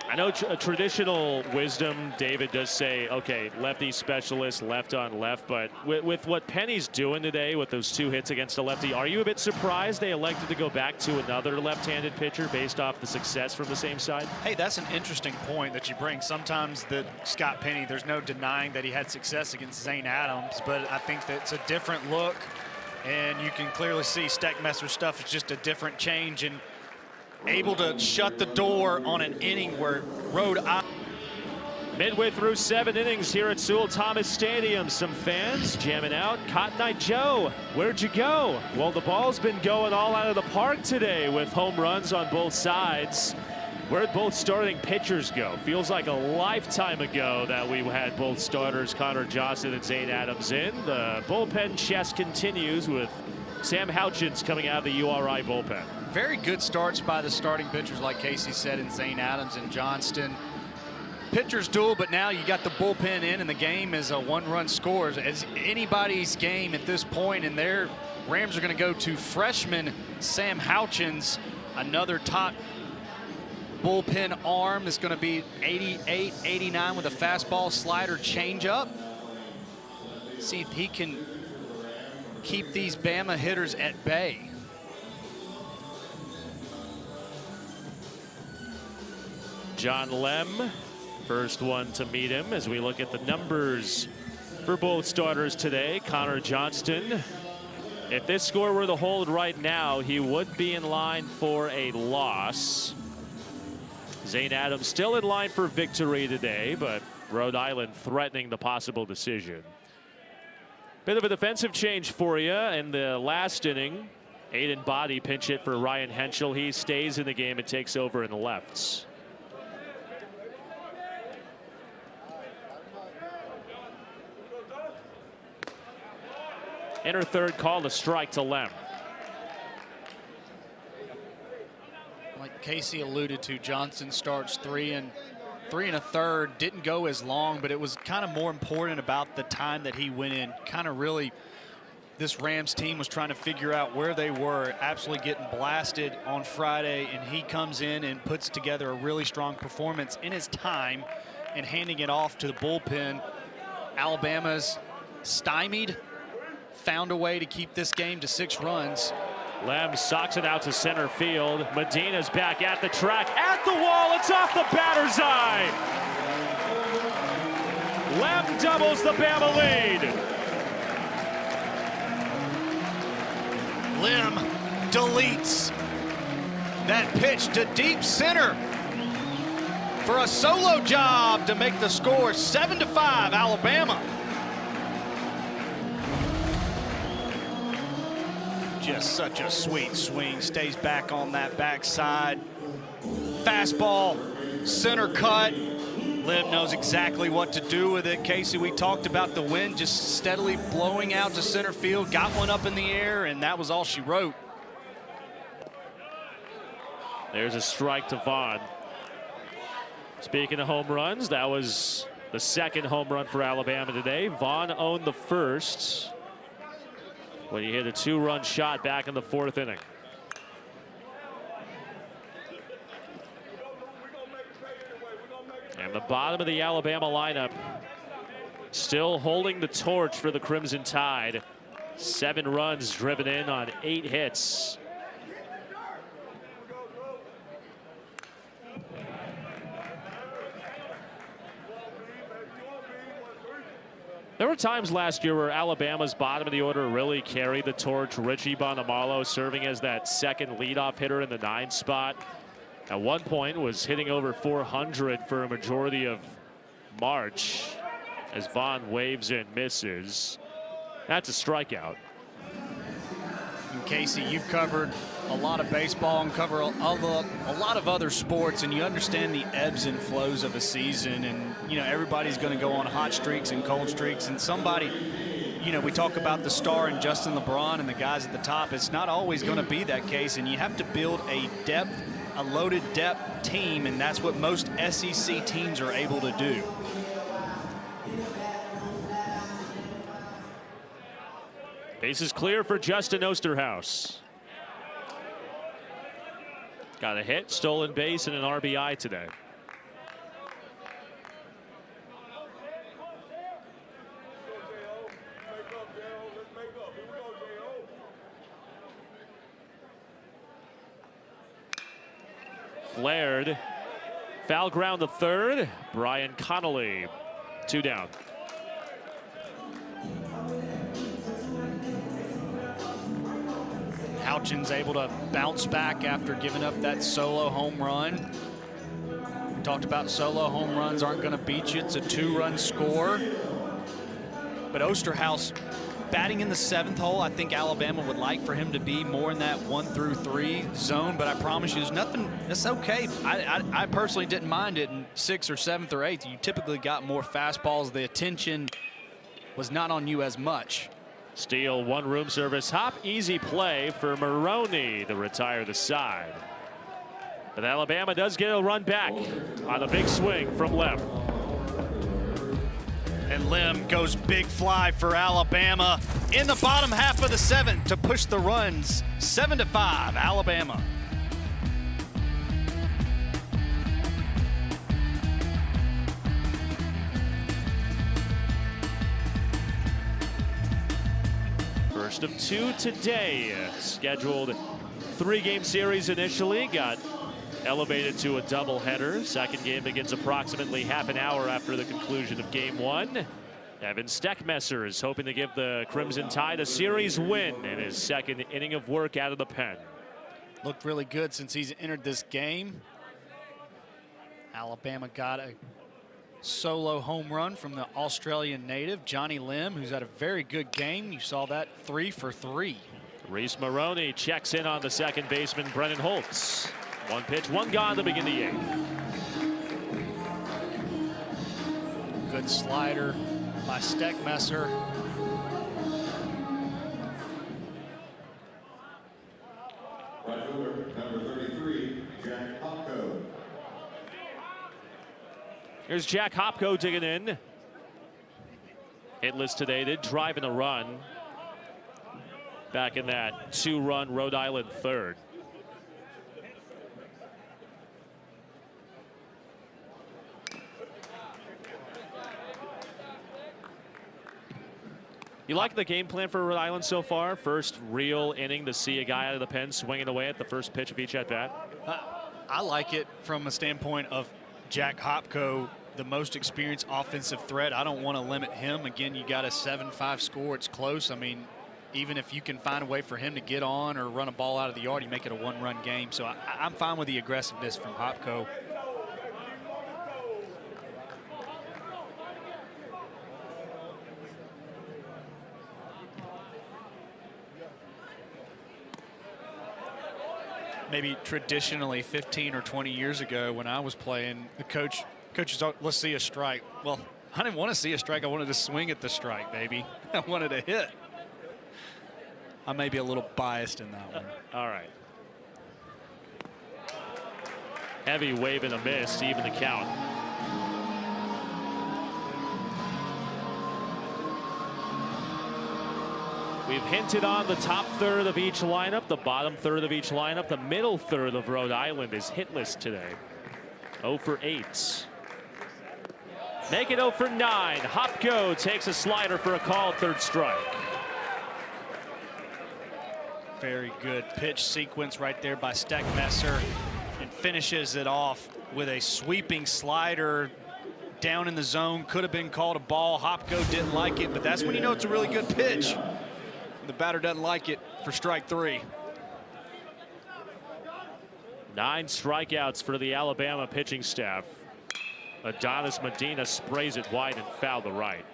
I know traditional wisdom, David does say, okay, lefty specialist, left on left, but with what Penny's doing today with those 2 hits against a lefty, are you a bit surprised they elected to go back to another left-handed pitcher based off the success from the same side? Hey, that's an interesting point that you bring. Sometimes Scott Penny, there's no denying that he had success against Zane Adams, but I think that's a different look, and you can clearly see Steckmesser's stuff is just a different change, and able to shut the door on an inning where Rhode Island. Midway through 7 innings here at Sewell Thomas Stadium, some fans jamming out. Cotton Eye Joe, where'd you go? Well, the ball's been going all out of the park today with home runs on both sides. Where'd both starting pitchers go? Feels like a lifetime ago that we had both starters, Connor Johnson and Zane Adams, in. The bullpen chess continues with Sam Houchins coming out of the URI bullpen. Very good starts by the starting pitchers, like Casey said, in Zane Adams and Johnston. Pitcher's duel, but now you got the bullpen in, and the game is a 1-run score. It's anybody's game at this point, and their Rams are going to go to freshman Sam Houchins, another top bullpen arm. Is going to be 88, 89 with a fastball, slider, changeup. See if he can keep these Bama hitters at bay. John Lem, first one to meet him as we look at the numbers for both starters today. Connor Johnston, if this score were to hold right now, he would be in line for a loss. Zane Adams still in line for victory today, but Rhode Island threatening the possible decision. Bit of a defensive change for you in the last inning. Aiden Body pinch hit for Ryan Henschel. He stays in the game and takes over in the lefts. Inner third, called a strike to Lem. Like Casey alluded to, Johnson starts 3 1/3. Didn't go as long, but it was kind of more important about the time that he went in. Kind of really, this Rams team was trying to figure out where they were, absolutely getting blasted on Friday, and he comes in and puts together a really strong performance in his time and handing it off to the bullpen. Alabama's stymied, found a way to keep this game to 6 runs. Lem socks it out to center field. Medina's back at the track, at the wall. It's off the batter's eye. Lem doubles the Bama lead. Lem deletes that pitch to deep center for a solo job to make the score 7-5 Alabama. Just such a sweet swing, stays back on that backside. Fastball, center cut. Lem knows exactly what to do with it. Casey, we talked about the wind just steadily blowing out to center field, got one up in the air, and that was all she wrote. There's a strike to Vaughn. Speaking of home runs, that was the second home run for Alabama today. Vaughn owned the first when he hit a 2-run shot back in the 4th inning. And the bottom of the Alabama lineup still holding the torch for the Crimson Tide. 7 runs driven in on 8 hits. There were times last year where Alabama's bottom of the order really carried the torch. Richie Bonamalo serving as that second leadoff hitter in the 9 spot. At one point was hitting over 400 for a majority of March as Vaughn waves and misses. That's a strikeout. And Casey, you've covered a lot of baseball and cover a lot of other sports, and you understand the ebbs and flows of a season. And you know, everybody's going to go on hot streaks and cold streaks, and somebody, you know, we talk about the star and Justin LeBron and the guys at the top. It's not always going to be that case, and you have to build a loaded depth team, and that's what most SEC teams are able to do. Base is clear for Justin Osterhaus. Got a hit, stolen base, and an RBI today. Flared. Foul ground to third. Brian Connolly. 2 down. Houchin's able to bounce back after giving up that solo home run. We talked about solo home runs aren't going to beat you. It's a 2-run score. But Osterhaus batting in the 7th hole, I think Alabama would like for him to be more in that 1 through 3 zone, but I promise you there's nothing, it's okay. I personally didn't mind it in 6th or 7th or 8th. You typically got more fastballs. The attention was not on you as much. Steele, 1 room service hop, easy play for Maroney to retire the side. But Alabama does get a run back on a big swing from Lem. And Lim goes big fly for Alabama in the bottom half of the 7th to push the runs 7-5 Alabama. First of 2 today. Scheduled 3-game series initially. Got elevated to a doubleheader. Second game begins approximately half an hour after the conclusion of game 1. Evan Steckmesser is hoping to give the Crimson Tide a series win in his 2nd inning of work out of the pen. Looked really good since he's entered this game. Alabama got a solo home run from the Australian native, Johnny Lim, who's had a very good game. You saw that 3 for 3. Reese Maroney checks in on the second baseman, Brennan Holtz. 1 pitch, 1 gone to begin the 8th. Good slider by Steckmesser. Right fielder, number 33, Jack Hopko. Here's Jack Hopko digging in. Hitless today, did drive in a run back in that 2-run Rhode Island 3rd. You like the game plan for Rhode Island so far? First real inning to see a guy out of the pen swinging away at the first pitch of each at-bat? I like it from a standpoint of Jack Hopko, the most experienced offensive threat. I don't want to limit him. Again, you got a 7-5 score. It's close. I mean, even if you can find a way for him to get on or run a ball out of the yard, you make it a 1-run game. So I'm fine with the aggressiveness from Hopko. Maybe traditionally 15 or 20 years ago when I was playing, the coaches thought, let's see a strike. Well, I didn't want to see a strike. I wanted to swing at the strike, baby. I wanted to hit. I may be a little biased in that one. All right. Heavy wave and a miss to even the count. We've hinted on the top third of each lineup, the bottom third of each lineup. The middle third of Rhode Island is hitless today. 0 for 8. Make it 0 for 9. Hopko takes a slider for a called 3rd strike. Very good pitch sequence right there by Steckmesser, and finishes it off with a sweeping slider down in the zone. Could have been called a ball. Hopko didn't like it, but that's when you know it's a really good pitch. The batter doesn't like it for strike 3. 9 strikeouts for the Alabama pitching staff. Adonis Medina sprays it wide and foul to right.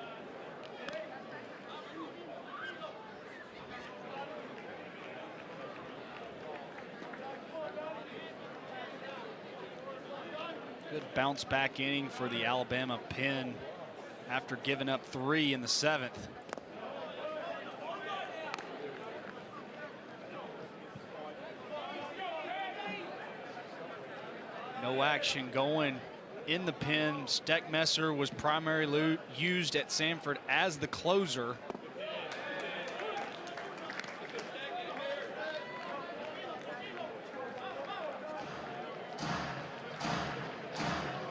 Good bounce back inning for the Alabama pen after giving up 3 in the 7th. No action going in the pen. Steckmesser was primarily used at Sanford as the closer.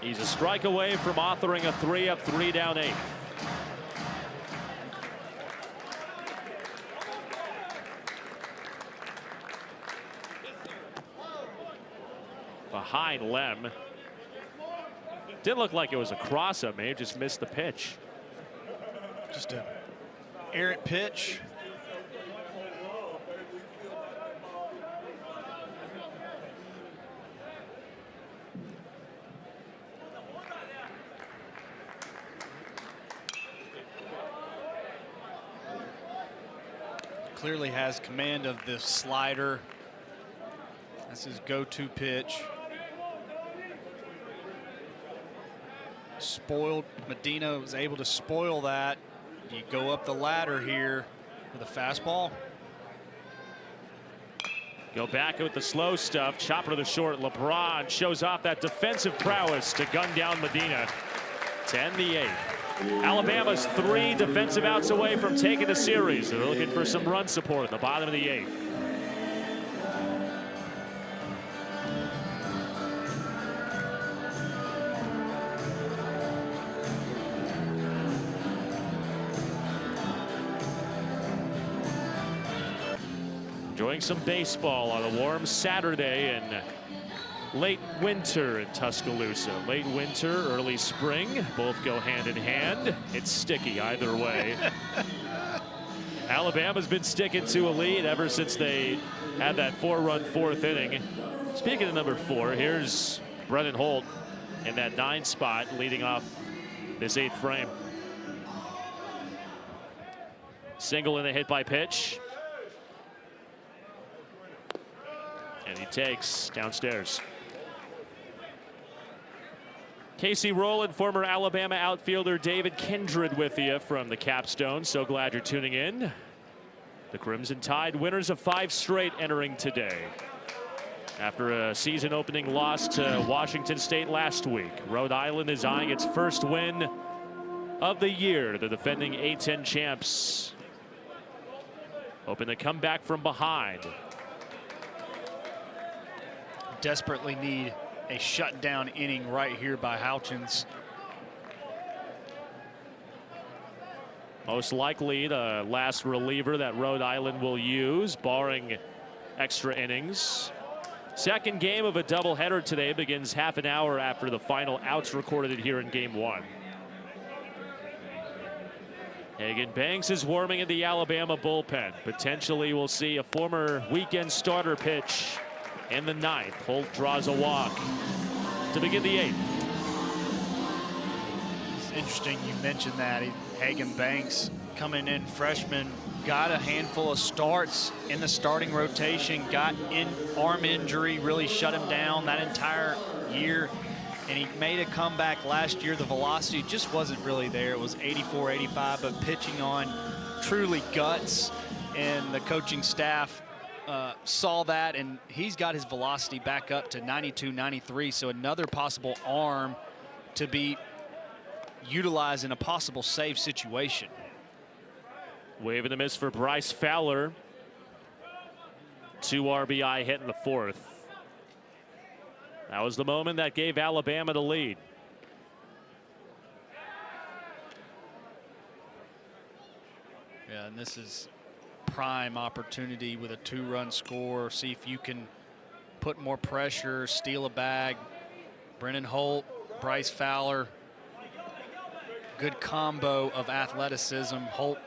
He's a strike away from authoring a 3-up, 3-down 8th. Behind Lem. Didn't look like it was a cross-up. May have just missed the pitch. Just a errant pitch. clearly has command of the slider. That's his go-to pitch. Spoiled. Medina was able to spoil that. You go up the ladder here with a fastball. Go back with the slow stuff. Chopper to the short. LeBron shows off that defensive prowess to gun down Medina to end the 8th. Alabama's 3 defensive outs away from taking the series. They're looking for some run support at the bottom of the 8th. Enjoying some baseball on a warm Saturday in late winter in Tuscaloosa. Late winter, early spring, both go hand in hand. It's sticky either way. Alabama's been sticking to a lead ever since they had that 4-run 4th inning. Speaking of number 4, here's Brennan Holt in that 9 spot leading off this 8th frame. Single and a hit by pitch. And he takes downstairs. Casey Rowland, former Alabama outfielder David Kindred with you from the Capstone. So glad you're tuning in. The Crimson Tide, winners of 5 straight entering today. After a season opening loss to Washington State last week, Rhode Island is eyeing its first win of the year. The defending A-10 champs hoping to come back from behind. Desperately need a shutdown inning right here by Houchins. Most likely the last reliever that Rhode Island will use, barring extra innings. Second game of a doubleheader today begins half an hour after the final outs recorded here in Game 1. Hagan Banks is warming in the Alabama bullpen. Potentially we'll see a former weekend starter pitch in the 9th. Holt draws a walk to begin the 8th. It's interesting you mentioned that. Hagan Banks coming in, freshman, got a handful of starts in the starting rotation, got in arm injury, really shut him down that entire year. And he made a comeback last year. The velocity just wasn't really there. It was 84, 85, but pitching on truly guts. And the coaching staff saw that, and he's got his velocity back up to 92, 93. So another possible arm to be utilized in a possible save situation. Wave and a miss for Bryce Fowler. 2 RBI hit in the 4th. That was the moment that gave Alabama the lead. Yeah, and this is prime opportunity with a 2-run score. See if you can put more pressure, steal a bag. Brennan Holt, Bryce Fowler. Good combo of athleticism. Holt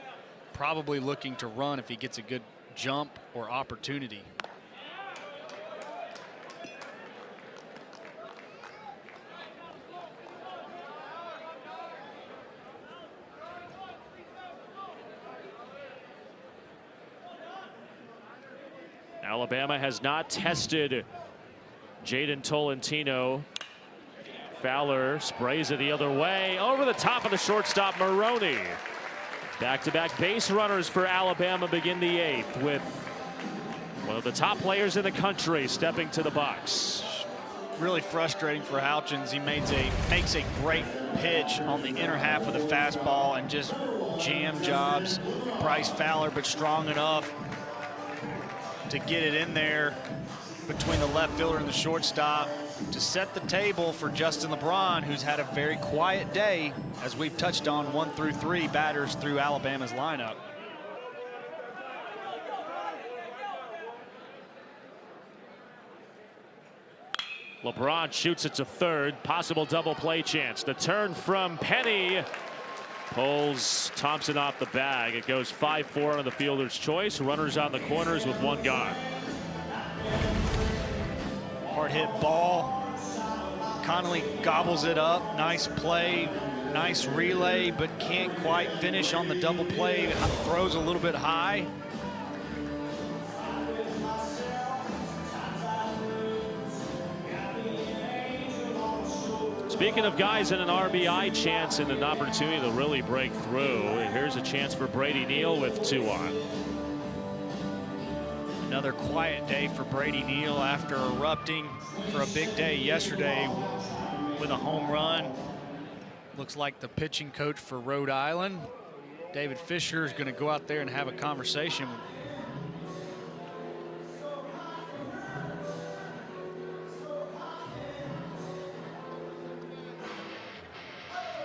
probably looking to run if he gets a good jump or opportunity. Alabama has not tested Jaden Tolentino. Fowler sprays it the other way. Over the top of the shortstop, Maroney. Back-to-back base runners for Alabama begin the 8th with one of the top players in the country stepping to the box. Really frustrating for Houchins. He makes a great pitch on the inner half of the fastball and just jam jobs Bryce Fowler, but strong enough to get it in there between the left fielder and the shortstop to set the table for Justin LeBron, who's had a very quiet day, as we've touched on, 1 through 3 batters through Alabama's lineup. LeBron shoots it to third. Possible double play chance. The turn from Penny pulls Thompson off the bag. It goes 5-4 on the fielder's choice. Runners on the corners with 1 gone. Hard hit ball. Connolly gobbles it up. Nice play, nice relay, but can't quite finish on the double play. Throws a little bit high. Speaking of guys in an RBI chance and an opportunity to really break through, here's a chance for Brady Neal with 2 on. Another quiet day for Brady Neal after erupting for a big day yesterday with a home run. Looks like the pitching coach for Rhode Island, David Fisher, is going to go out there and have a conversation.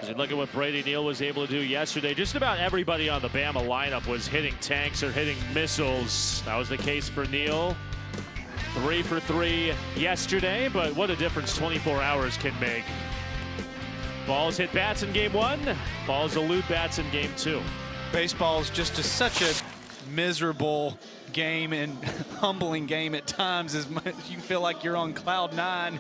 As you look at what Brady Neal was able to do yesterday, just about everybody on the Bama lineup was hitting tanks or hitting missiles. That was the case for Neal. 3 for 3 yesterday, but what a difference 24 hours can make. Balls hit bats in game 1, balls elude bats in game 2. Baseball is just such a miserable game and humbling game at times. As much you can feel like you're on cloud 9,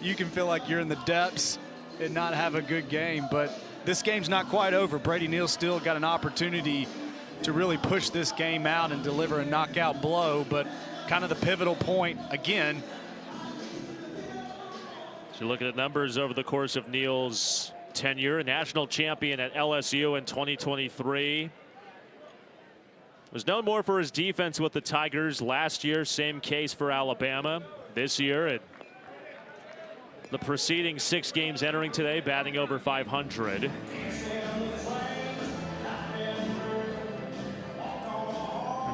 you can feel like you're in the depths and not have a good game. But this game's not quite over. Brady Neal still got an opportunity to really push this game out and deliver a knockout blow, but kind of the pivotal point again. So look at the numbers over the course of Neal's tenure. National champion at LSU in 2023. Was known more for his defense with the Tigers last year. Same case for Alabama. This year, at the preceding 6 games entering today, batting over 500. And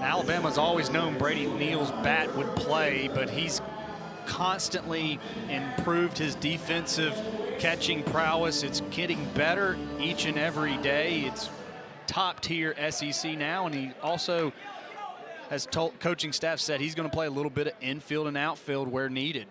Alabama's always known Brady Neal's bat would play, but he's constantly improved his defensive catching prowess. It's getting better each and every day. It's top tier SEC now, and he also has told coaching staff said he's going to play a little bit of infield and outfield where needed.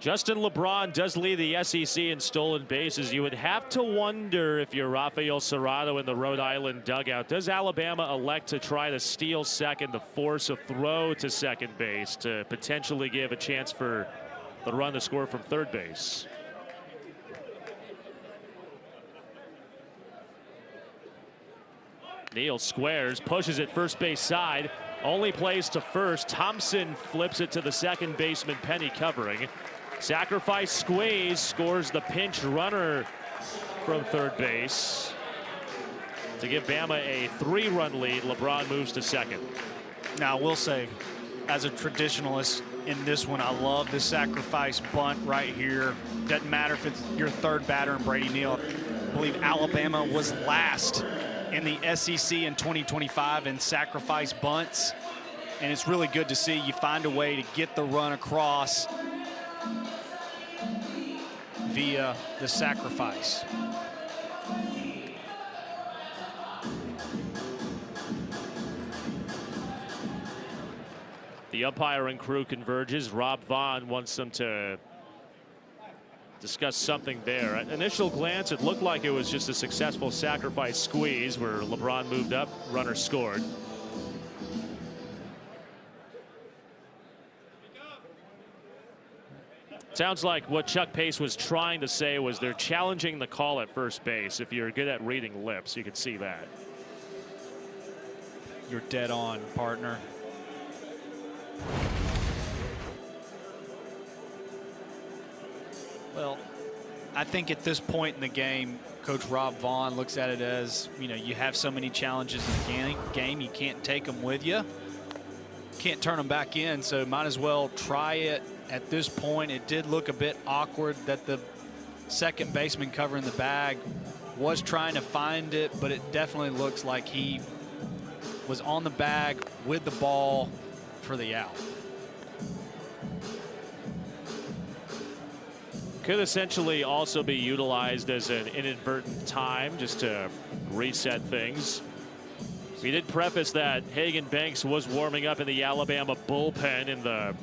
Justin LeBron does lead the SEC in stolen bases. You would have to wonder, if you're Rafael Serrano in the Rhode Island dugout, does Alabama elect to try to steal second to force a throw to second base to potentially give a chance for the run to score from third base? Neal squares, pushes it first base side, only plays to first. Thompson flips it to the second baseman, Penny covering. Sacrifice squeeze, scores the pinch runner from third base to give Bama a 3-run lead. LeBron moves to second. Now, I will say, as a traditionalist in this one, I love the sacrifice bunt right here. Doesn't matter if it's your third batter in Brady Neal. I believe Alabama was last in the SEC in 2025 in sacrifice bunts, and it's really good to see you find a way to get the run across via the sacrifice. The umpiring crew converges. Rob Vaughn wants them to discuss something there. At initial glance, it looked like it was just a successful sacrifice squeeze where LeBron moved up, runner scored. Sounds like what Chuck Pace was trying to say was they're challenging the call at first base. If you're good at reading lips, you can see that. You're dead on, partner. Well, I think at this point in the game, Coach Rob Vaughn looks at it as, you know, you have so many challenges in the game, you can't take them with you. Can't turn them back in, so might as well try it at this point. It did look a bit awkward that the second baseman covering the bag was trying to find it, but it definitely looks like he was on the bag with the ball for the out. Could essentially also be utilized as an inadvertent time just to reset things. We did preface that Hagan Banks was warming up in the Alabama bullpen in the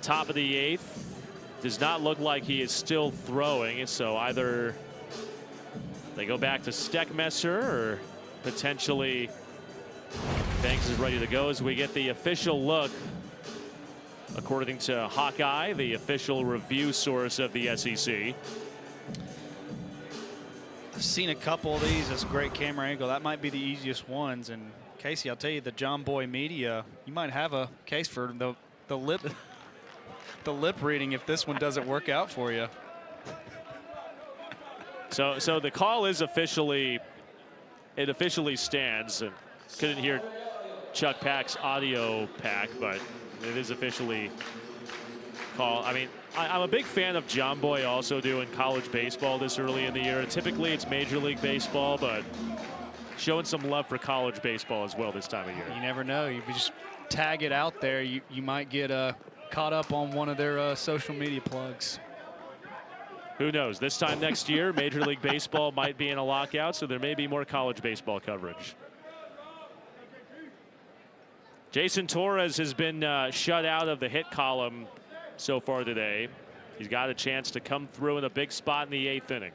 top of the 8th. Does not look like he is still throwing, so either they go back to Steckmesser or potentially Banks is ready to go as we get the official look. According to Hawkeye, the official review source of the SEC. I've seen a couple of these. That's a great camera angle. That might be the easiest ones. And Casey, I'll tell you, the John Boy Media, you might have a case for the lip the lip reading if this one doesn't work out for you. So the call is officially, it officially stands. And couldn't hear Chuck Pack's audio pack, but it is officially called. I mean, I'm a big fan of John Boy also doing college baseball this early in the year. Typically it's Major League Baseball, but showing some love for college baseball as well this time of year. You never know. You just tag it out there, you might get caught up on one of their social media plugs. Who knows? This time next year, Major League Baseball might be in a lockout, so there may be more college baseball coverage. Jason Torres has been shut out of the hit column so far today. He's got a chance to come through in a big spot in the 8th inning.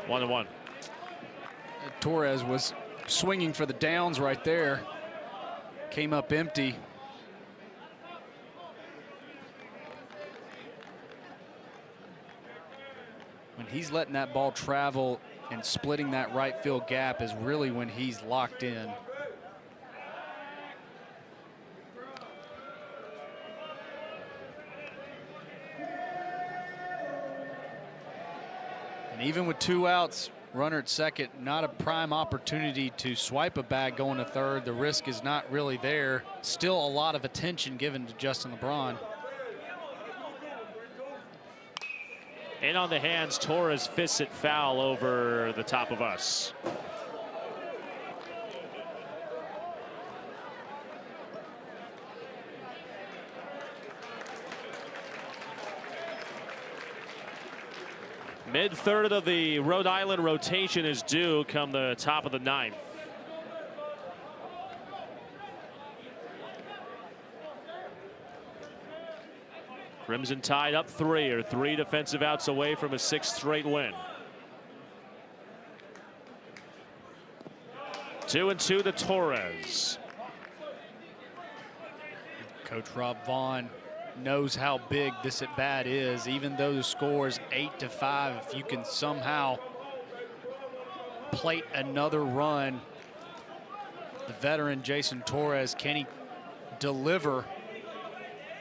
1-1. Torres was swinging for the downs right there. Came up empty. When he's letting that ball travel and splitting that right field gap is really when he's locked in. And even with 2 outs, runner at second, not a prime opportunity to swipe a bag going to third. The risk is not really there. Still a lot of attention given to Justin LeBron. In on the hands, Torres fists it foul over the top of us. Mid-third of the Rhode Island rotation is due come the top of the 9th. Crimson Tide up 3, or 3 defensive outs away from a 6th straight win. 2-2 to Torres. Coach Rob Vaughn knows how big this at bat is. Even though the score is 8-5, if you can somehow plate another run, the veteran Jason Torres, can he deliver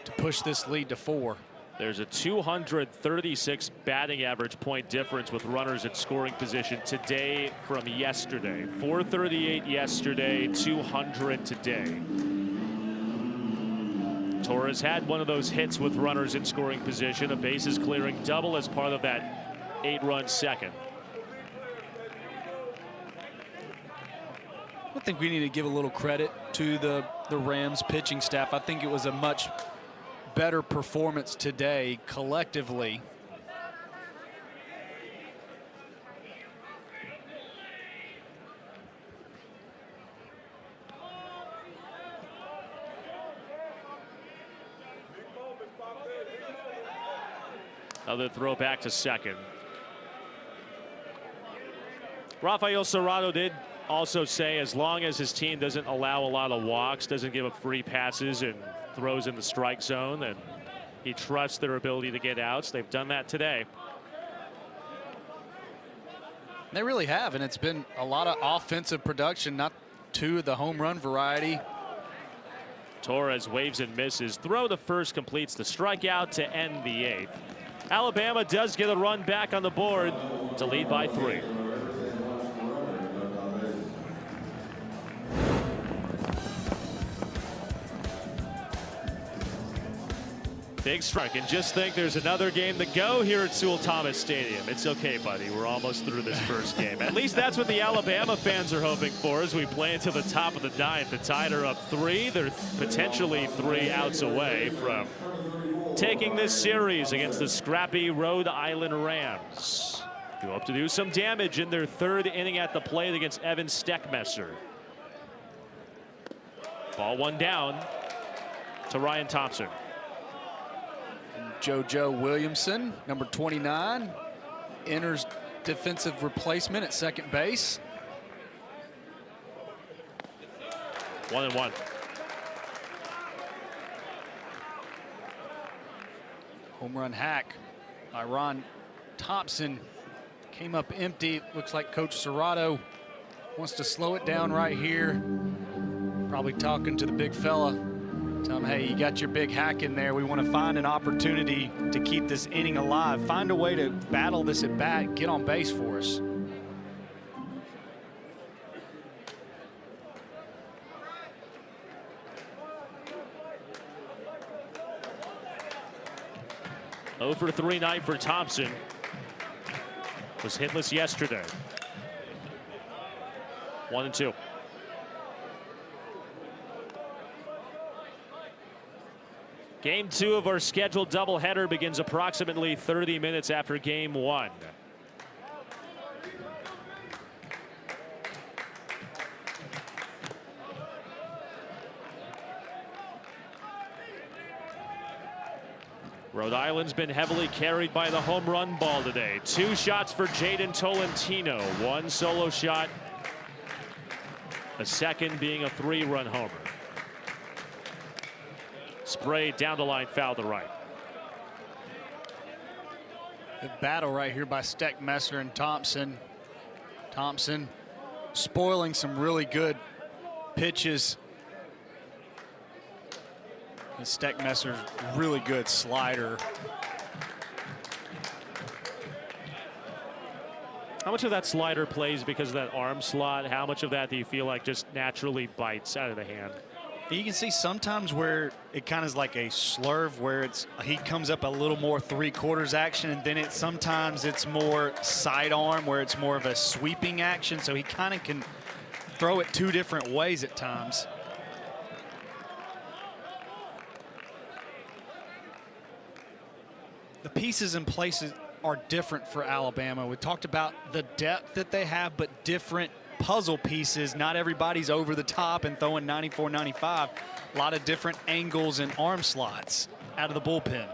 to push this lead to 4? There's a 236 batting average point difference with runners in scoring position today from yesterday. 438 yesterday, 200 today. Torres had one of those hits with runners in scoring position, a bases clearing double as part of that 8-run second. I think we need to give a little credit to the Rams pitching staff. I think it was a much better performance today collectively. Another throw back to second. Rafael Serrano did also say as long as his team doesn't allow a lot of walks, doesn't give up free passes and throws in the strike zone, and he trusts their ability to get outs. They've done that today. They really have, and it's been a lot of offensive production, not two of the home run variety. Torres waves and misses. Throw to first completes the strikeout to end the 8th. Alabama does get a run back on the board to lead by 3. Big strike, and just think there's another game to go here at Sewell Thomas Stadium. It's okay, buddy. We're almost through this first game. At least that's what the Alabama fans are hoping for as we play into the top of the 9th. The Tide are up 3. They're potentially 3 outs away from taking this series against the scrappy Rhode Island Rams, who hope to do some damage in their 3rd inning at the plate against Evan Steckmesser. Ball 1 down to Ryan Thompson. JoJo Williamson, number 29, enters defensive replacement at second base. 1-1. Home run hack by Ron Thompson. Came up empty. Looks like Coach Serrato wants to slow it down right here. Probably talking to the big fella Tell them, hey, you got your big hack in there. We want to find an opportunity to keep this inning alive. Find a way to battle this at bat, get on base for us. Over 3 night for Thompson. Was hitless yesterday. 1-2. Game 2 of our scheduled doubleheader begins approximately 30 minutes after game 1. Rhode Island's been heavily carried by the home run ball today. 2 shots for Jaden Tolentino, 1 solo shot, the second being a 3-run homer. Sprayed down the line, foul to right. Good battle right here by Steckmesser and Thompson. Thompson spoiling some really good pitches. And Steckmesser's really good slider. How much of that slider plays because of that arm slot? How much of that do you feel like just naturally bites out of the hand? You can see sometimes where it kind of is like a slurve, where he comes up a little more 3/4 action, and then sometimes it's more sidearm, where it's more of a sweeping action. So he kind of can throw it 2 different ways at times. The pieces and places are different for Alabama. We talked about the depth that they have, but different puzzle pieces. Not everybody's over the top and throwing 94, 95. A lot of different angles and arm slots out of the bullpen.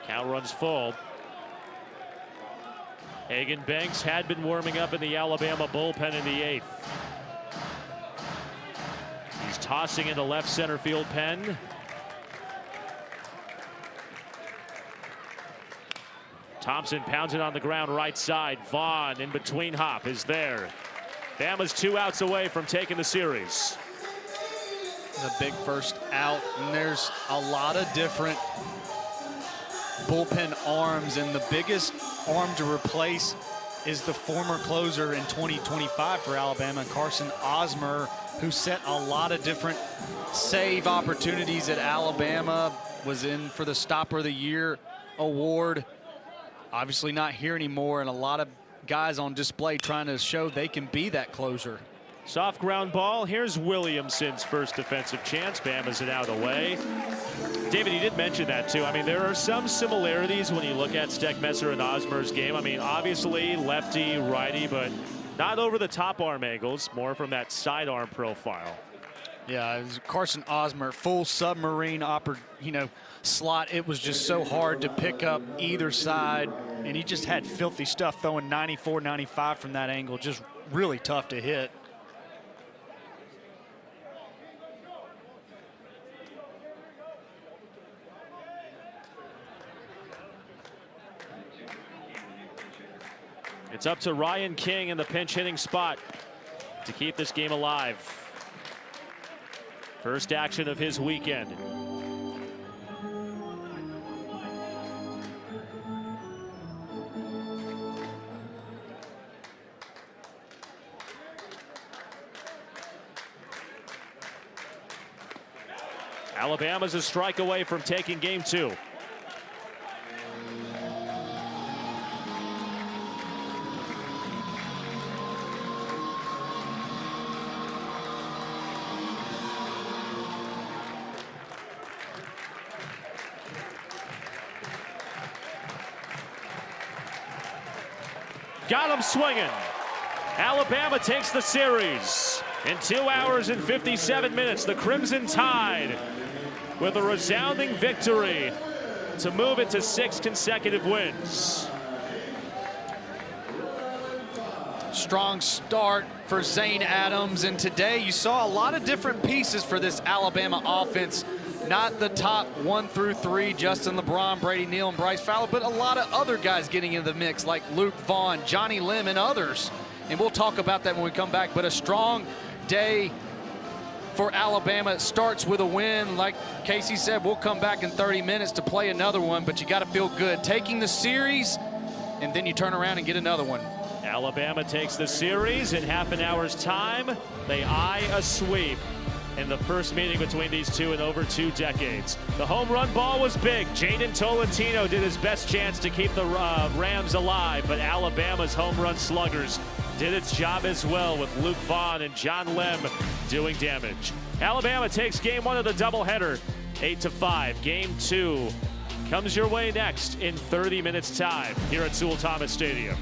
Count runs full. Hagan Banks had been warming up in the Alabama bullpen in the 8th. He's tossing into left center field pen. Thompson pounds it on the ground right side. Vaughn in between hop is there. Bama's 2 outs away from taking the series. The big first out, and there's a lot of different bullpen arms, and the biggest arm to replace is the former closer in 2025 for Alabama, Carson Osmer, who set a lot of different save opportunities at Alabama, was in for the Stopper of the Year award. Obviously not here anymore, and a lot of guys on display trying to show they can be that closer. Soft ground ball. Here's Williamson's first defensive chance. Bama's it out of the way. David, you did mention that too. I mean, there are some similarities when you look at Steckmesser and Osmer's game. I mean, obviously lefty, righty, but not over the top arm angles, more from that sidearm profile. Yeah, it was Carson Osmer, full submarine slot. It was just so hard to pick up either side, and he just had filthy stuff throwing 94, 95 from that angle. Just really tough to hit. It's up to Ryan King in the pinch hitting spot to keep this game alive. First action of his weekend. Alabama's a strike away from taking game 2. Got him swinging. Alabama takes the series. In 2 hours and 57 minutes, the Crimson Tide with a resounding victory to move it to 6 consecutive wins. Strong start for Zane Adams, and today you saw a lot of different pieces for this Alabama offense. Not the top 1 through 3, Justin LeBron, Brady Neal, and Bryce Fowler, but a lot of other guys getting into the mix like Luke Vaughn, Johnny Lim, and others. And we'll talk about that when we come back, but a strong day for Alabama. It starts with a win. Like Casey said, we'll come back in 30 minutes to play another one, but you got to feel good. Taking the series, and then you turn around and get another one. Alabama takes the series in half an hour's time. They eye a sweep in the first meeting between these two in over 2 decades. The home run ball was big. Jaden Tolentino did his best chance to keep the Rams alive, but Alabama's home run sluggers did its job as well, with Luke Vaughn and John Lem doing damage. Alabama takes game 1 of the doubleheader, 8-5. Game 2 comes your way next in 30 minutes time here at Sewell Thomas Stadium.